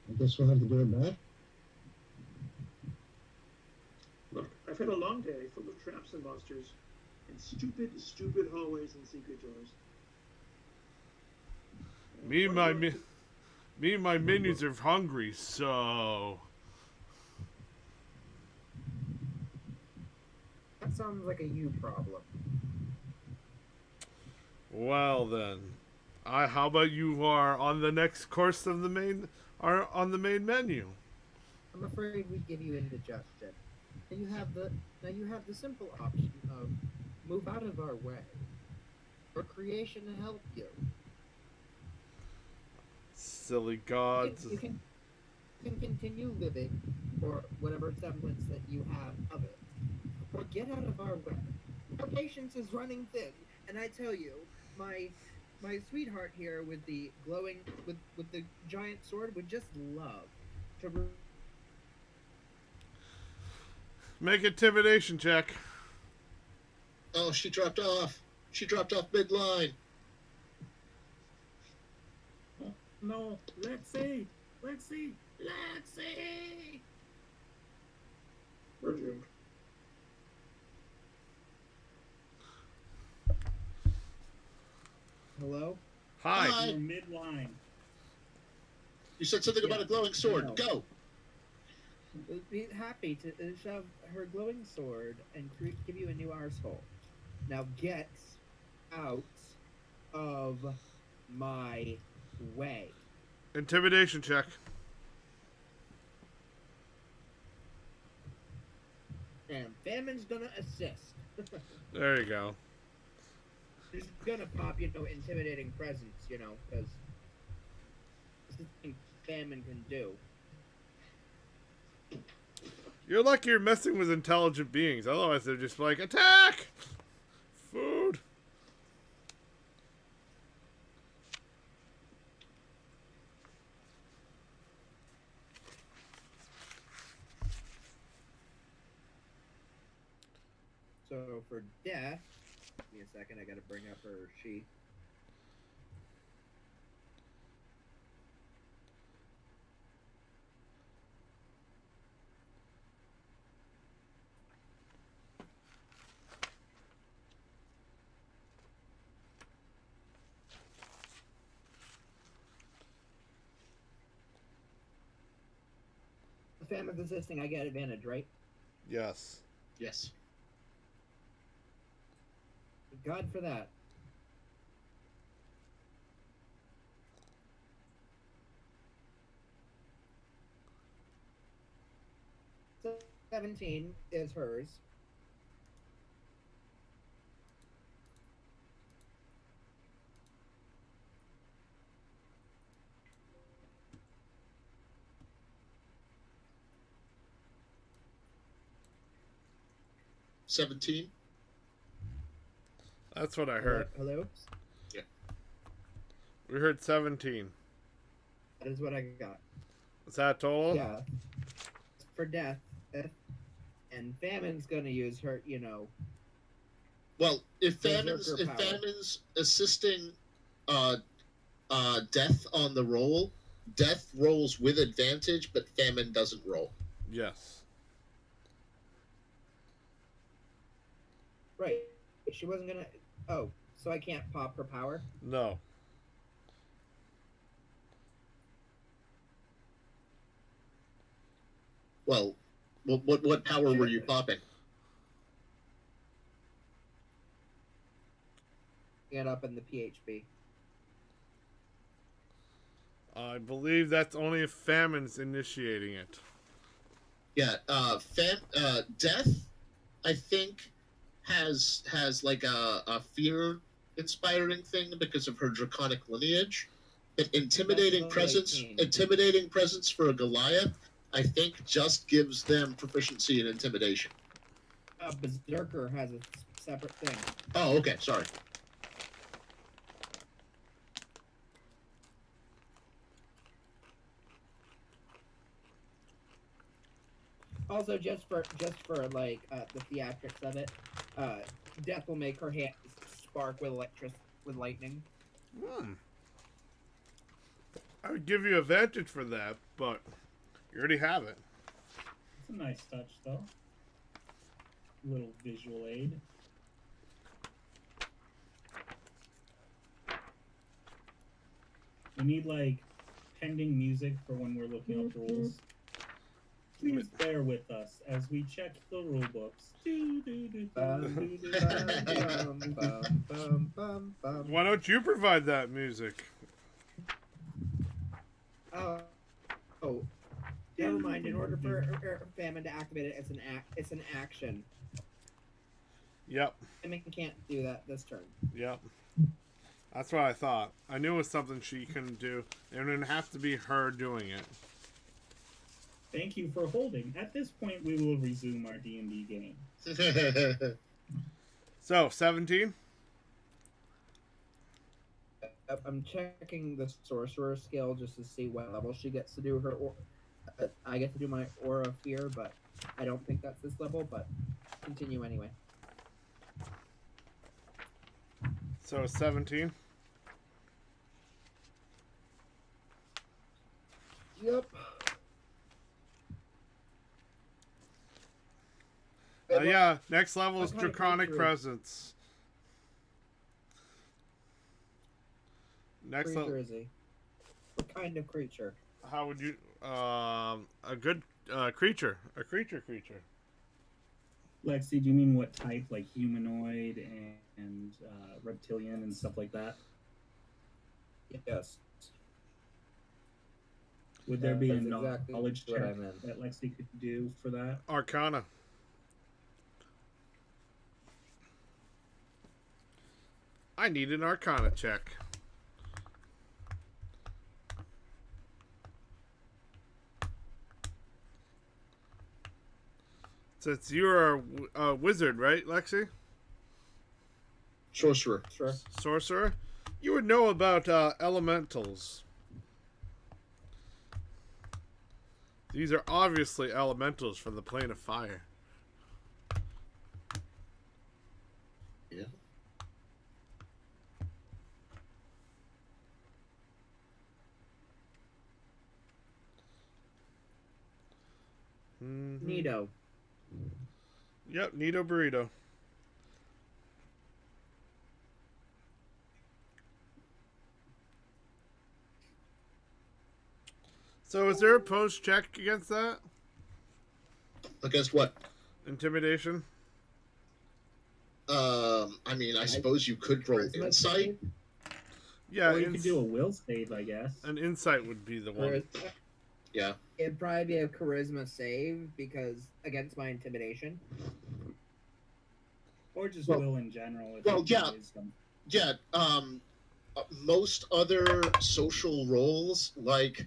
I guess we'll have to do it back. Look, I've had a long day full of traps and monsters, and stupid hallways and secret doors. Me and my minions are hungry, so That sounds like a you problem. well then. How about you are on the next course of the main menu? I'm afraid we give you indigestion. And you have the simple option of move out of our way, or creation to help you. Silly gods. You can continue living, or whatever semblance that you have of it, or get out of our way. Our patience is running thin, and I tell you, my sweetheart here with the glowing with the giant sword would just love to. Make intimidation check. Oh, she dropped off. She dropped off mid-line. No, let's see. Let's see. Let's see. We're doomed. Hello? Hi. Hi. We're midline. You said something about a glowing sword. No. Go. Would be happy to shove her glowing sword and give you a new arsehole. Now get out of my way. Intimidation check. And Famine's gonna assist. There you go. She's gonna pop, intimidating presence, because this is the thing Famine can do. You're lucky you're messing with intelligent beings. Otherwise, they're just like, attack! Food. So for death, give me a second, I gotta bring up her sheet. The Famine's assisting, I get advantage, right? Yes. Yes. God for that. So 17 is hers. $17. That's what I heard. Hello? We heard 17. That is what I got. Is that total? Yeah. For death. And Famine's gonna use her, Well, if Berserker power. Famine's assisting Death on the roll, Death rolls with advantage, but Famine doesn't roll. Yes. Right. She wasn't gonna. Oh, so I can't pop her power? No. Well, what power were you popping? Get up in the PHB. I believe that's only if Famine's initiating it. Yeah, Death, I think, has like a fear inspiring thing because of her draconic lineage. But intimidating presence for a Goliath, I think, just gives them proficiency in intimidation. Berserker has a separate thing. Oh, okay, sorry. Also, just for like the theatrics of it, Death will make her hands spark with lightning. I would give you advantage for that, but you already have it. It's a nice touch, though. Little visual aid. We need, like, pending music for when we're looking up rules. Please bear with us as we check the rule books. Why don't you provide that music? Oh, never mind. In order for Famine to activate it, it's an action. Yep. Famine can't do that this turn. Yep. That's what I thought. I knew it was something she couldn't do. It would have to be her doing it. Thank you for holding. At this point, we will resume our D&D game. So 17. I'm checking the sorcerer skill just to see what level she gets to do her. I get to do my aura of fear, but I don't think that's this level. But continue anyway. So 17. Yep. Yeah, next level is What kind of Draconic creature? Presence. Next Creature level. is he? What kind of creature? How would you? A good creature. A creature. Lexi, do you mean what type, like humanoid and reptilian and stuff like that? Yes. Would there be a That's exactly knowledge what I check meant. that Lexi could do for that? Arcana. I need an Arcana check. Since you're a wizard, right, Lexi? Sorcerer. Sure. Sorcerer? You would know about elementals. These are obviously elementals from the plane of fire. Yeah. Mm-hmm. Nito. Yep, Nito Burrito. So is there a post check against that? Against what? Intimidation? I mean, I suppose you could roll Charisma insight. save? Yeah, Or you could do a will save, I guess. an insight would be the one. Charisma? Yeah. It'd probably be a charisma save because against my intimidation. Or just Well- will in general. If well, it's yeah. wisdom. Yeah. Most other social roles like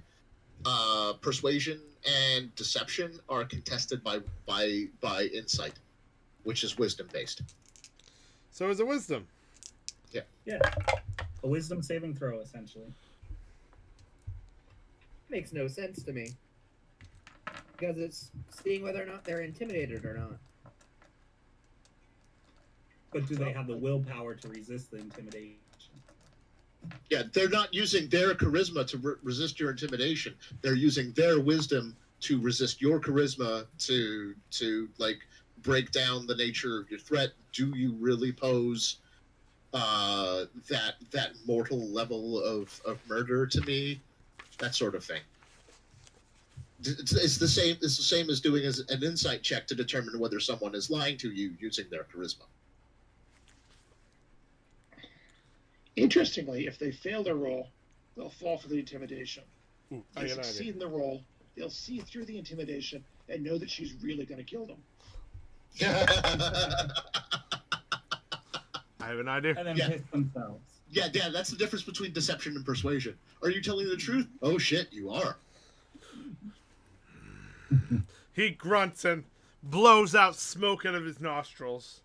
persuasion and deception are contested by insight, which is wisdom based. So is it wisdom? Yeah. A wisdom saving throw, essentially. Makes no sense to me. Because it's seeing whether or not they're intimidated or not. But do they have the willpower to resist the intimidation? Yeah, they're not using their charisma to resist your intimidation. They're using their wisdom to resist your charisma to like break down the nature of your threat. Do you really pose that mortal level of murder to me? That sort of thing. It's the same. It's the same as doing an insight check to determine whether someone is lying to you using their charisma. Interestingly, if they fail their roll, they'll fall for the intimidation. Ooh, If they succeed in the roll, they'll see through the intimidation and know that she's really going to kill them. I have an idea. And then Yeah. piss themselves. Yeah, Dan, that's the difference between deception and persuasion. Are you telling the truth? Oh shit, you are. He grunts and blows out smoke out of his nostrils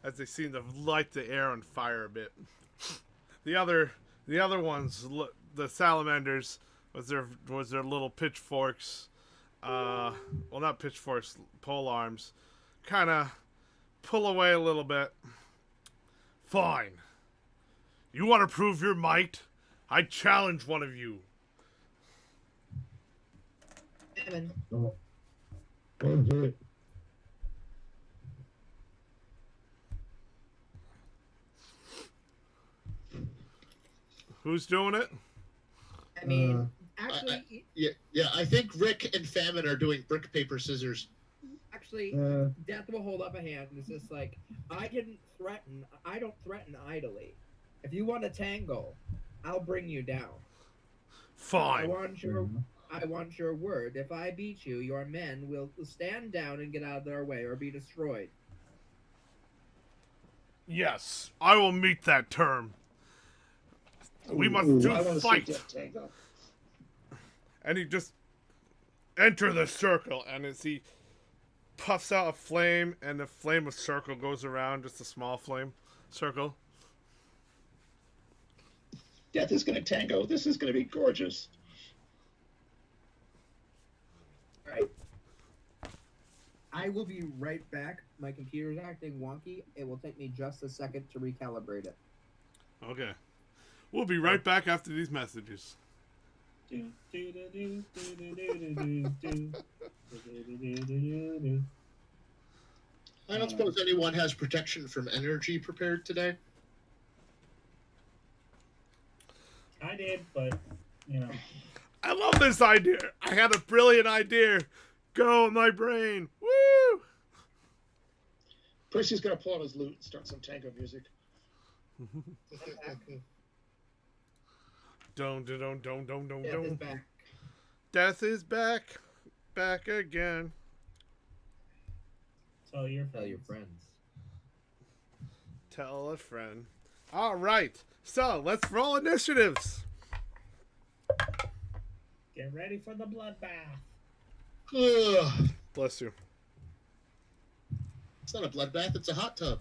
as they seem to light the air on fire a bit. The other ones, the salamanders, was their little pitchforks, well, not pitchforks, pole arms, kind of pull away a little bit. Fine. You want to prove your might? I challenge one of you. Evan, Don't do it. Who's doing it? I mean, actually, Yeah. I think Rick and Famine are doing brick, paper, scissors. Death will hold up a hand. It's just like, I don't threaten idly. If you want to tangle, I'll bring you down. Fine. I want your word. If I beat you, your men will stand down and get out of their way or be destroyed. Yes, I will meet that term. We must Ooh, do I want to see fight. Death Tango. And he just enter the circle, and as he puffs out a flame, and the flame of circle goes around, just a small flame circle. Death is going to tango. This is going to be gorgeous. All right. I will be right back. My computer's acting wonky. It will take me just a second to recalibrate it. Okay. We'll be right back after these messages. I don't suppose anyone has protection from energy prepared today. I did, but you know. I love this idea. I had a brilliant idea. Go, my brain. Woo! Percy's going to pull out his lute and start some tango music. Don't. Death is back. Death is back. Back again. Tell your friends. Tell a friend. All right. So, let's roll initiatives. Get ready for the bloodbath. Ugh. Bless you. It's not a bloodbath, it's a hot tub.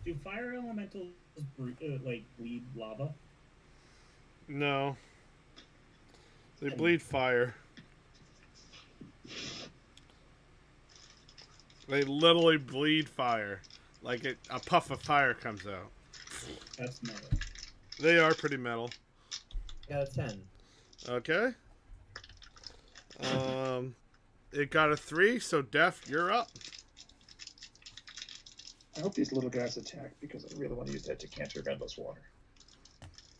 Do fire elementals like bleed lava? No. They bleed fire. They literally bleed fire. Like a puff of fire comes out. That's metal. They are pretty metal. Got a 10. Okay. It got a 3, so Def, you're up. I hope these little guys attack because I really want to use that decanter of endless water.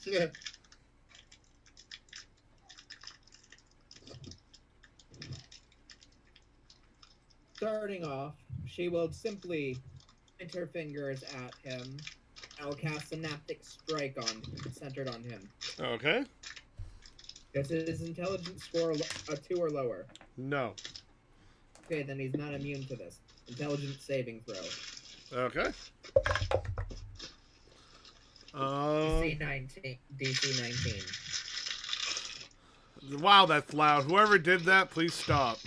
Yeah. Starting off, she will simply point her fingers at him. I will cast Synaptic Strike centered on him. Okay. Is his intelligence score a 2 or lower? No. Okay, then he's not immune to this. Intelligence saving throw. Okay. DC 19. DC 19. Wow, that's loud. Whoever did that, please stop.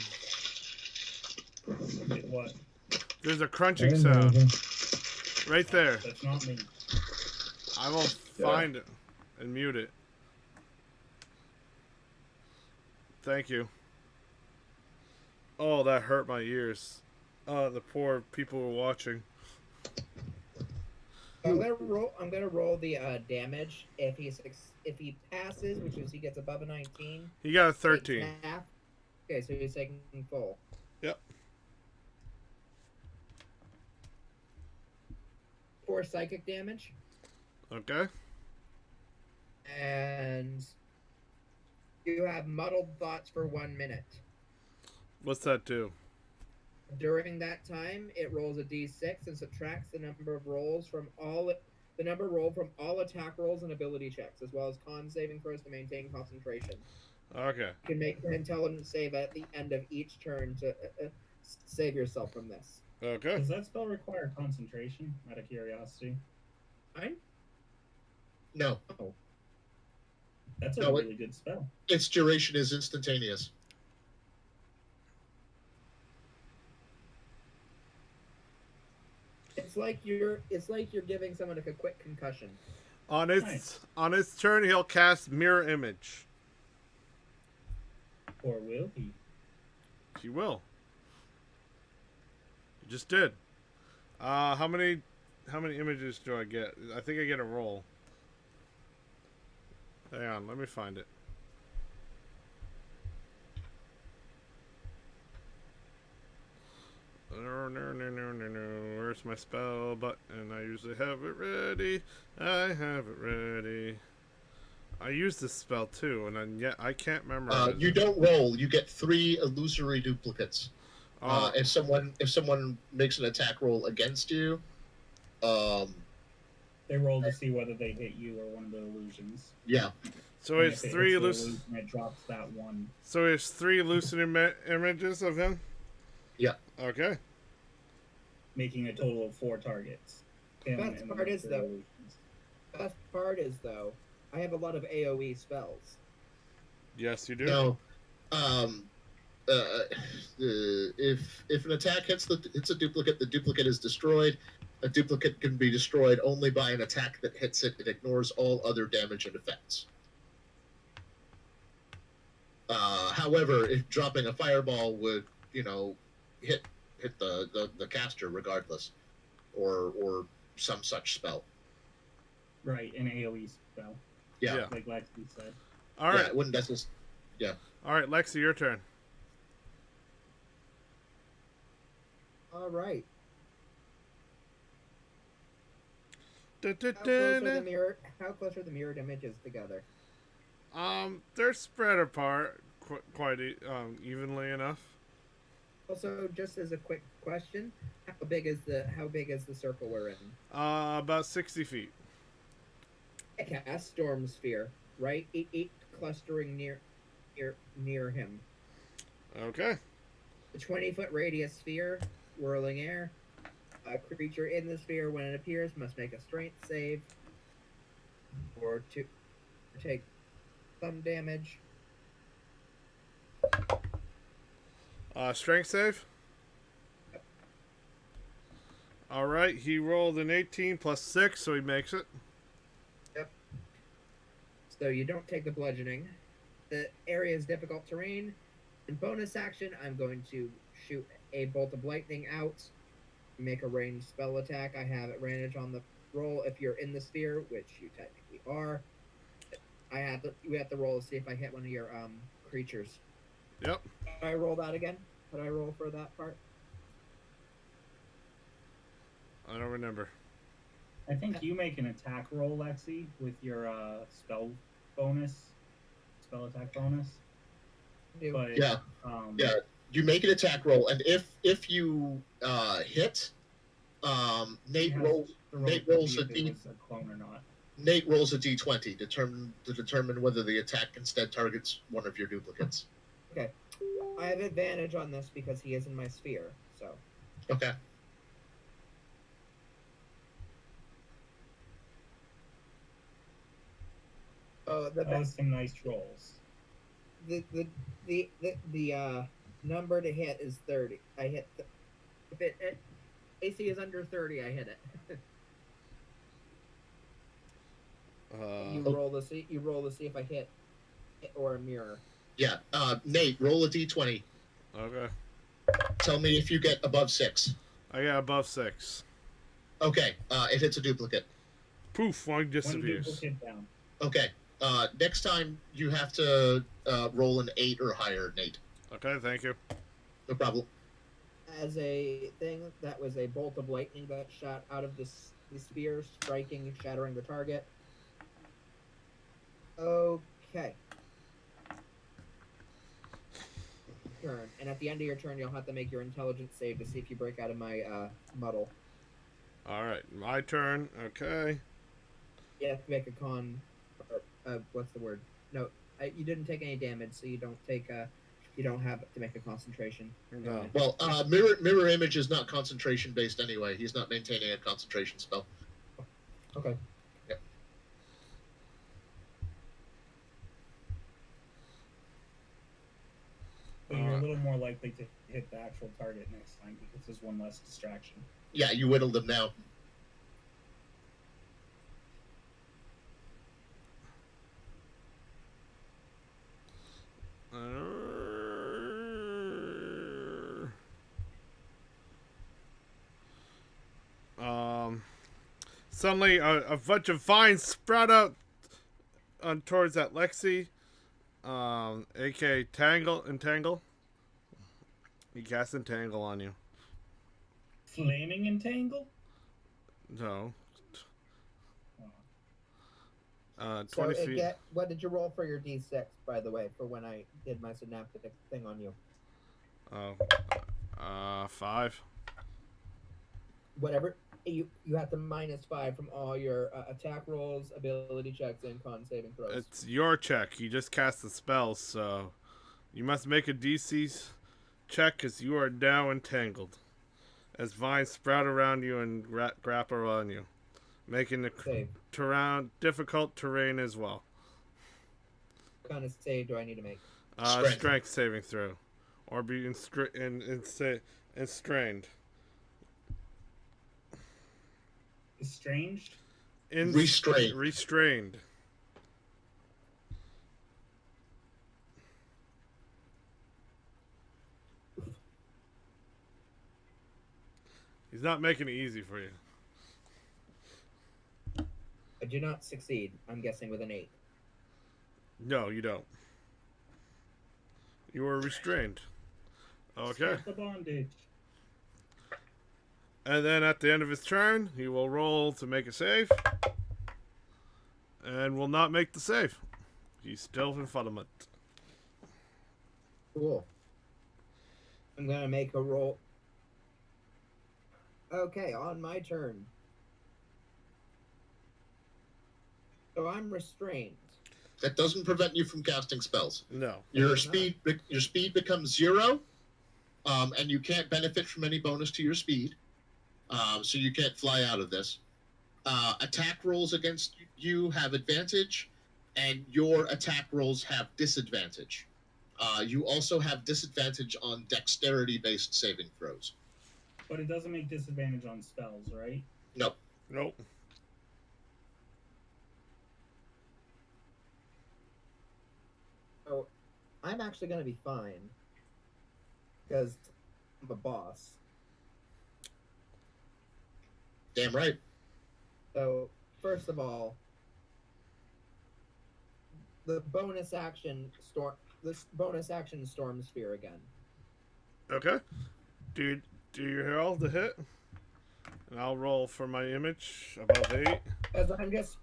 Wait, what? There's a crunching sound. Right there. That's not me. I will find it and mute it. Thank you. Oh, that hurt my ears. The poor people were watching. I'm gonna roll the damage. If he passes, which is he gets above a 19. He got a 13. Half. Okay, so he's taking full. Yep. 4 psychic damage. Okay. And you have muddled thoughts for 1 minute. What's that do? During that time, it rolls a d6 and subtracts the number rolled from all attack rolls and ability checks, as well as con saving throws to maintain concentration. Okay. You can make an intelligence save at the end of each turn to save yourself from this. Okay. Does that spell require concentration? Out of curiosity. Fine. No. Oh. That's a No, really good spell. Its duration is instantaneous. It's like you're giving someone like a quick concussion. On its turn, he'll cast Mirror Image. Or will he? He will. He just did. How many images do I get? I think I get a roll. Hang on, let me find it. No. Where's my spell button? I usually have it ready. I have it ready. I use this spell too, and yet I can't memorize. You don't roll. You get 3 illusory duplicates. If someone makes an attack roll against you, they roll to see whether they hit you or one of the illusions. Yeah. So it's 3 illusion. It drops that one. So it's 3 illusion images of him. Yeah. Okay. Making a total of 4 targets. Best part is though, I have a lot of AoE spells. Yes, you do. No. if an attack hits a duplicate, the duplicate is destroyed. A duplicate can be destroyed only by an attack that hits it. It ignores all other damage and effects. However, if dropping a fireball would, hit the caster regardless, or some such spell. Right, an AoE spell, Yeah. like Lexi said. All right. Yeah, it wouldn't necessarily. Yeah. All right, Lexi, your turn. All right. Da, da, How da, close da. are the mirror? How close are the mirrored images together? They're spread apart quite evenly enough. Also, just as a quick question, how big is the circle we're in? About 60 feet. I cast Storm Sphere, right? Eight clustering near him. Okay. A 20-foot radius sphere, whirling air. A creature in the sphere, when it appears, must make a strength save, or to take some damage. Strength save. All right, he rolled an 18 plus 6, so he makes it. Yep. So you don't take the bludgeoning. The area is difficult terrain. In bonus action, I'm going to shoot a bolt of lightning out. Make a ranged spell attack. I have advantage on the roll if you're in the sphere, which you technically are. We have to roll to see if I hit one of your creatures. Yep. Can I roll that again? Could I roll for that part? I don't remember. I think you make an attack roll, Lexi, with your spell attack bonus. But, Yeah. Yeah. You make an attack roll, and if you hit, Nate rolls a d. A clone or not. Nate rolls a d20 to determine whether the attack instead targets one of your duplicates. Okay. I have advantage on this because he is in my sphere. So. Okay. Oh, the That was best. some nice rolls. The number to hit is 30. I hit. If AC is under 30, I hit it. You roll to see. You roll to see if I hit or a mirror. Yeah. Nate, roll a d20. Okay. Tell me if you get above 6. I got above 6. Okay. It hits a duplicate. Poof, one One disappears. duplicate down. Okay. Next time you have to roll an 8 or higher, Nate. Okay, thank you. No problem. As a thing, that was a bolt of lightning that shot out of the sphere, striking and shattering the target. Okay. Turn. And at the end of your turn, you'll have to make your intelligence save to see if you break out of my muddle. All right, my turn. Okay. You have to make a con. What's the word? No, you didn't take any damage, so you don't take you don't have to make a concentration. No. Well, mirror image is not concentration based anyway. He's not maintaining a concentration spell. Okay. Yep. But you're a little more likely to hit the actual target next time because there's one less distraction. Yeah, you whittled him now. Suddenly, a bunch of vines sprout out towards that Lexi, aka Entangle. He casts Entangle on you. Flaming entangle? No. 20 So feet. what did you roll for your D6, by the way, for when I did my synaptic thing on you? 5. Whatever. You have to -5 from all your attack rolls, ability checks, and con saving throws. It's your check. You just cast the spell, so you must make a DC check because you are now entangled. As vines sprout around you and grapple on you, making the difficult terrain as well. What kind of save do I need to make? Strength saving throw. or be strained. Estranged? Restrained. Restrained. He's not making it easy for you. I do not succeed. I'm guessing with an 8. No, you don't. You are restrained. Okay. Start the bondage. And then at the end of his turn, he will roll to make a save. And will not make the save. He's still in fuddlement. Cool. I'm gonna make a roll. Okay, on my turn. So I'm restrained. That doesn't prevent you from casting spells. No. Your speed becomes 0, and you can't benefit from any bonus to your speed. So you can't fly out of this. Attack rolls against you have advantage, and your attack rolls have disadvantage. You also have disadvantage on dexterity-based saving throws. But it doesn't make disadvantage on spells, right? No. Nope. So I'm actually gonna be fine. Because I'm a boss. Damn right. So, first of all, the bonus action storm sphere again. Okay. Do you roll the hit? And I'll roll for my image above 8. As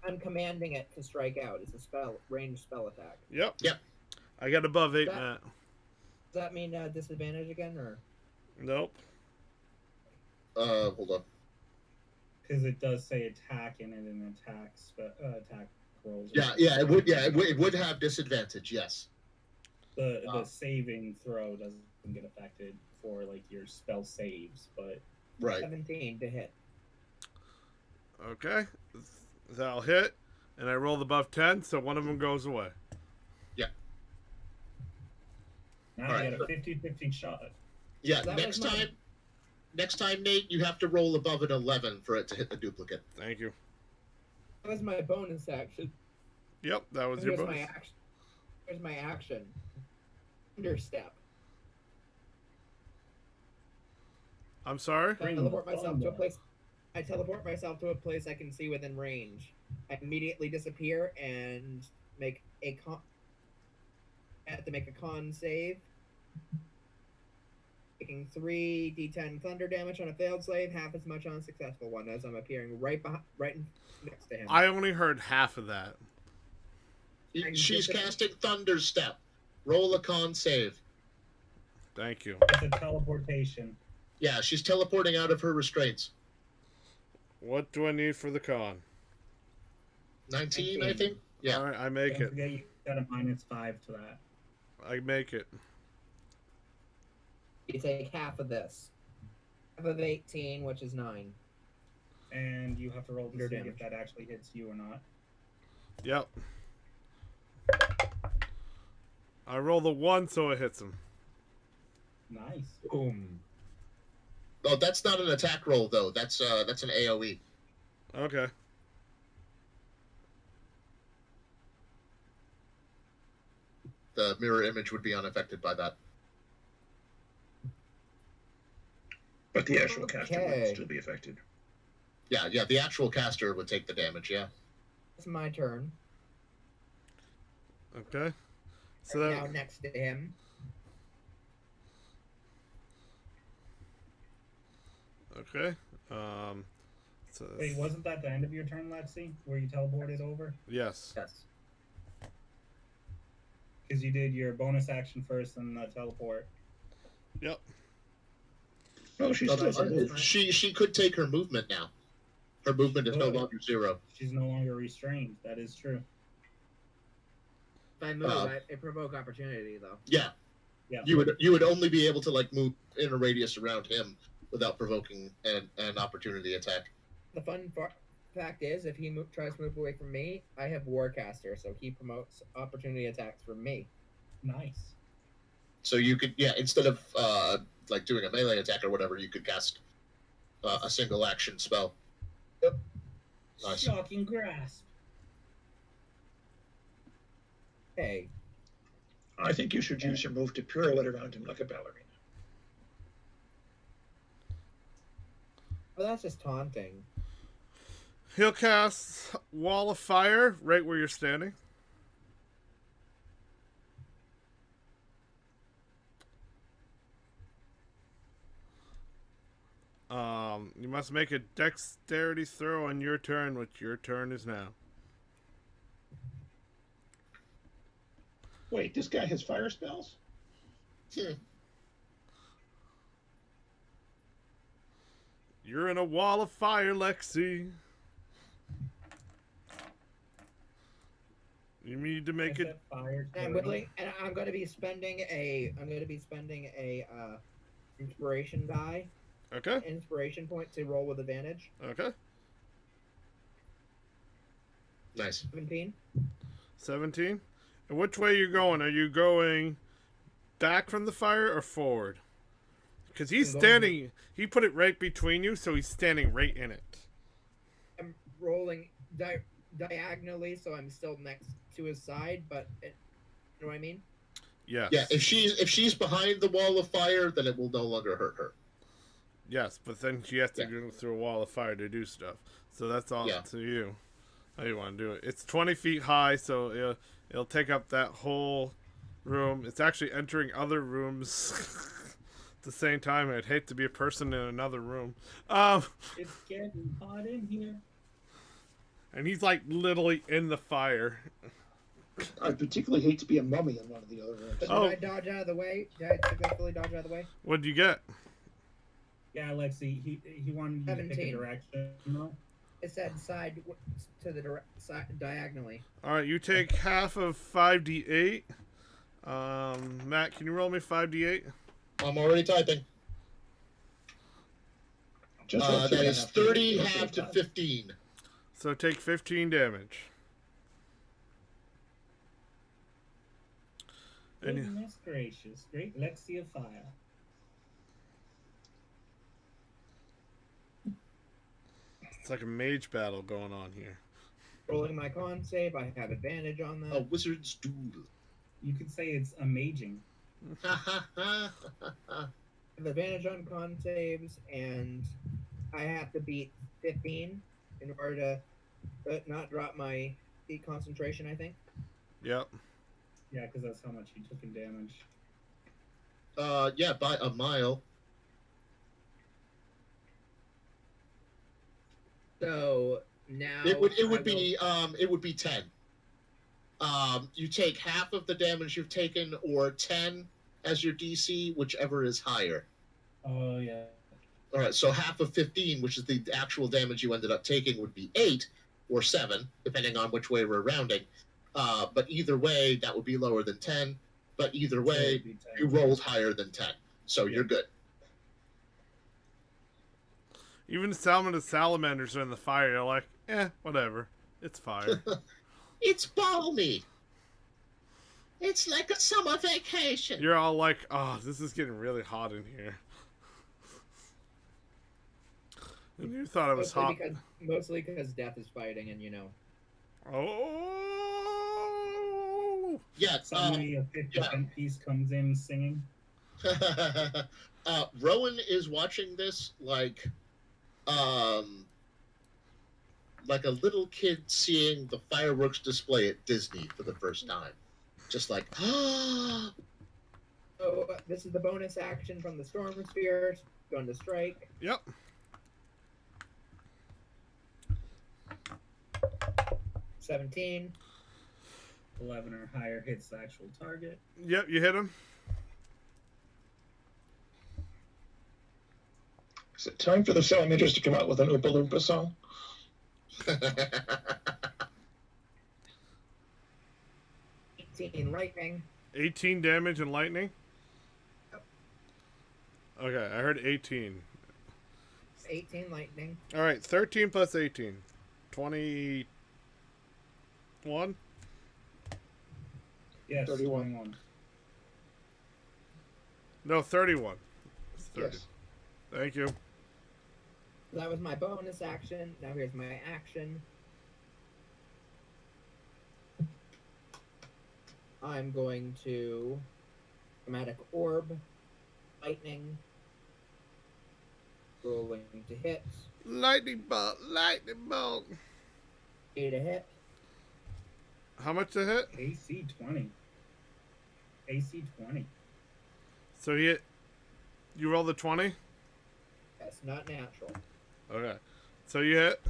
I'm commanding it to strike out. It's a ranged spell attack. Yep. Yep. I got above 8, That- Matt. Does that mean disadvantage again, or? Nope. Hold on. Because it does say attack in it and attack rolls. Yeah, it would have disadvantage. Yes. The saving throw doesn't get affected for like your spell saves, but Right. 17 to hit. Okay. That'll hit. And I rolled above 10, so one of them goes away. now All you right. get a 50-50 shot. Yeah. That was Next time, Nate, you have to roll above an 11 for it to hit the duplicate. Thank you. That was my bonus action. Yep, that was your Here's bonus. my action. Here's my action. Understep. I'm sorry? I teleport myself to a place. I teleport myself to a place I can see within range. I immediately disappear and make a con. I have to make a con save. Taking 3d10 thunder damage on a failed save, half as much on a successful one, as I'm appearing right next to him. I only heard half of that. She's casting Thunderstep. Roll a con save. Thank you. It's a teleportation. Yeah, she's teleporting out of her restraints. What do I need for the con? 19, I think. Yeah. All right, I make Don't it. forget you got a -5 to that. I make it. You take half of this. Half of 18, which is 9. And you have to roll to Your see damage. if that actually hits you or not. Yep. I roll the 1, so it hits him. Nice. Boom. Oh, that's not an attack roll though. That's an AOE. Okay. The mirror image would be unaffected by that. But the actual caster Okay. would still be affected. Yeah, the actual caster would take the damage. Yeah. It's my turn. Okay. So Now that next to him. okay. So Wait, wasn't that the end of your turn, Lexi? Where you teleported over? yes. Yes. Because you did your bonus action first and the teleport. Yep. Oh, she's No, still no, moved. she could take her movement now. Her movement is no Good. longer 0. She's no longer restrained. That is true. If I move, Uh, I provoke opportunity, though. Yeah. Yeah. You would only be able to like move in a radius around him without provoking an opportunity attack. The fun fact is, if he tries to move away from me, I have Warcaster, so he promotes opportunity attacks from me. Nice. So you could, yeah, instead of like doing a melee attack or whatever, you could cast a single action spell. Yep. Nice. Shocking grasp. Hey, I think you should use your move to pirouette around him like a ballerina. well, that's just taunting. He'll cast Wall of Fire right where you're standing. You must make a dexterity throw on your turn, which your turn is now. Wait, this guy has fire spells? You're in a wall of fire, Lexi. You need to make it. Fire And I'm going to be spending a inspiration die, Okay. inspiration point to roll with advantage. Okay. Nice. 17. 17. And which way are you going? Are you going back from the fire or forward? Because he's standing. He put it right between you, so he's standing right in it. I'm rolling diagonally, so I'm still next to his side. But you know what I mean? Yes. Yeah, if she's behind the wall of fire, then it will no longer hurt her. Yes, but then she has to go through a wall of fire to do stuff. So that's all to you. How you want to do it? It's 20 feet high, so it'll take up that whole room. It's actually entering other rooms at the same time. I'd hate to be a person in another room. It's getting hot in here. And he's like literally in the fire. I particularly hate to be a mummy in one of the other rooms. But did I dodge out of the way? Did I successfully dodge out of the way? What'd you get? Yeah, Lexi, he wanted you to pick a 17. direction. No? It said side to the side diagonally. All right, you take half of 5d8. Matt, can you roll me 5d8? I'm already typing. Just that is 30 half to 15. So take 15 damage. And Goodness gracious. Great Lexi of fire. it's like a mage battle going on here. Rolling my con save, I have advantage on that. A wizard's duel. You could say it's amazing. I have advantage on con saves, and I have to beat 15 in order to not drop my concentration, I think. Yep. Yeah, because that's how much he took in damage. Yeah, by a mile. So now It would be 10. You take half of the damage you've taken, or 10 as your DC, whichever is higher. Oh, yeah. All right, so half of 15, which is the actual damage you ended up taking, would be 8 or 7, depending on which way we're rounding. But either way, that would be lower than 10. But either way, you rolled higher than 10, so you're good. Even some of the salamanders are in the fire. You're like, whatever. It's fire. It's balmy. It's like a summer vacation. You're all like, oh, this is getting really hot in here. And you thought it was hot. Mostly because death is fighting, and you know. Oh! Yeah, Suddenly a 50-cent piece comes in singing. Rowan is watching this like a little kid seeing the fireworks display at Disney for the first time. Just like, So this is the bonus action from the Storm Sphere. Going to strike. Yep. 17. 11 or higher hits the actual target. Yep, you hit him. Is it time for the salamanders to come out with an Oompa Loompa song? 18 lightning. 18 damage and lightning? Okay, I heard 18. 18 lightning. Alright, 13 plus 18. 21? Yes, 31. 21. No, 31. It's 30. Yes. Thank you. That was my bonus action. Now here's my action. I'm going to chromatic orb, lightning, rolling to hit, Lightning bolt, lightning bolt. 8 a hit. How much to hit? AC 20. AC 20. So you rolled a 20? That's not natural. Okay. So you hit?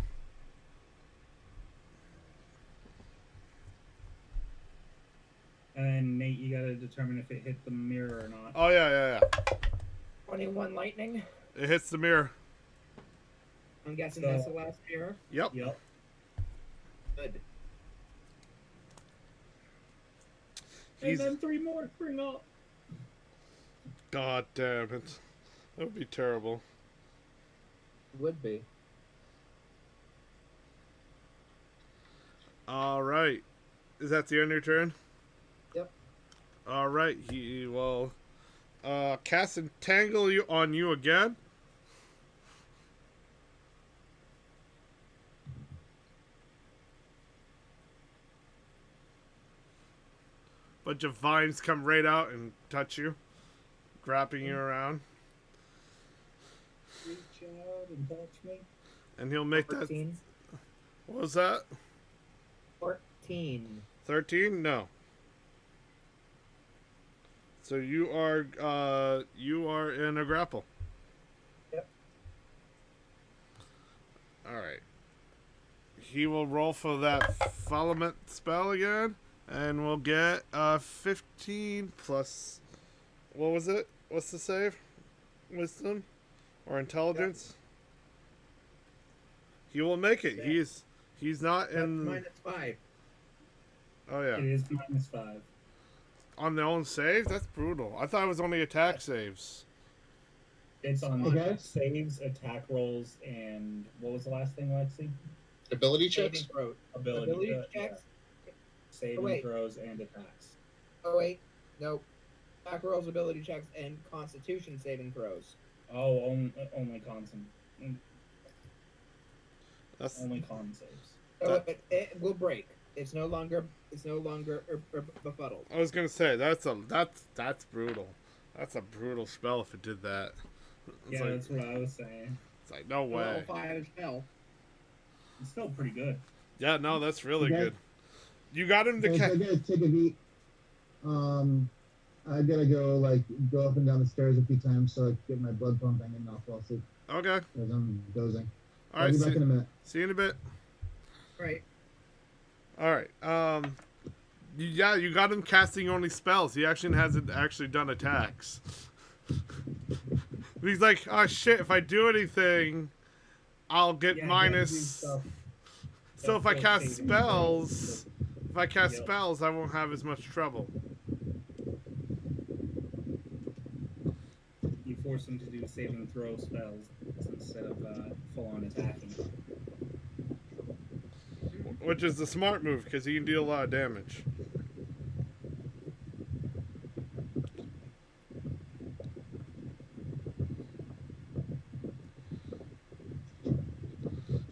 And Nate, you gotta determine if it hit the mirror or not. Oh, yeah. 21 lightning. It hits the mirror. I'm guessing So- that's the last mirror. Yep. Yep. Good. And He's... then 3 more spring up. God damn it. That would be terrible. Would be. All right. Is that the end of your turn? Yep. All right. He will cast Entangle you on you again. Bunch of vines come right out and touch you, wrapping you around. Reach out and touch me. And he'll make that. 14. What was that? 14. 13? No. So you are in a grapple. Yep. All right. He will roll for that Folament spell again, and we'll get 15 plus. What was it? What's the save? Wisdom or intelligence? Yep. He will make it. Yeah. He's not That's in. -5. Oh yeah. It is -5. On their own save? That's brutal. I thought it was only attack saves. It's on Okay. saves, attack rolls, and what was the last thing, Lexi? Ability checks. Saving throw. Ability checks. yeah. Saving wait. throws and attacks. Oh wait, no. Attack rolls, ability checks, and Constitution saving throws. Oh, only constant. That's Only con saves. So it will break. It's no longer befuddled. I was gonna say that's brutal. That's a brutal spell if it did that. It's Yeah, like, that's what I was saying. it's like no way. Level 5 spell. It's still pretty good. Yeah, no, that's really Okay. good. You got him to Okay, so I gotta take a beat. I gotta go up and down the stairs a few times so I can get my blood pumping and not fall asleep Okay. as I'm dozing. All I'll right. be back in a minute. See you in a bit. Right. All right. You got him casting only spells. He actually hasn't actually done attacks. He's like, oh shit! If I do anything, I'll get Yeah, minus. you gotta do stuff. So if I That's cast saving spells, Yep. I won't have as much trouble. You force them to do saving throw spells instead of full-on attacking. Which is the smart move because he can deal a lot of damage.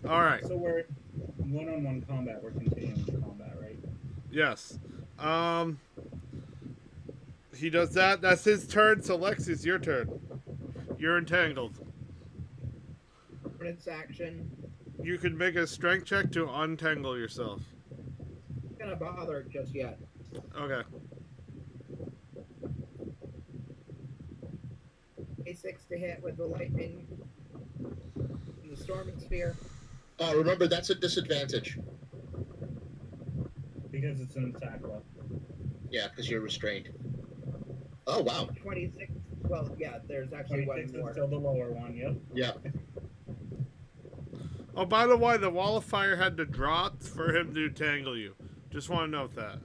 All right. So we're one-on-one combat. We're continuing the combat, right? Yes. He does that. That's his turn. So Lex, it's your turn. You're entangled. Its action. You can make a strength check to untangle yourself. Not gonna bother just yet. Okay. A6 to hit with the lightning and the storming sphere. Oh, remember that's a disadvantage. Because it's an attack roll. Yeah, because you're restrained. Oh wow. 26. Well, yeah, there's actually 26 one is more. still the lower one, yep. Yeah. Oh, by the way, the wall of fire had to drop for him to tangle you. Just want to note that.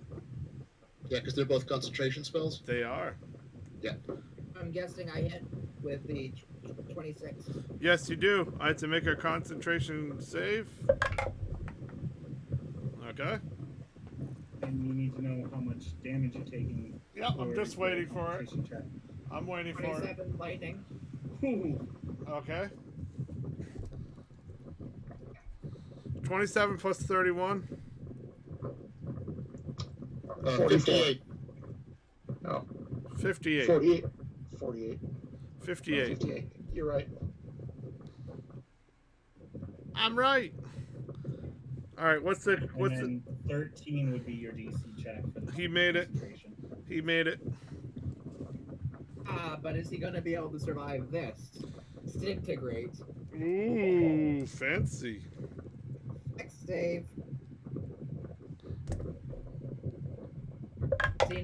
Yeah, because they're both concentration spells. They are. Yeah. I'm guessing I hit with the 26. Yes, you do. I had to make a concentration save. Okay. And you need to know how much damage you're taking. Yep, I'm for just your waiting for it. concentration check. I'm waiting for it. 27 lightning. Ooh. Okay. 27 plus 31. 58. No, 58. 48. 48. 58. 58. You're right. I'm right. All right. What's the? And What's the? then 13 would be your DC check for the He made it. concentration. He made it. Ah, but is he going to be able to survive this? Disintegrate. Ooh, fancy. Next save.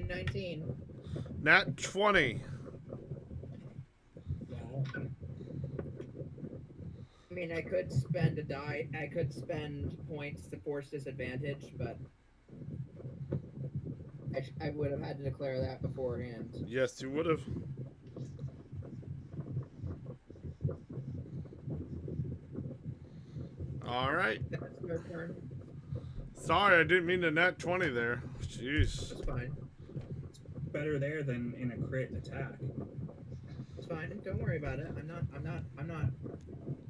19. Nat 20. Wow. I mean, I could spend a die. I could spend points to force disadvantage, but I would have had to declare that beforehand. Yes, you would have. All right. That's your turn. Sorry, I didn't mean to nat 20 there. Jeez. It's fine. Better there than in a crit attack. It's fine. Don't worry about it. I'm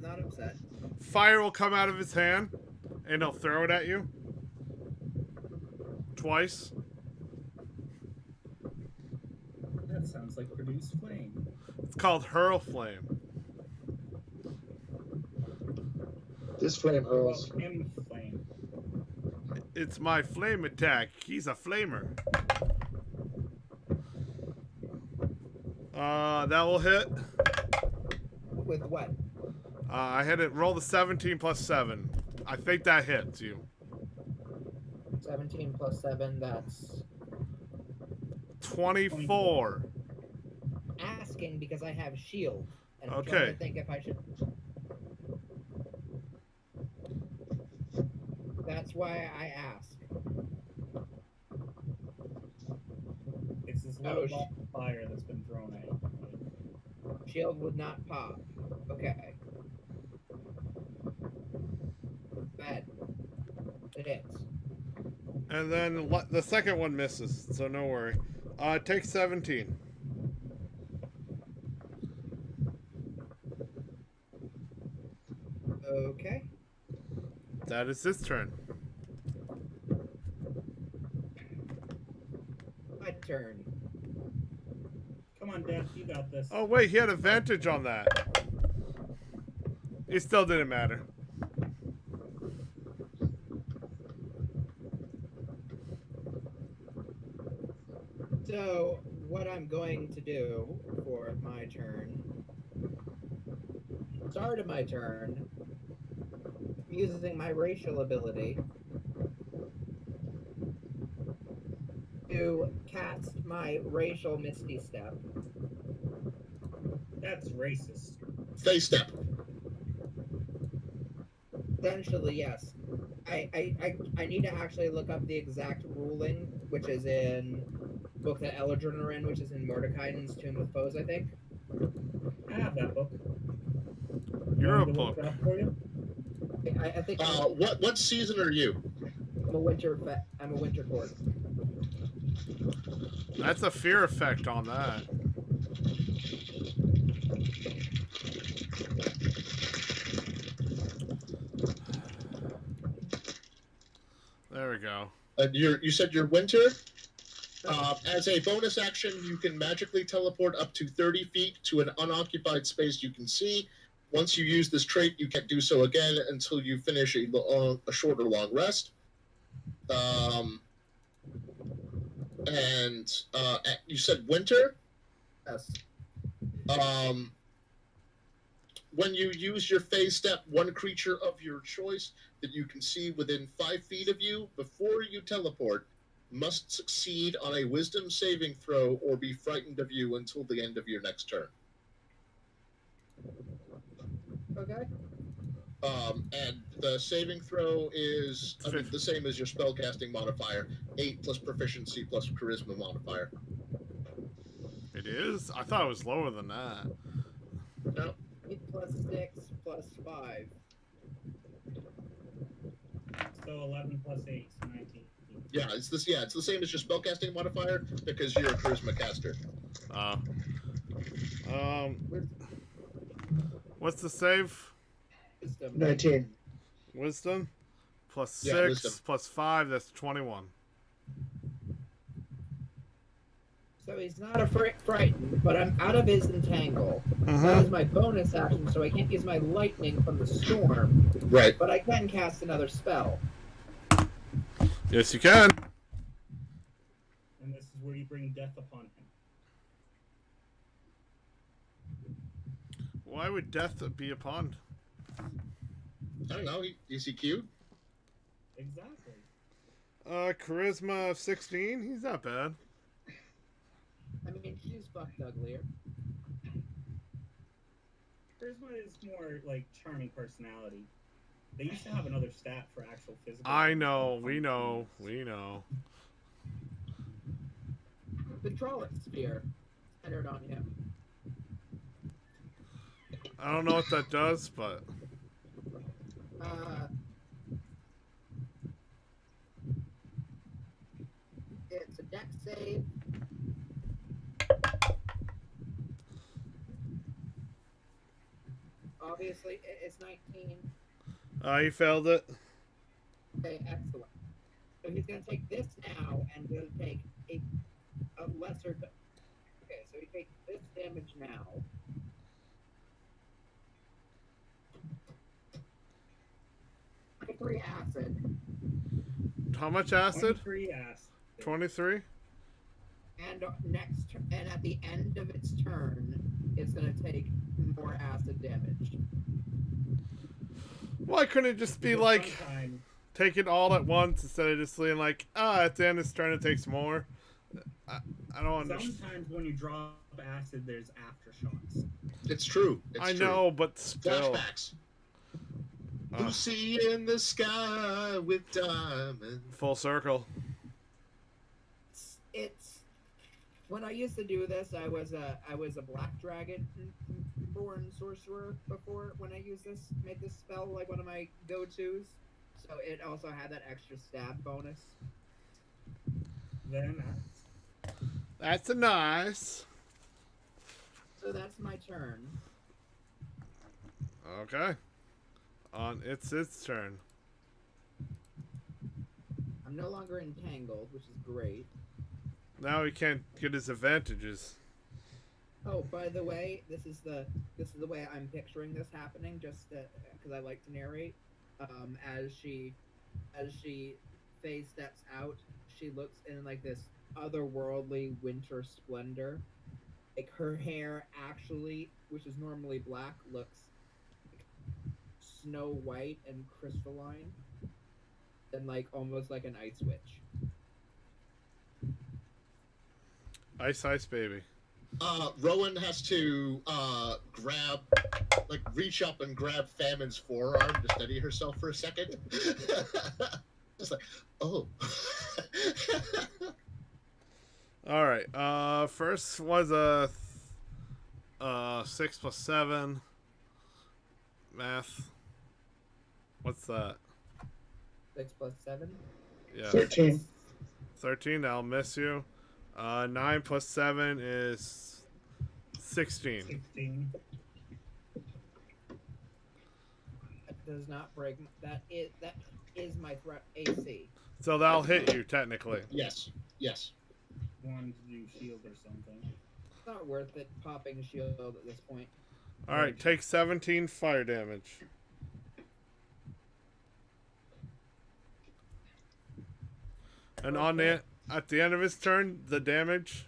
not upset. Fire will come out of his hand, and he'll throw it at you. Twice. That sounds like produce flame. It's called Hurl Flame. This flame hurls. Well, M flame. It's my flame attack. He's a flamer. That will hit. With what? I hit it. Roll the 17 plus 7. I think that hits you. 17 plus 7. That's 24. asking because I have shield, and I'm Okay. trying to think if I should. That's why I ask. It's this little ball of fire that's been thrown at you. Shield would not pop. Okay. Bad. It hits. And then the second one misses, so no worry. Take 17. Okay. That is his turn. My turn. Come on, Death, you got this. Oh, wait, he had advantage on that. It still didn't matter. So, what I'm going to do for my turn, start of my turn, using my racial ability to cast my racial Misty Step. That's racist. Face step. Essentially, yes. I need to actually look up the exact ruling, which is in book that Eldrin are in, which is in Mordekaisen's Tomb of Foes, I think. I have that book. You're a Want me to book. look it up for you? I think What season are you? I'm a winter court. That's a fear effect on that. There we go. You said you're winter. As a bonus action, you can magically teleport up to 30 feet to an unoccupied space you can see. Once you use this trait, you can't do so again until you finish a short or long rest. And you said winter? Yes. When you use your phase step, one creature of your choice that you can see within 5 feet of you before you teleport must succeed on a wisdom saving throw or be frightened of you until the end of your next turn. Okay. And the saving throw is the same as your spellcasting modifier, 8 plus proficiency plus charisma modifier. It is? I thought it was lower than that. No. 8 plus 6 plus 5. So 11 plus 8 is 19. Yeah, it's the same as your spellcasting modifier because you're a charisma caster. Wisdom. What's the save? Wisdom. 19. Wisdom? Plus Yeah, 6, wisdom. plus 5, that's 21. So he's not frightened, but I'm out of his entangle. That Mm-hmm. is my bonus action, so I can't use my lightning from the storm, Right. but I can cast another spell. Yes, you can. And this is where you bring death upon him. Why would death be upon? I don't know. Is he cute? Exactly. Charisma of 16? He's not bad. I mean, she's fucked uglier. Charisma is more like charming personality. They used to have another stat for actual physical. I know, we know. The Trolloc Spear centered on him. I don't know what that does, but It's a dex save. Obviously, it's 19. he failed it. Okay, excellent. So he's going to take this now and going to take a lesser. Okay, so he takes this damage now. Three acid. How much acid? 23 acid. 23? And and at the end of its turn, it's going to take more acid damage. Why couldn't it just be like, Sometimes- take it all at once instead of just being like, at the end of its turn it takes more? I don't understand. Sometimes when you drop acid, there's aftershocks. It's true. I know, but still. Flashbacks. Lucy in the sky with diamonds. Full circle. It's when I used to do this, I was a black dragon born sorcerer before. When I used this, made this spell like one of my go-tos, so it also had that extra stab bonus. Very nice. That's a nice. So that's my turn. Okay. It's its turn. I'm no longer entangled, which is great. Now he can't get his advantages. Oh, by the way, this is the way I'm picturing this happening. Just because I like to narrate. As she Faye steps out, she looks in like this otherworldly winter splendor. Like her hair actually, which is normally black, looks snow white and crystalline, and like almost like an ice witch. Ice, baby. Rowan has to reach up and grab Famine's forearm to steady herself for a second. Just like, oh. All right. First was a 6 plus 7 math. What's that? 6 plus 7. Yeah. 13. 13. I'll miss you. 9 plus 7 is 16. 16. That does not break. That is my threat AC. So that'll hit you technically. Yes. Wanted to do shield or something. It's not worth it popping shield at this point. All right. Take 17 fire damage. And at the end of his turn, the damage.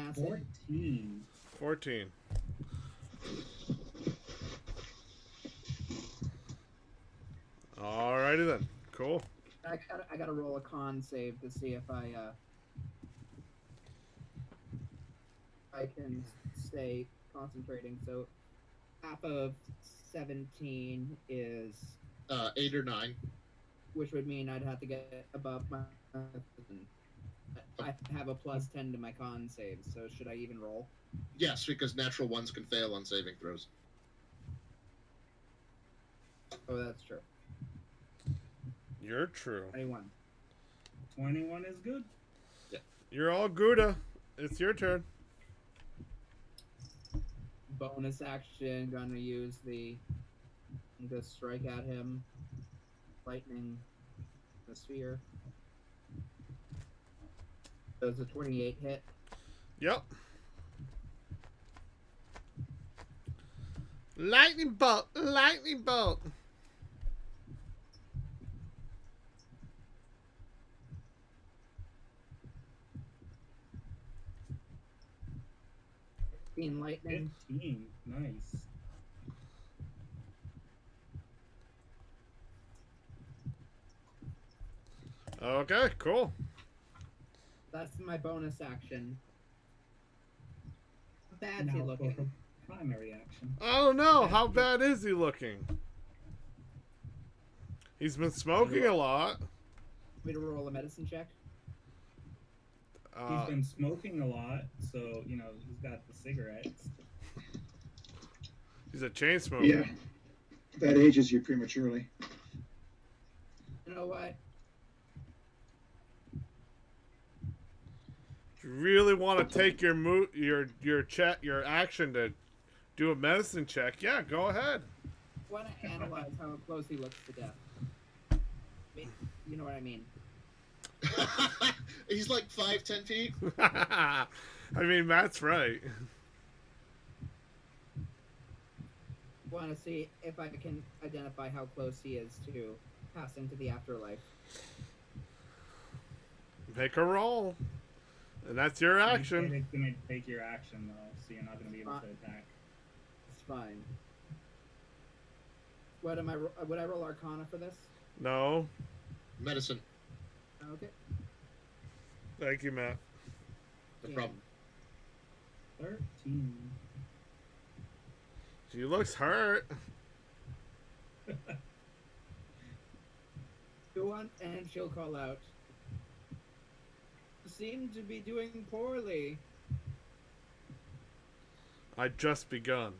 Acid. 14. Alrighty then. Cool. I gotta roll a con save to see if I can stay concentrating. So half of 17 is 8 or 9. which would mean I'd have to get above my. I have a plus 10 to my con saves, so should I even roll? Yes, because natural ones can fail on saving throws. Oh, that's true. You're true. 21. 21 is good. You're all Gouda. It's your turn. Bonus action, gonna use the strike at him. Lightning, the sphere. Does a 28 hit? Yep. Lightning bolt. Lightning bolt. Lightning. 15. Nice. Okay, cool. That's my bonus action. How bad's Now he for looking? primary action. Oh no, how bad is he looking? He's been smoking a lot. Me to roll a medicine check. He's been smoking a lot, so, you know, he's got the cigarettes. He's a chain smoker. Yeah. That ages you prematurely. You know what? If you really want to take your action to do a medicine check, yeah, go ahead. I want to analyze how close he looks to death. I mean, you know what I mean. He's like 5-10 feet. I mean, Matt's right. Want to see if I can identify how close he is to passing to the afterlife. Make a roll. And that's your action. It's going to take your action, though, so you're not going to be able to attack. It's fine. What am I? Would I roll Arcana for this? No. Medicine. Okay. Thank you, Matt. No problem. 13. She looks hurt. Go on, and she'll call out. Seem to be doing poorly. I just begun.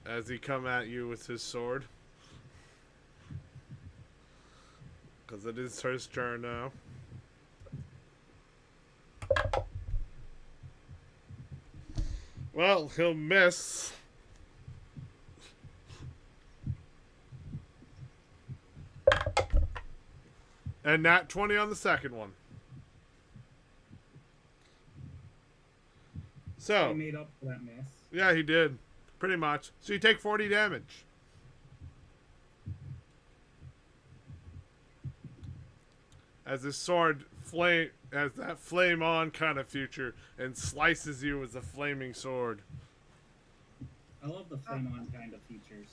As he come at you with his sword. Because it is his turn now. Well, he'll miss. And nat 20 on the second one. So, He made up for that miss. yeah, he did. Pretty much. So you take 40 damage. As his sword has that flame on kind of future and slices you with a flaming sword. I love the flame on kind of features.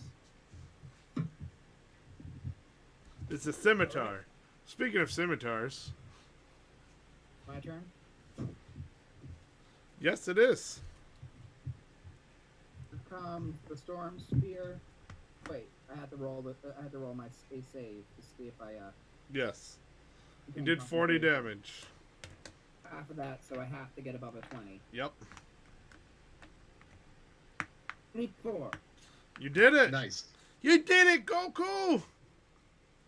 It's a scimitar. Speaking of scimitars, My turn. yes, it is. Here comes the storm spear. Wait, I had to roll my a save to see if I Yes. He became did 40 concentration. damage. Half of that, so I have to get above a 20. Yep. 24. You did it. Nice. You did it, Goku.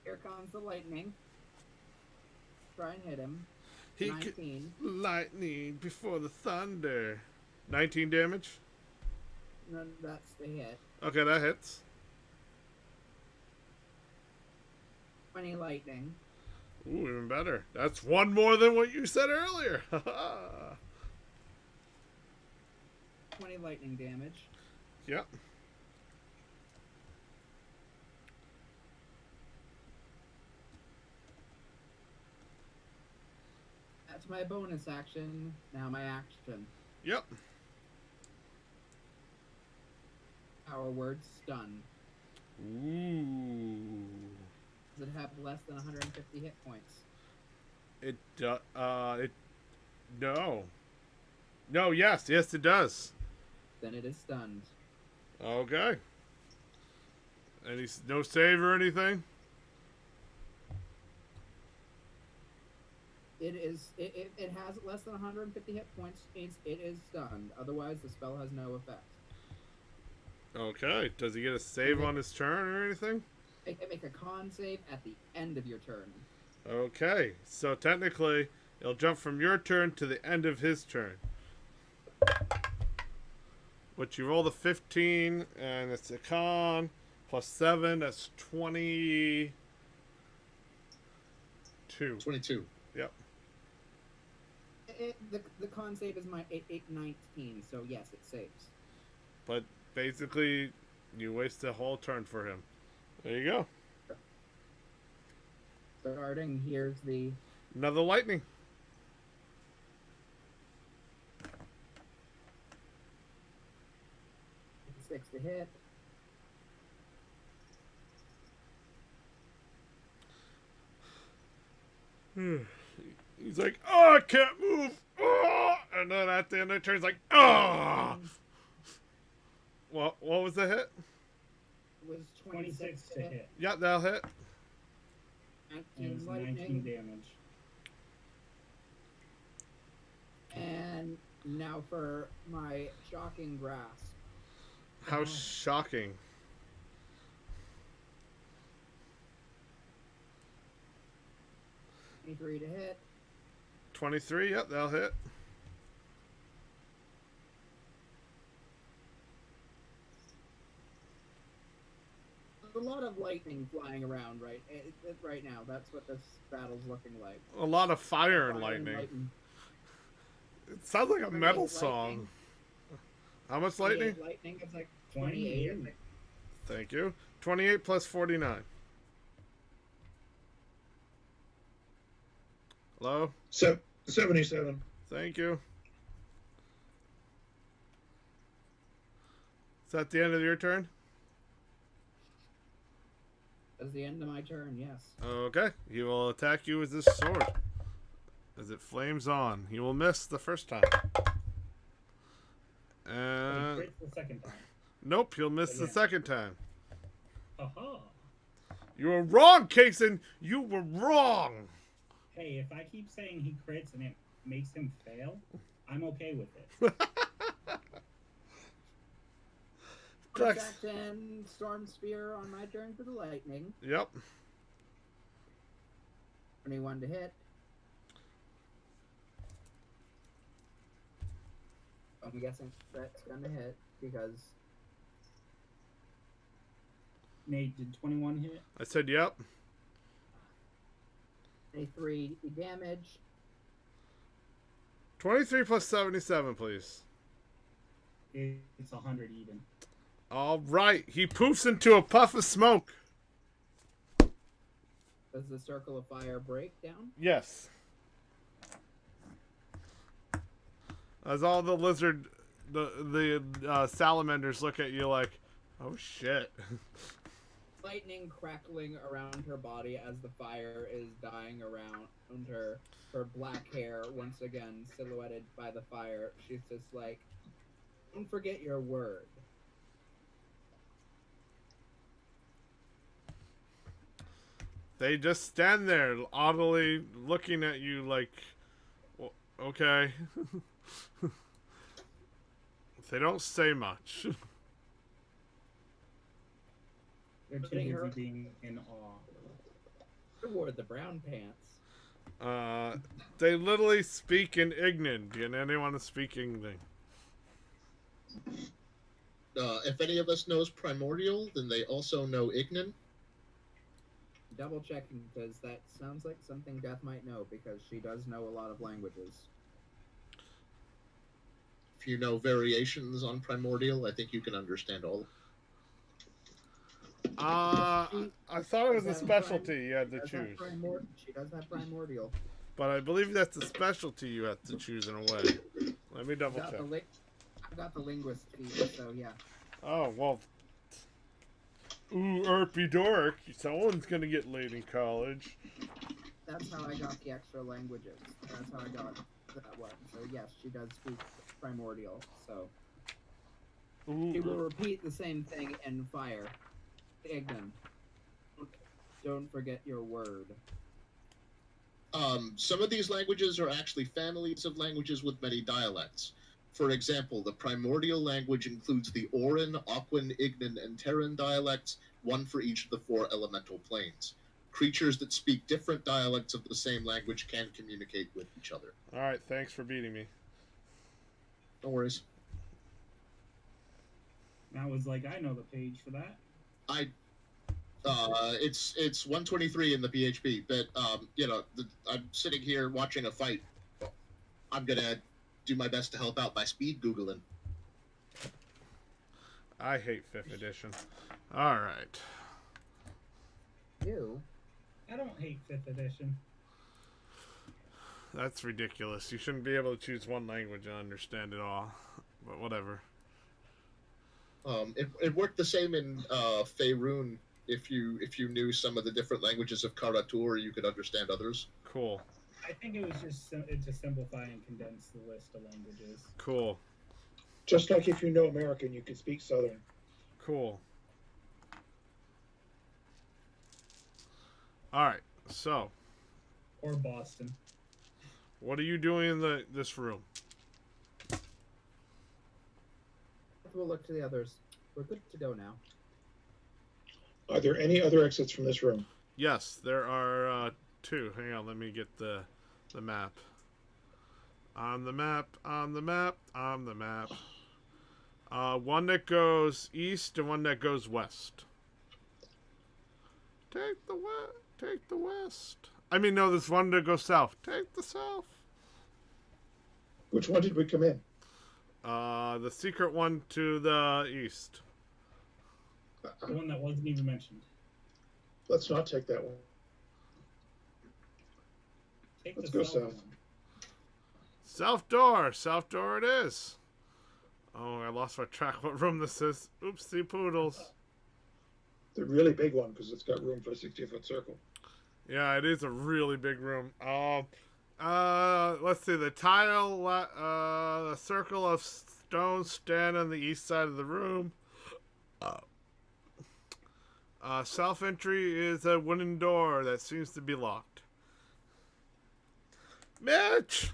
Here comes the lightning. Try and hit him. He 19. lightning before the thunder. 19 damage. No, that's the hit. Okay, that hits. 20 lightning. Ooh, even better. That's one more than what you said earlier. 20 lightning damage. Yep. That's my bonus action. Now my action. Yep. Power word stun. Ooh. Does it have less than 150 hit points? It no. No, yes, it does. Then it is stunned. Okay. Any no save or anything? It has less than 150 hit points. It is stunned. Otherwise, the spell has no effect. Okay. Does he get a save on his turn or anything? Make a con save at the end of your turn. Okay. So technically, it'll jump from your turn to the end of his turn. But you roll the 15, and it's a con plus 7. That's 22. 22. Yep. The con save is my 19, so yes, it saves. But basically, you waste a whole turn for him. There you go. Starting, here's the... Another lightning. Six to hit. He's like, oh, I can't move. Oh! And then at the end of the turn, he's like, oh. What was the hit? It was 26 to hit. Yeah, that'll hit. 19 And it was lightning. 19 damage. And now for my shocking grasp. How shocking. Three to hit. 23, yep, that'll hit. There's a lot of lightning flying around right now. That's what this battle's looking like. A lot of fire and lightning. It sounds like a metal song. How much lightning? Lightning is like 28. 28. Thank you. 28 plus 49. Hello? 77. Thank you. Is that the end of your turn? That's the end of my turn, yes. Okay. He will attack you with this sword. As it flames on. He will miss the first time. And... He crits the second time. Nope, he'll miss the second time. Aha. You were wrong, Kason! You were wrong! Hey, if I keep saying he crits and it makes him fail, I'm okay with it. Attack and Storm Spear on my turn for the lightning. Yep. 21 to hit. I'm guessing that's gonna hit because Nate, did 21 hit? I said yep. 23 damage. 23 plus 77, please. It's 100 even. Alright, he poofs into a puff of smoke. Does the circle of fire break down? Yes. As all the lizard, the salamanders look at you like, oh shit. Lightning crackling around her body as the fire is dying around her. Her black hair, once again silhouetted by the fire. She's just like, don't forget your word. They just stand there, oddly looking at you like, well, okay. They don't say much. They're too Putting her- busy being in awe. Who wore the brown pants? They literally speak in Ignan. Do anyone speak anything? If any of us knows Primordial, then they also know Ignan. Double checking because that sounds like something Death might know because she does know a lot of languages. If you know variations on Primordial, I think you can understand all. I thought it was a specialty you had to choose. She does have primordial. But I believe that's a specialty you have to choose in a way. Let me double check. I've got the linguist feat, so yeah. Oh, well. Ooh, Dork. Someone's gonna get laid in college. That's how I got the extra languages. That's how I got that one. So yes, she does speak primordial, so. Ooh. She will repeat the same thing in fire. Ignan. Don't forget your word. Some of these languages are actually families of languages with many dialects. For example, the primordial language includes the Orin, Aquan, Ignan, and Terran dialects, one for each of the 4 elemental planes. Creatures that speak different dialects of the same language can communicate with each other. Alright, thanks for beating me. No worries. I was like, I know the page for that. It's 123 in the PHP, but I'm sitting here watching a fight. I'm gonna do my best to help out by speed googling. I hate 5th edition. Alright. You? I don't hate 5th edition. That's ridiculous. You shouldn't be able to choose one language and understand it all. But whatever. It worked the same in Faerun. If you knew some of the different languages of Karatur, you could understand others. Cool. I think it was just to simplify and condense the list of languages. Cool. Just like if you know American, you could speak Southern. Cool. Alright, so. Or Boston. What are you doing in this room? We'll look to the others. We're good to go now. Are there any other exits from this room? Yes, there are 2. Hang on, let me get the map. On the map. One that goes east and one that goes west. Take the west. I mean, no, there's one that goes south. Take the south. Which one did we come in? The secret one to the east. The one that wasn't even mentioned. Let's not take that one. Take Let's the go south south. one. South door it is. Oh, I lost my track what room this is. Oopsie poodles. The really big one, because it's got room for a 60-foot circle. Yeah, it is a really big room. Let's see, the the circle of stone stand on the east side of the room. South entry is a wooden door that seems to be locked. Mitch!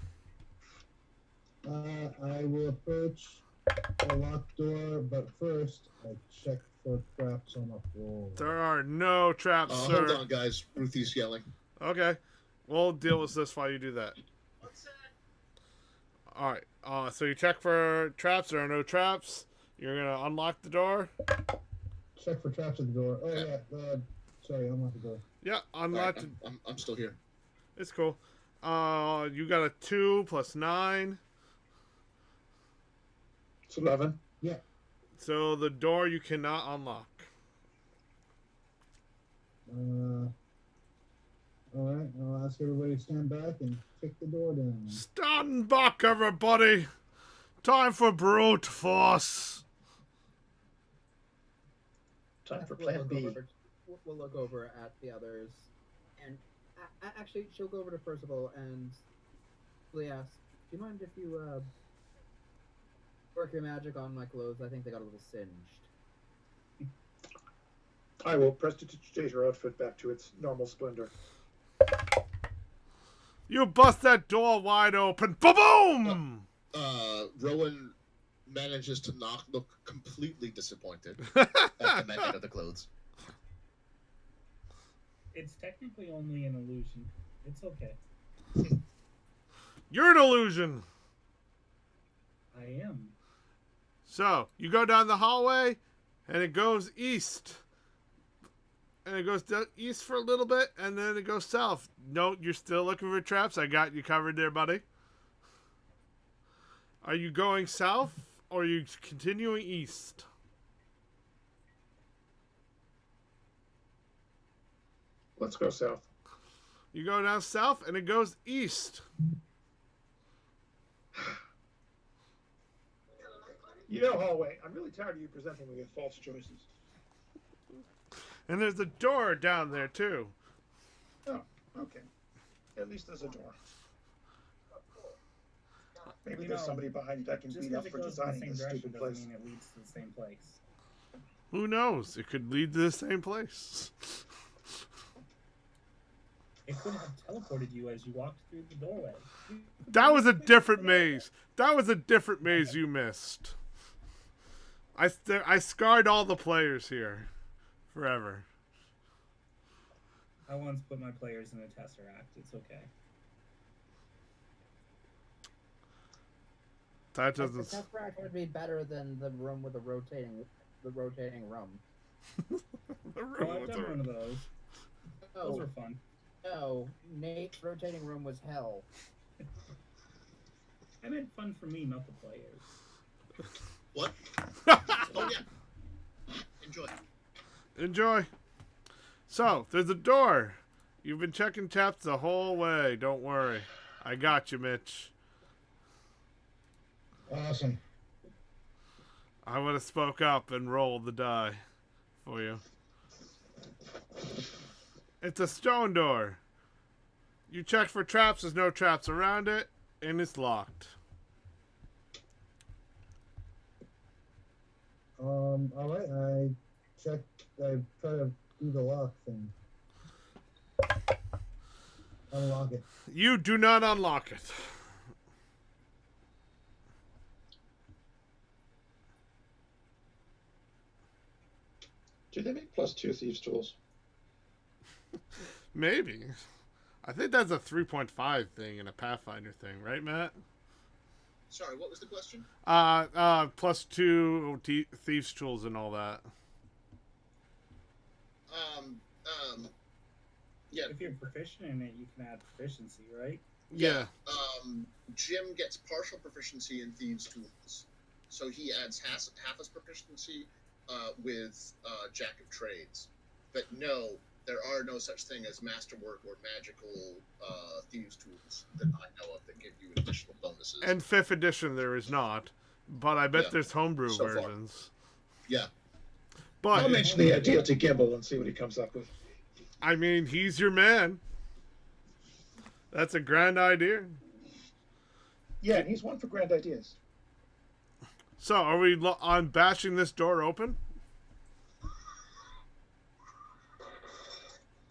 I will approach the locked door, but first I check for traps on the floor. There are no traps, sir. Hold on, guys. Ruthie's yelling. Okay. We'll deal with this while you do that. What's that? Alright. So you check for traps. There are no traps. You're going to unlock the door. Check for traps at the door. Oh, Okay. yeah. Sorry, unlock the door. Yeah, unlock Right, the... I'm still here. It's cool. You got a 2 plus 9. It's 11. Yeah. So the door you cannot unlock. Alright, I'll ask everybody to stand back and kick the door down. Stand back, everybody! Time for brute force! Time for We'll plan look B. We'll look over at the others. And actually, she'll go over to Percival and ask, do you mind if you work your magic on my clothes? I think they got a little singed. I will prestidigitate her outfit back to its normal splendor. You bust that door wide open. Ba-boom! Rowan manages to not look completely disappointed at the mention of the clothes. It's technically only an illusion. It's okay. You're an illusion! I am. So, you go down the hallway, and it goes east. And it goes east for a little bit, and then it goes south. No, you're still looking for traps. I got you covered there, buddy. Are you going south, or are you continuing east? Let's go south. You go down south, and it goes east. You know, Hallway, I'm really tired of you presenting me with false choices. And there's a door down there, too. Oh, okay. At least there's a door. Maybe You there's know, somebody behind that can Just beat because up it for goes in the designing same this direction stupid doesn't place. mean it leads to the same place. Who knows? It could lead to the same place. It could have teleported you as you walked through the doorway. That was a different maze. That was a different maze you missed. I scarred all the players here forever. I once put my players in a tesseract. It's okay. That The doesn't. Tesseract would be better than the room with the rotating room. The room Oh, I've with done the- one of those. Those were No, fun. no, Nate's rotating room was hell. I meant fun for me, not the players. What? Oh yeah. Enjoy. Enjoy. So, there's a door. You've been checking taps the whole way. Don't worry. I got you, Mitch. Awesome. I would have spoke up and rolled the die for you. It's a stone door. You check for traps. There's no traps around it. And it's locked. Alright, I try to do the lock thing. Unlock it. You do not unlock it. Do they make +2 thieves' tools? Maybe. I think that's a 3.5 thing and a Pathfinder thing, right, Matt? Sorry, what was the question? +2 thieves' tools and all that. Yeah. If you're proficient in it, you can add proficiency, right? Yeah. Jim gets partial proficiency in thieves' tools, so he adds half his proficiency with Jack of Trades. But no, there are no such thing as masterwork or magical thieves' tools that I know of that give you additional bonuses. And 5th edition there is not, but I bet Yeah. there's homebrew So far. versions. Yeah. But I'll mention the idea to Gimble and see what he comes up with. I mean, he's your man. That's a grand idea. Yeah, and he's one for grand ideas. So, are we on bashing this door open?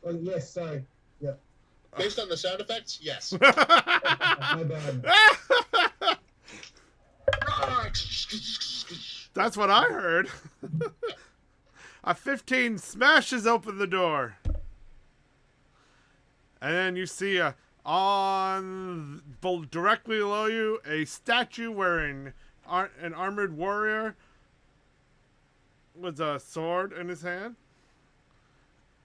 Oh, yes, sorry. Yeah, Based on the sound effects, yes. my bad. That's what I heard. A 15 smashes open the door. And then you see directly below you a statue wearing an armored warrior with a sword in his hand.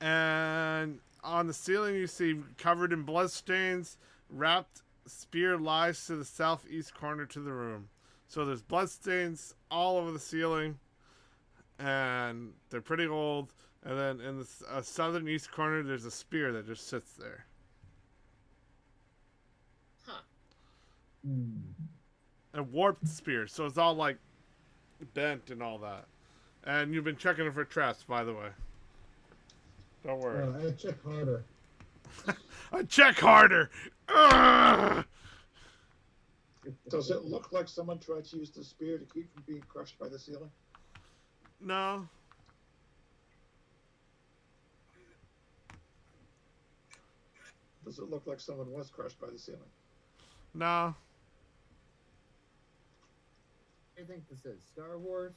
And on the ceiling you see, covered in bloodstains, wrapped spear lies to the southeast corner to the room. So there's bloodstains all over the ceiling, and they're pretty old. And then in the southern east corner, there's a spear that just sits there. A warped spear, so it's all like bent and all that. And you've been checking it for traps, by the way. Don't worry. I check harder. I check harder. Ugh! Does it look like someone tried to use the spear to keep from being crushed by the ceiling? No. Does it look like someone was crushed by the ceiling? No. I think this is Star Wars.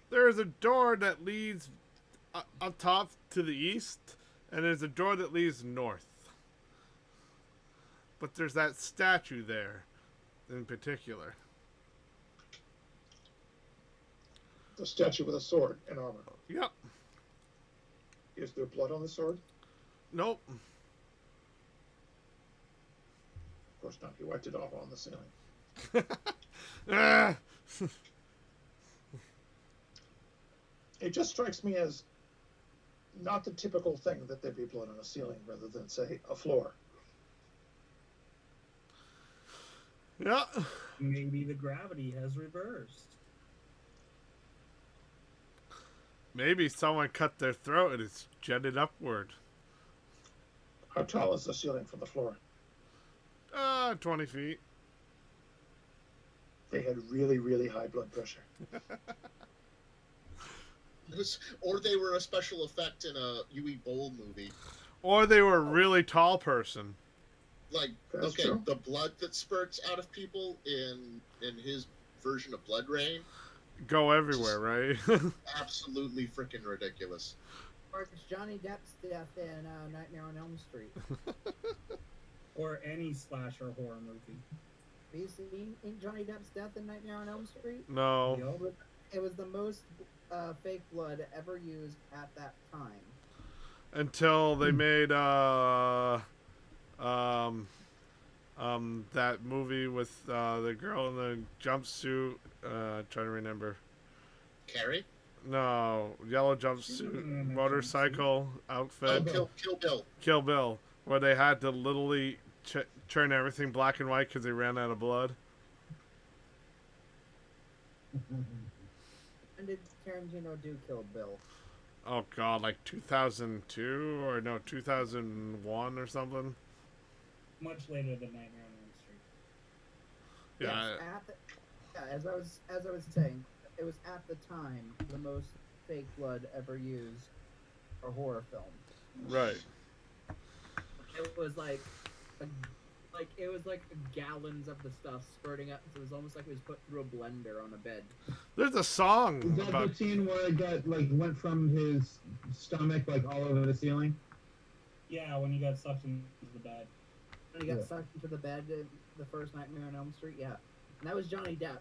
There is a door that leads up top to the east, and there's a door that leads north. But there's that statue there, in particular. The statue with a sword and armor. Yep. Is there blood on the sword? Nope. Of course not. He wiped it off on the ceiling. Ah! It just strikes me as not the typical thing that there'd be blood on a ceiling rather than, say, a floor. Yeah. Maybe the gravity has reversed. Maybe someone cut their throat and it's jetted upward. How tall is the ceiling from the floor? 20 feet. They had really, really high blood pressure. Or they were a special effect in a Uwe Boll movie. Or they were a really tall person. Like, That's okay, true. the blood that spurts out of people in his version of Blood Rain, Go everywhere, right? absolutely freaking ridiculous. Or it's Johnny Depp's death in Nightmare on Elm Street. Or any slasher horror movie. Have you seen Johnny Depp's death in Nightmare on Elm Street? No. It was the most fake blood ever used at that time. Until they made that movie with the girl in the jumpsuit. Trying to remember. Carrie? No, yellow jumpsuit, motorcycle outfit. Oh, Kill Bill. Kill Bill, where they had to literally turn everything black and white because they ran out of blood. When did Tarantino do Kill Bill? Oh god, like 2002 or no 2001 or something. Much later than Nightmare on Elm Street. Yeah. Yes, as I was saying, it was at the time the most fake blood ever used for a horror film. Right. It was like gallons of the stuff spurting up. It was almost like it was put through a blender on a bed. There's a song Is that about the scene where it got went from his stomach all over the ceiling? Yeah, when he got sucked into the bed. When he got sucked into the bed in the first Nightmare on Elm Street, yeah. And that was Johnny Depp.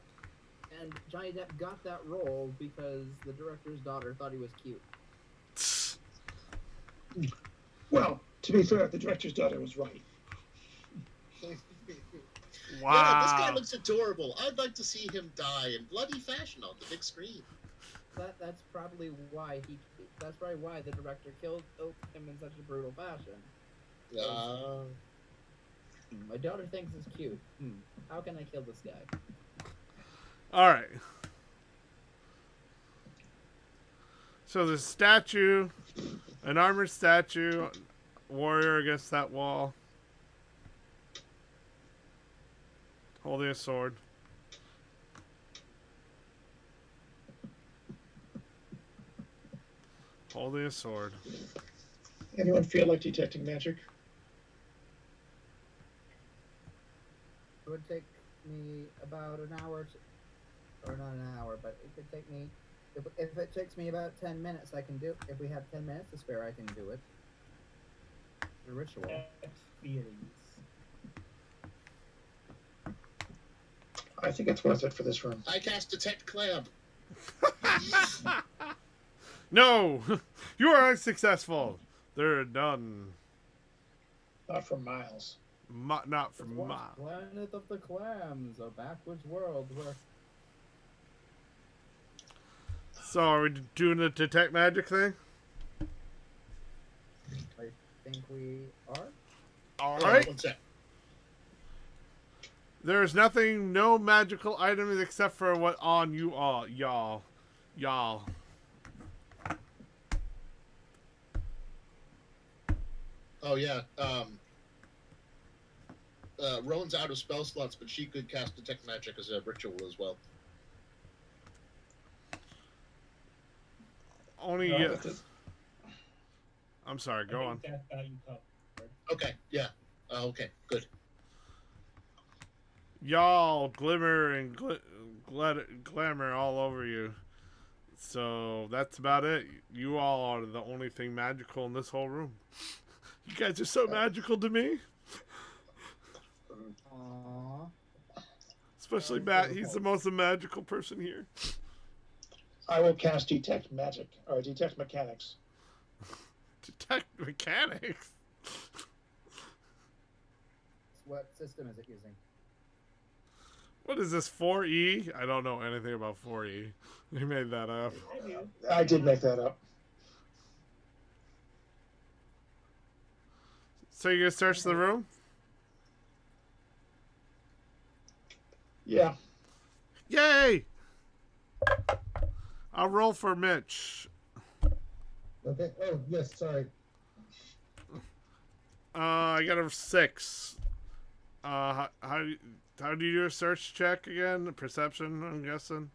And Johnny Depp got that role because the director's daughter thought he was cute. Well, to be fair, the director's daughter was right. wow. Yeah, this guy looks adorable. I'd like to see him die in bloody fashion on the big screen. That's probably why the director killed him in such a brutal fashion. My daughter thinks it's cute. How can I kill this guy? All right. So the statue, an armored statue, warrior against that wall, holding a sword. Holding a sword. Anyone feel like detecting magic? It would take me about an hour, or not an hour, but it could take me. If it takes me about 10 minutes, I can do. If we have 10 minutes to spare, I can do it. The ritual. Feelings. I think it's worth it for this room. I cast Detect Clam. No, you are unsuccessful. They're done. Not for miles. Not for miles. Planet of the Clams, a backwards world where. So are we doing the detect magic thing? I think we are. All right. One sec. There's nothing, no magical items except for what on you all, y'all. Oh yeah. Rowan's out of spell slots, but she could cast Detect Magic as a ritual as well. Only. No, that's it. I'm sorry. Go on. That got you covered. Okay. Yeah. Okay. Good. Y'all glimmer and glamour all over you. So that's about it. You all are the only thing magical in this whole room. You guys are so magical to me. Aww. Especially Matt. He's the most magical person here. I will cast Detect Magic, or Detect Mechanics. Detect mechanics. What system is it using? What is this, 4E? I don't know anything about 4E. They made that up. I do. I did make that up. So you gonna search the room? Yeah. Yay! I'll roll for Mitch. Okay. Oh, yes, sorry. I got a 6. How do you do a search check again? Perception, I'm guessing.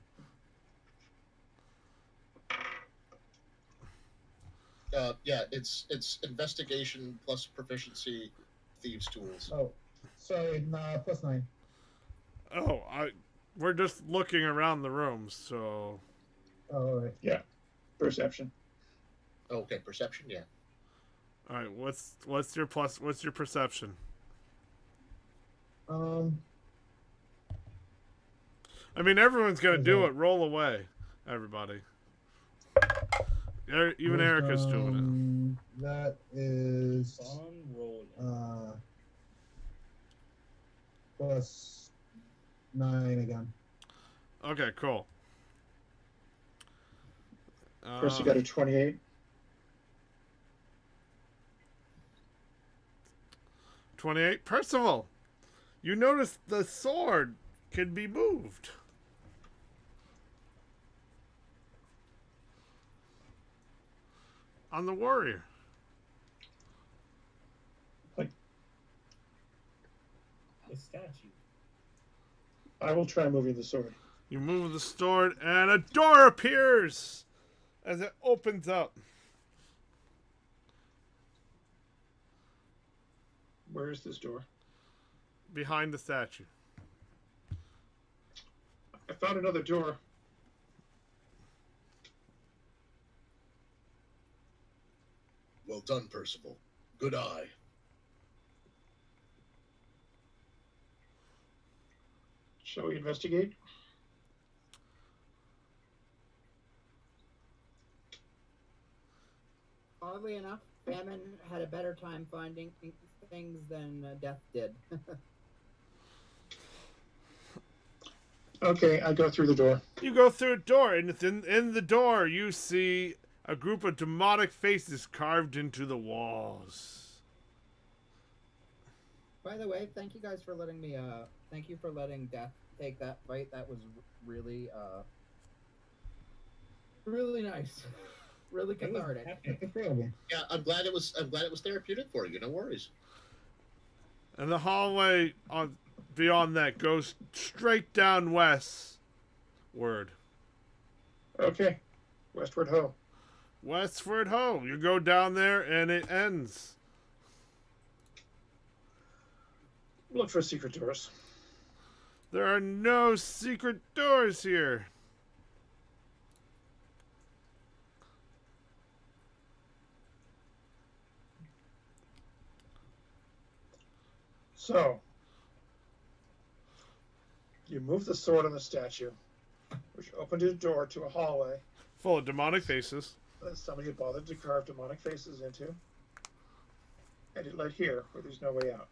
Yeah, it's investigation plus proficiency, thieves' tools. Oh, sorry, nah, +9. Oh, we're just looking around the room, so. Oh, all right. Yeah. Perception. Okay, perception. Yeah. All right, what's your perception? I mean, everyone's gonna do it. Roll away, everybody. Even Erica's doing That is On roll. +9 again. it. Okay, cool. First, you got a 28. 28. Percival, you notice the sword can be moved. On the warrior. The statue. I will try moving the sword. You move the sword, and a door appears as it opens up. Where is this door? Behind the statue. I found another door. Well done, Percival. Good eye. Shall we investigate? Oddly enough, Famine had a better time finding things than Death did. Okay, I go through the door. You go through a door, and it's in the door you see a group of demonic faces carved into the walls. By the way, thank you guys for letting me. Thank you for letting Death take that fight. That was really, really nice. Really cathartic. Yeah, I'm glad it was therapeutic for you. No worries. And the hallway beyond that goes straight down westward. Okay, westward ho. Westward ho. You go down there, and it ends. Look for secret doors. There are no secret doors here. So, you move the sword on the statue, which opened a door to a hallway Full of demonic faces. that somebody had bothered to carve demonic faces into. And it led here, where there's no way out.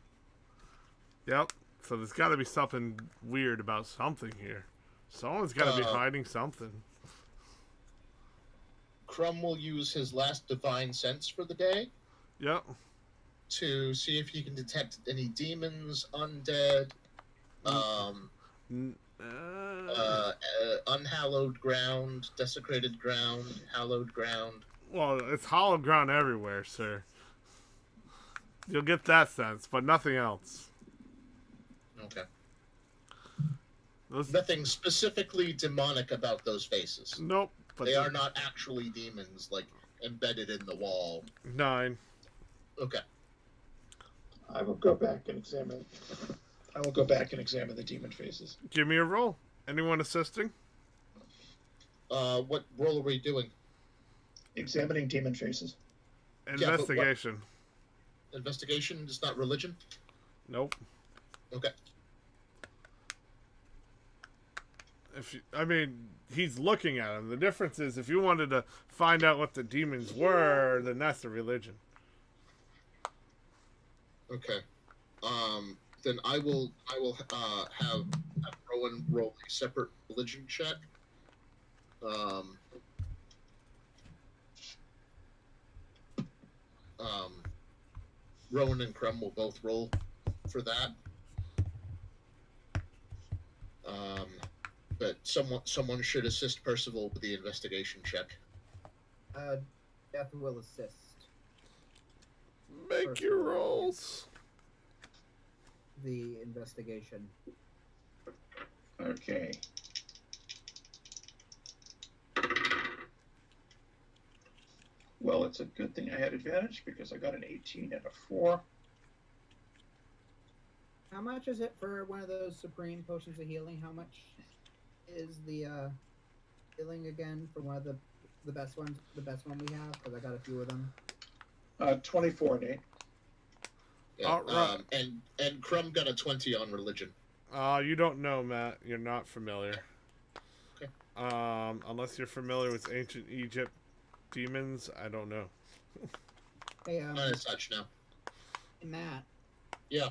Yep. So there's got to be something weird about something here. Someone's got to be hiding something. Crumb will use his last divine sense for the day Yep. to see if he can detect any demons, undead, unhallowed ground, desecrated ground, hallowed ground. Well, it's hollow ground everywhere, sir. You'll get that sense, but nothing else. Okay. Those, Nothing specifically demonic about those faces. nope. But They are not actually demons, like, embedded in the wall. 9. Okay. I will go back and examine. I will go back and examine the demon faces. Give me a roll. Anyone assisting? What role are we doing? Examining demon faces. Investigation. Investigation is not religion? Nope. Okay. He's looking at them. The difference is if you wanted to find out what the demons were, then that's the religion. Okay. Then I will have Rowan roll a separate religion check. Rowan and Crumb will both roll for that. But someone should assist Percival with the investigation check. Death will assist. Make your rolls. The investigation. Okay. Well, it's a good thing I had advantage because I got an 18 and a 4. How much is it for one of those supreme potions of healing? How much is the healing again for one of the best ones? The best one we have, because I got a few of them. 24, Nate. Yeah, Alright. And Crumb got a 20 on religion. You don't know, Matt. You're not familiar. Okay. Unless you're familiar with ancient Egypt demons, I don't know. Hey, Not as such now. Matt. Yeah.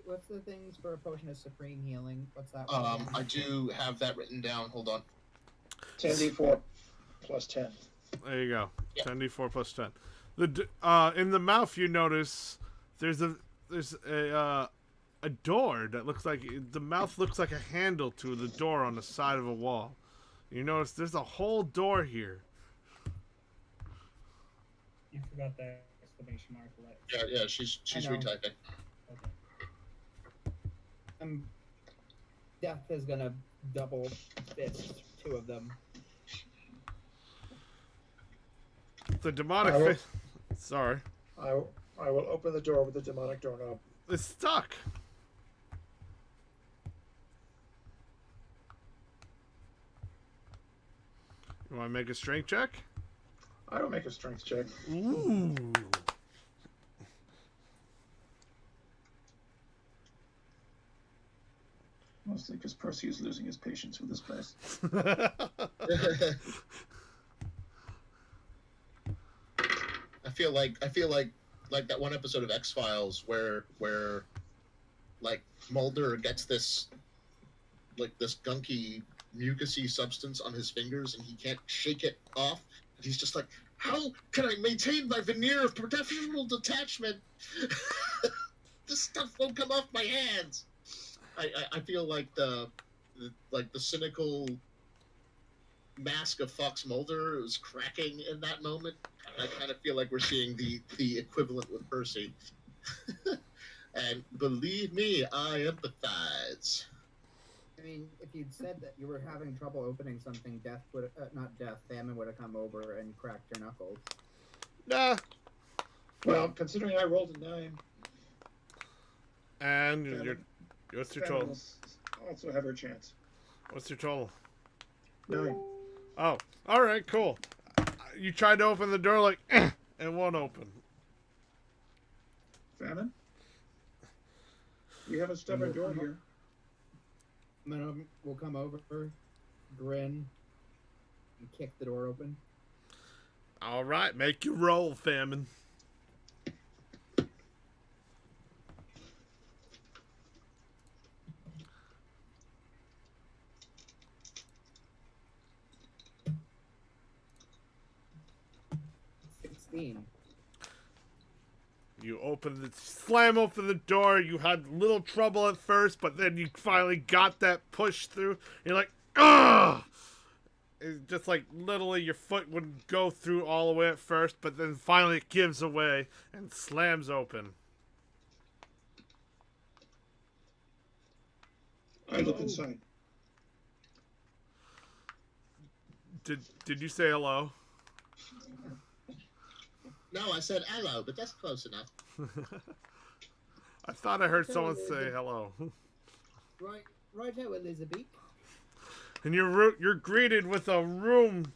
What's the things for a potion of supreme healing? What's that? I do have that written down. Hold on. 10d4 plus 10. There you go. Yeah. 10d4 plus 10. In the mouth, you notice there's a door that looks like the mouth looks like a handle to the door on the side of a wall. You notice there's a whole door here. You forgot that exclamation mark. Lex. Yeah, she's I know. retyping. Okay. Death is gonna double fist 2 of them. The demonic I will- fist. Sorry. I will open the door with the demonic doorknob. It's stuck. You want to make a strength check? I will make a strength check. Ooh. Mostly because Percy is losing his patience with this place. I feel like that one episode of X-Files where like Mulder gets this gunky mucusy substance on his fingers and he can't shake it off. And he's just like, how can I maintain my veneer of professional detachment? This stuff won't come off my hands. I feel like the cynical mask of Fox Mulder is cracking in that moment. I kind of feel like we're seeing the equivalent with Percy. And believe me, I empathize. I mean, if you'd said that you were having trouble opening something, famine would have come over and cracked your knuckles. Nah. Well, considering I rolled a 9, And Famine- what's your Famine total? will also have her chance. What's your total? 9. Oh, all right, cool. You tried to open the door like, it won't open. Famine? We have a stubborn door here. We'll come over, grin, and kick the door open. All right, make your roll, Famine. You slam open the door. You had little trouble at first, but then you finally got that push through. You're like, ugh! It's just like literally your foot wouldn't go through all the way at first, but then finally it gives away and slams open. I look inside. Did you say hello? No, I said hello, but that's close enough. I thought I heard someone say hello. Right now, Elizabeth. And you're greeted with a room.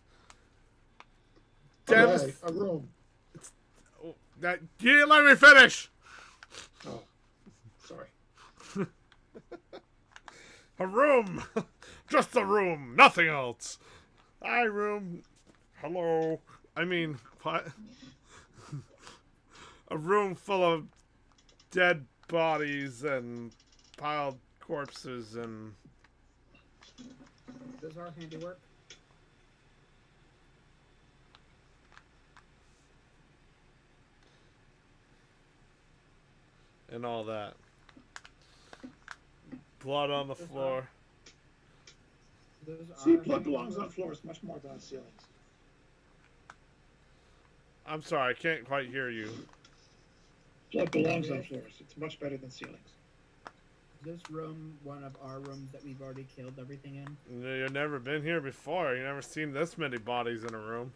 Okay, a room. That you didn't let me finish. Oh, sorry. A room, just a room, nothing else. Hi, room. Hello. I mean, what? A room full of dead bodies and piled corpses and. Does our handiwork? And all that. Blood on the floor. See, blood belongs on floors much more than on ceilings. I'm sorry, I can't quite hear you. Blood belongs on floors. It's much better than ceilings. Is this room one of our rooms that we've already killed everything in? You've never been here before. You've never seen this many bodies in a room.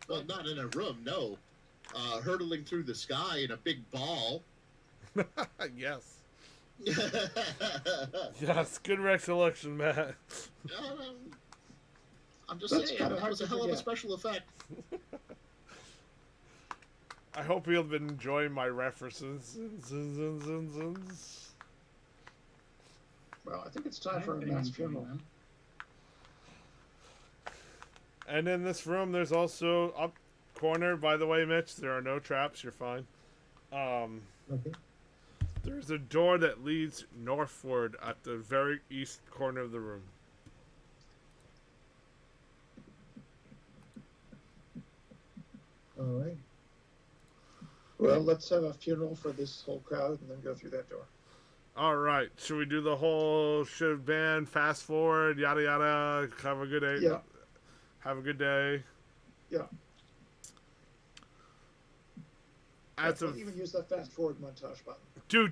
Well, not in a room, no. Hurtling through the sky in a big ball. Yes. Yes, good recollection, Matt. I'm just That's saying, kinda that hard was a to hell of a forget. special effect. I hope you'll been enjoying my references. Well, I think it's time for a mass funeral. And in this room, there's also up corner. By the way, Mitch, there are no traps. You're fine. Okay. There's a door that leads northward at the very east corner of the room. All right. Well, let's have a funeral for this whole crowd and then go through that door. All right. Should we do the whole shebang? Fast forward, yada yada. Have a good day. Yeah. Have a good day. Yeah. As Don't of even use that fast forward montage button. do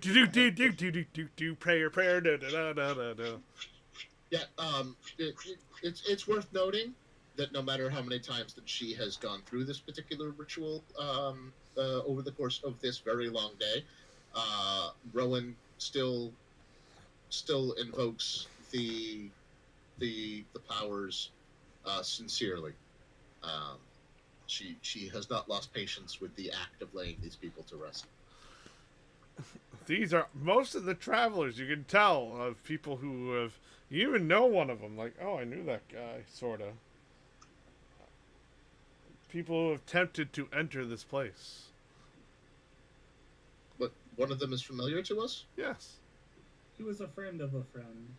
prayer da da da da da. Yeah, it's worth noting that no matter how many times that she has gone through this particular ritual over the course of this very long day, Rowan still invokes the powers sincerely. She has not lost patience with the act of laying these people to rest. These are most of the travelers. You can tell of people who have. You even know one of them. Like, oh, I knew that guy, sorta. People who have attempted to enter this place. But one of them is familiar to us? Yes. He was a friend of a friend.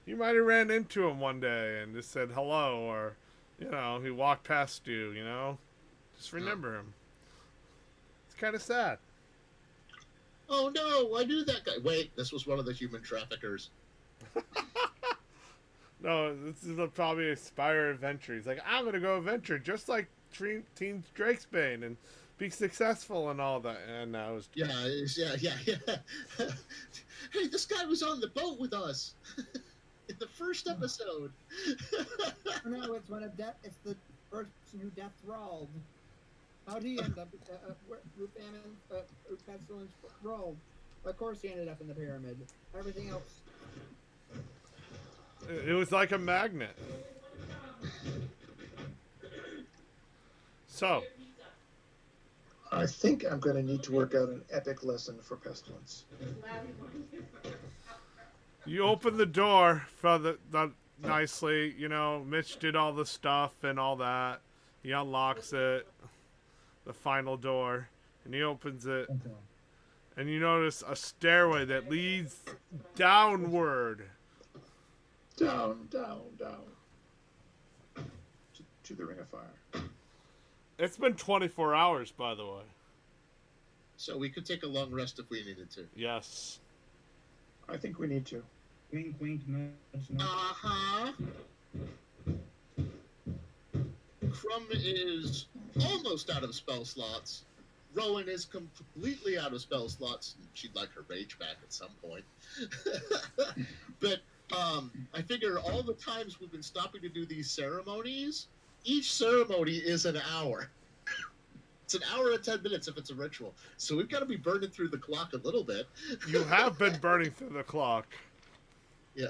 You might have ran into him one day and just said hello, or, you know, he walked past you, you know? Just remember him. It's kind of sad. Oh no, I knew that guy. Wait, this was one of the human traffickers. No, this is probably a Spire adventure. He's like, I'm going to go adventure just like Team Drakesbane and be successful and all that. And now it's... Yeah. Hey, this guy was on the boat with us in the first episode. No, it's one of death. It's the person who death thralled. How'd he end up? Pestilence rolled. Of course, he ended up in the pyramid. Everything else. It was like a magnet. So, I think I'm going to need to work out an epic lesson for Pestilence. you open the door for the nicely, you know, Mitch did all the stuff and all that. He unlocks it, the final door, and he opens it. Okay. And you notice a stairway that leads downward. Down. To the Ring of Fire. It's been 24 hours, by the way. So we could take a long rest if we needed to. Yes. I think we need to. Wink, wink, nudge, nudge. Uh-huh. Crumb is almost out of spell slots. Rowan is completely out of spell slots. She'd like her rage back at some point. But I figure all the times we've been stopping to do these ceremonies, each ceremony is an hour. It's an hour and 10 minutes if it's a ritual. So we've got to be burning through the clock a little bit. You have been burning through the clock. Yeah.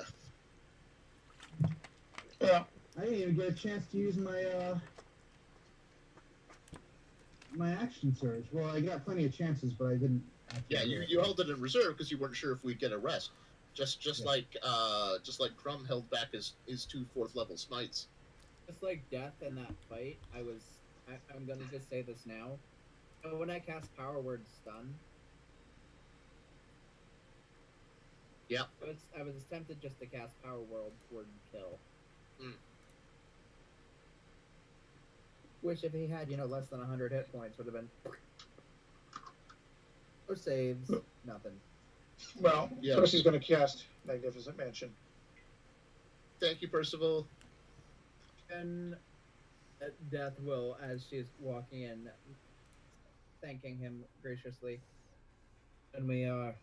Yeah. I didn't even get a chance to use my my action surge. Well, I got plenty of chances, but I didn't. Yeah, you held it in reserve because you weren't sure if we'd get a rest. Just like Crumb held back his 2 4th level smites. Just like death in that fight, I'm gonna just say this now. So when I cast Power Word Stun, Yep. I was tempted just to cast Power Word Kill. Mm. Which, if he had, less than 100 hit points, would have been. Or saves, nothing. Well, Yeah. first he's going to cast Magnificent Mansion. Thank you, Percival. And Death will, as she's walking in, thanking him graciously. And we are.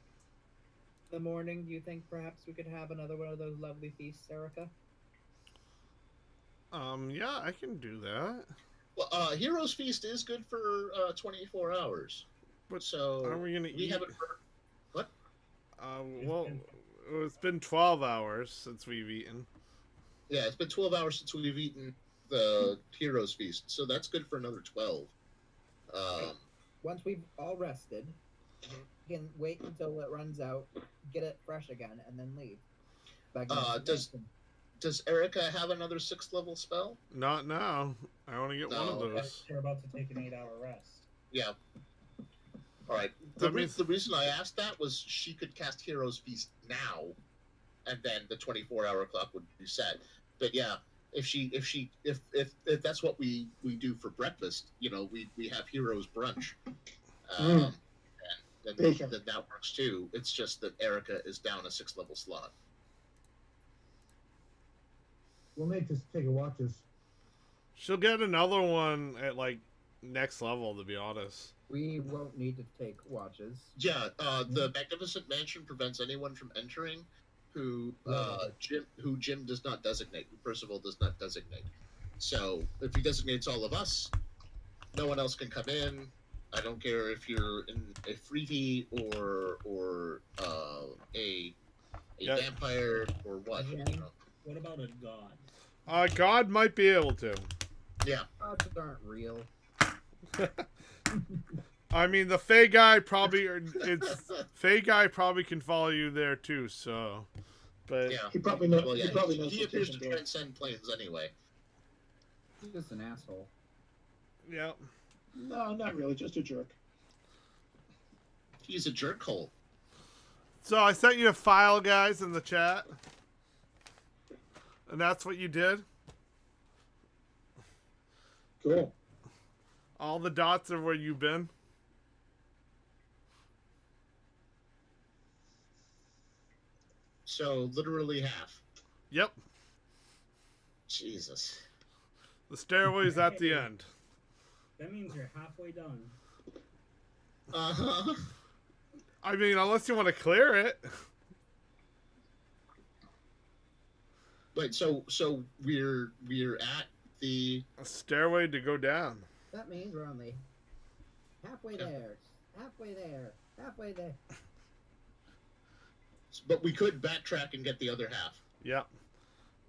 In the morning, do you think perhaps we could have another one of those lovely feasts, Erica? Yeah, I can do that. Well, Heroes Feast is good for 24 hours. But So are we gonna we eat? haven't heard. What? Well, it's been 12 hours since we've eaten. Yeah, it's been 12 hours since we've eaten the Heroes Feast, so that's good for another 12. Once we've all rested, we can wait until it runs out, get it fresh again, and then leave. Back to Does Erica have another 6th level spell? Not now. I only get one of No. those. You're about to take an 8-hour rest. Yeah. All right. That means- The reason I asked that was she could cast Heroes Feast now, and then the 24-hour clock would reset. But yeah, if that's what we do for breakfast, you know, we have Heroes Brunch, and then that works too. It's just that Erica is down a 6th level slot. We'll make this take a watches. She'll get another one at like next level, to be honest. We won't need to take watches. Yeah, the Magnificent Mansion prevents anyone from entering who Jim does not designate, who Percival does not designate. So if he designates all of us, no one else can come in. I don't care if you're in a freebie or a vampire or what. You know. What about a god? God might be able to. Yeah. Gods aren't real. I mean, the Fey guy probably Fey guy probably can follow you there too. So, but yeah, He probably knows. well, yeah, he probably knows he what appears they to can do. transcend planes anyway. He's just an asshole. yeah. No, not really. Just a jerk. He's a jerkhole. So I sent you a file, guys, in the chat, and that's what you did. Cool. All the dots are where you've been. So literally half. Yep. Jesus. The stairway's at the end. That means you're halfway done. Uh-huh. I mean, unless you want to clear it. Wait, so we're at the A stairway to go down. That means we're only halfway there, halfway there, halfway there. but we could backtrack and get the other half. Yep.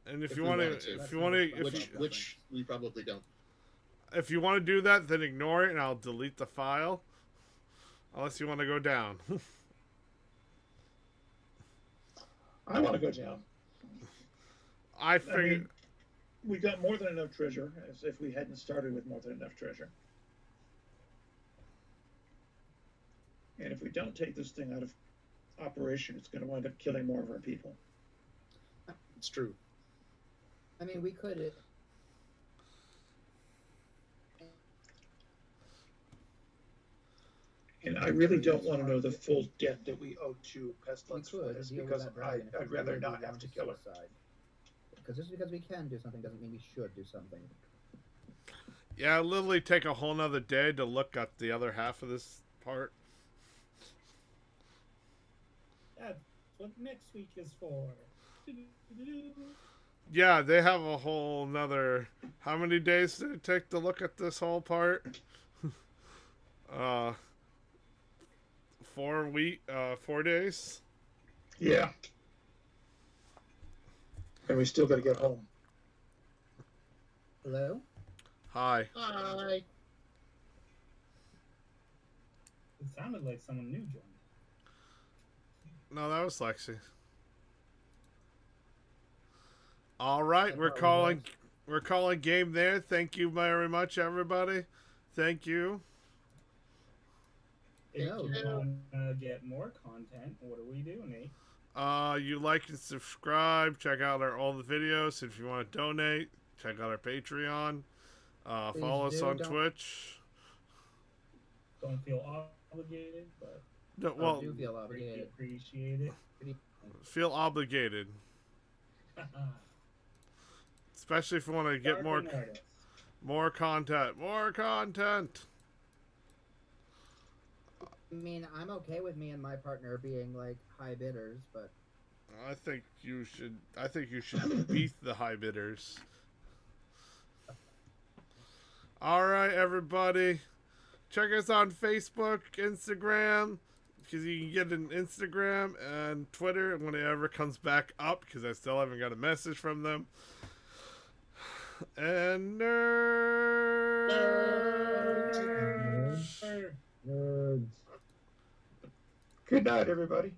And if If you we want wanted to, to. if you want to, Which we probably don't. if you want to do that, then ignore it, and I'll delete the file. Unless you want to go down. I want to go down. I figured. mean, we got more than enough treasure, as if we hadn't started with more than enough treasure. And if we don't take this thing out of operation, it's going to wind up killing more of our people. It's true. I mean, we could. And I really don't want to know the full debt that we owe to Pestilence for could this, deal with because that dragon if I'd we rather really not want have to kill her. suicide. Because just because we can do something doesn't mean we should do something. Yeah, it'll literally take a whole nother day to look at the other half of this part. That's what next week is for. Yeah, they have a whole nother. How many days did it take to look at this whole part? 4 days. Yeah. And we still got to get home. Hello? Hi. Hi. It sounded like someone new joined. No, that was Lexi. All right, we're calling game there. Thank you very much, everybody. Thank you. If No. you want to get more content, what do we do, Nate? You like and subscribe. Check out all the videos. If you want to donate, check out our Patreon. Follow us on Twitch. Don't feel obligated, but No, I well, do feel greatly obligated. appreciate it. feel obligated, especially if you want to get more Starving artist. content. More content. I mean, I'm okay with me and my partner being like high bidders, but I think you should beat the high bidders. All right, everybody. Check us on Facebook, Instagram, because you can get an Instagram and Twitter whenever it comes back up, because I still haven't got a message from them. And nerds. Good night, everybody.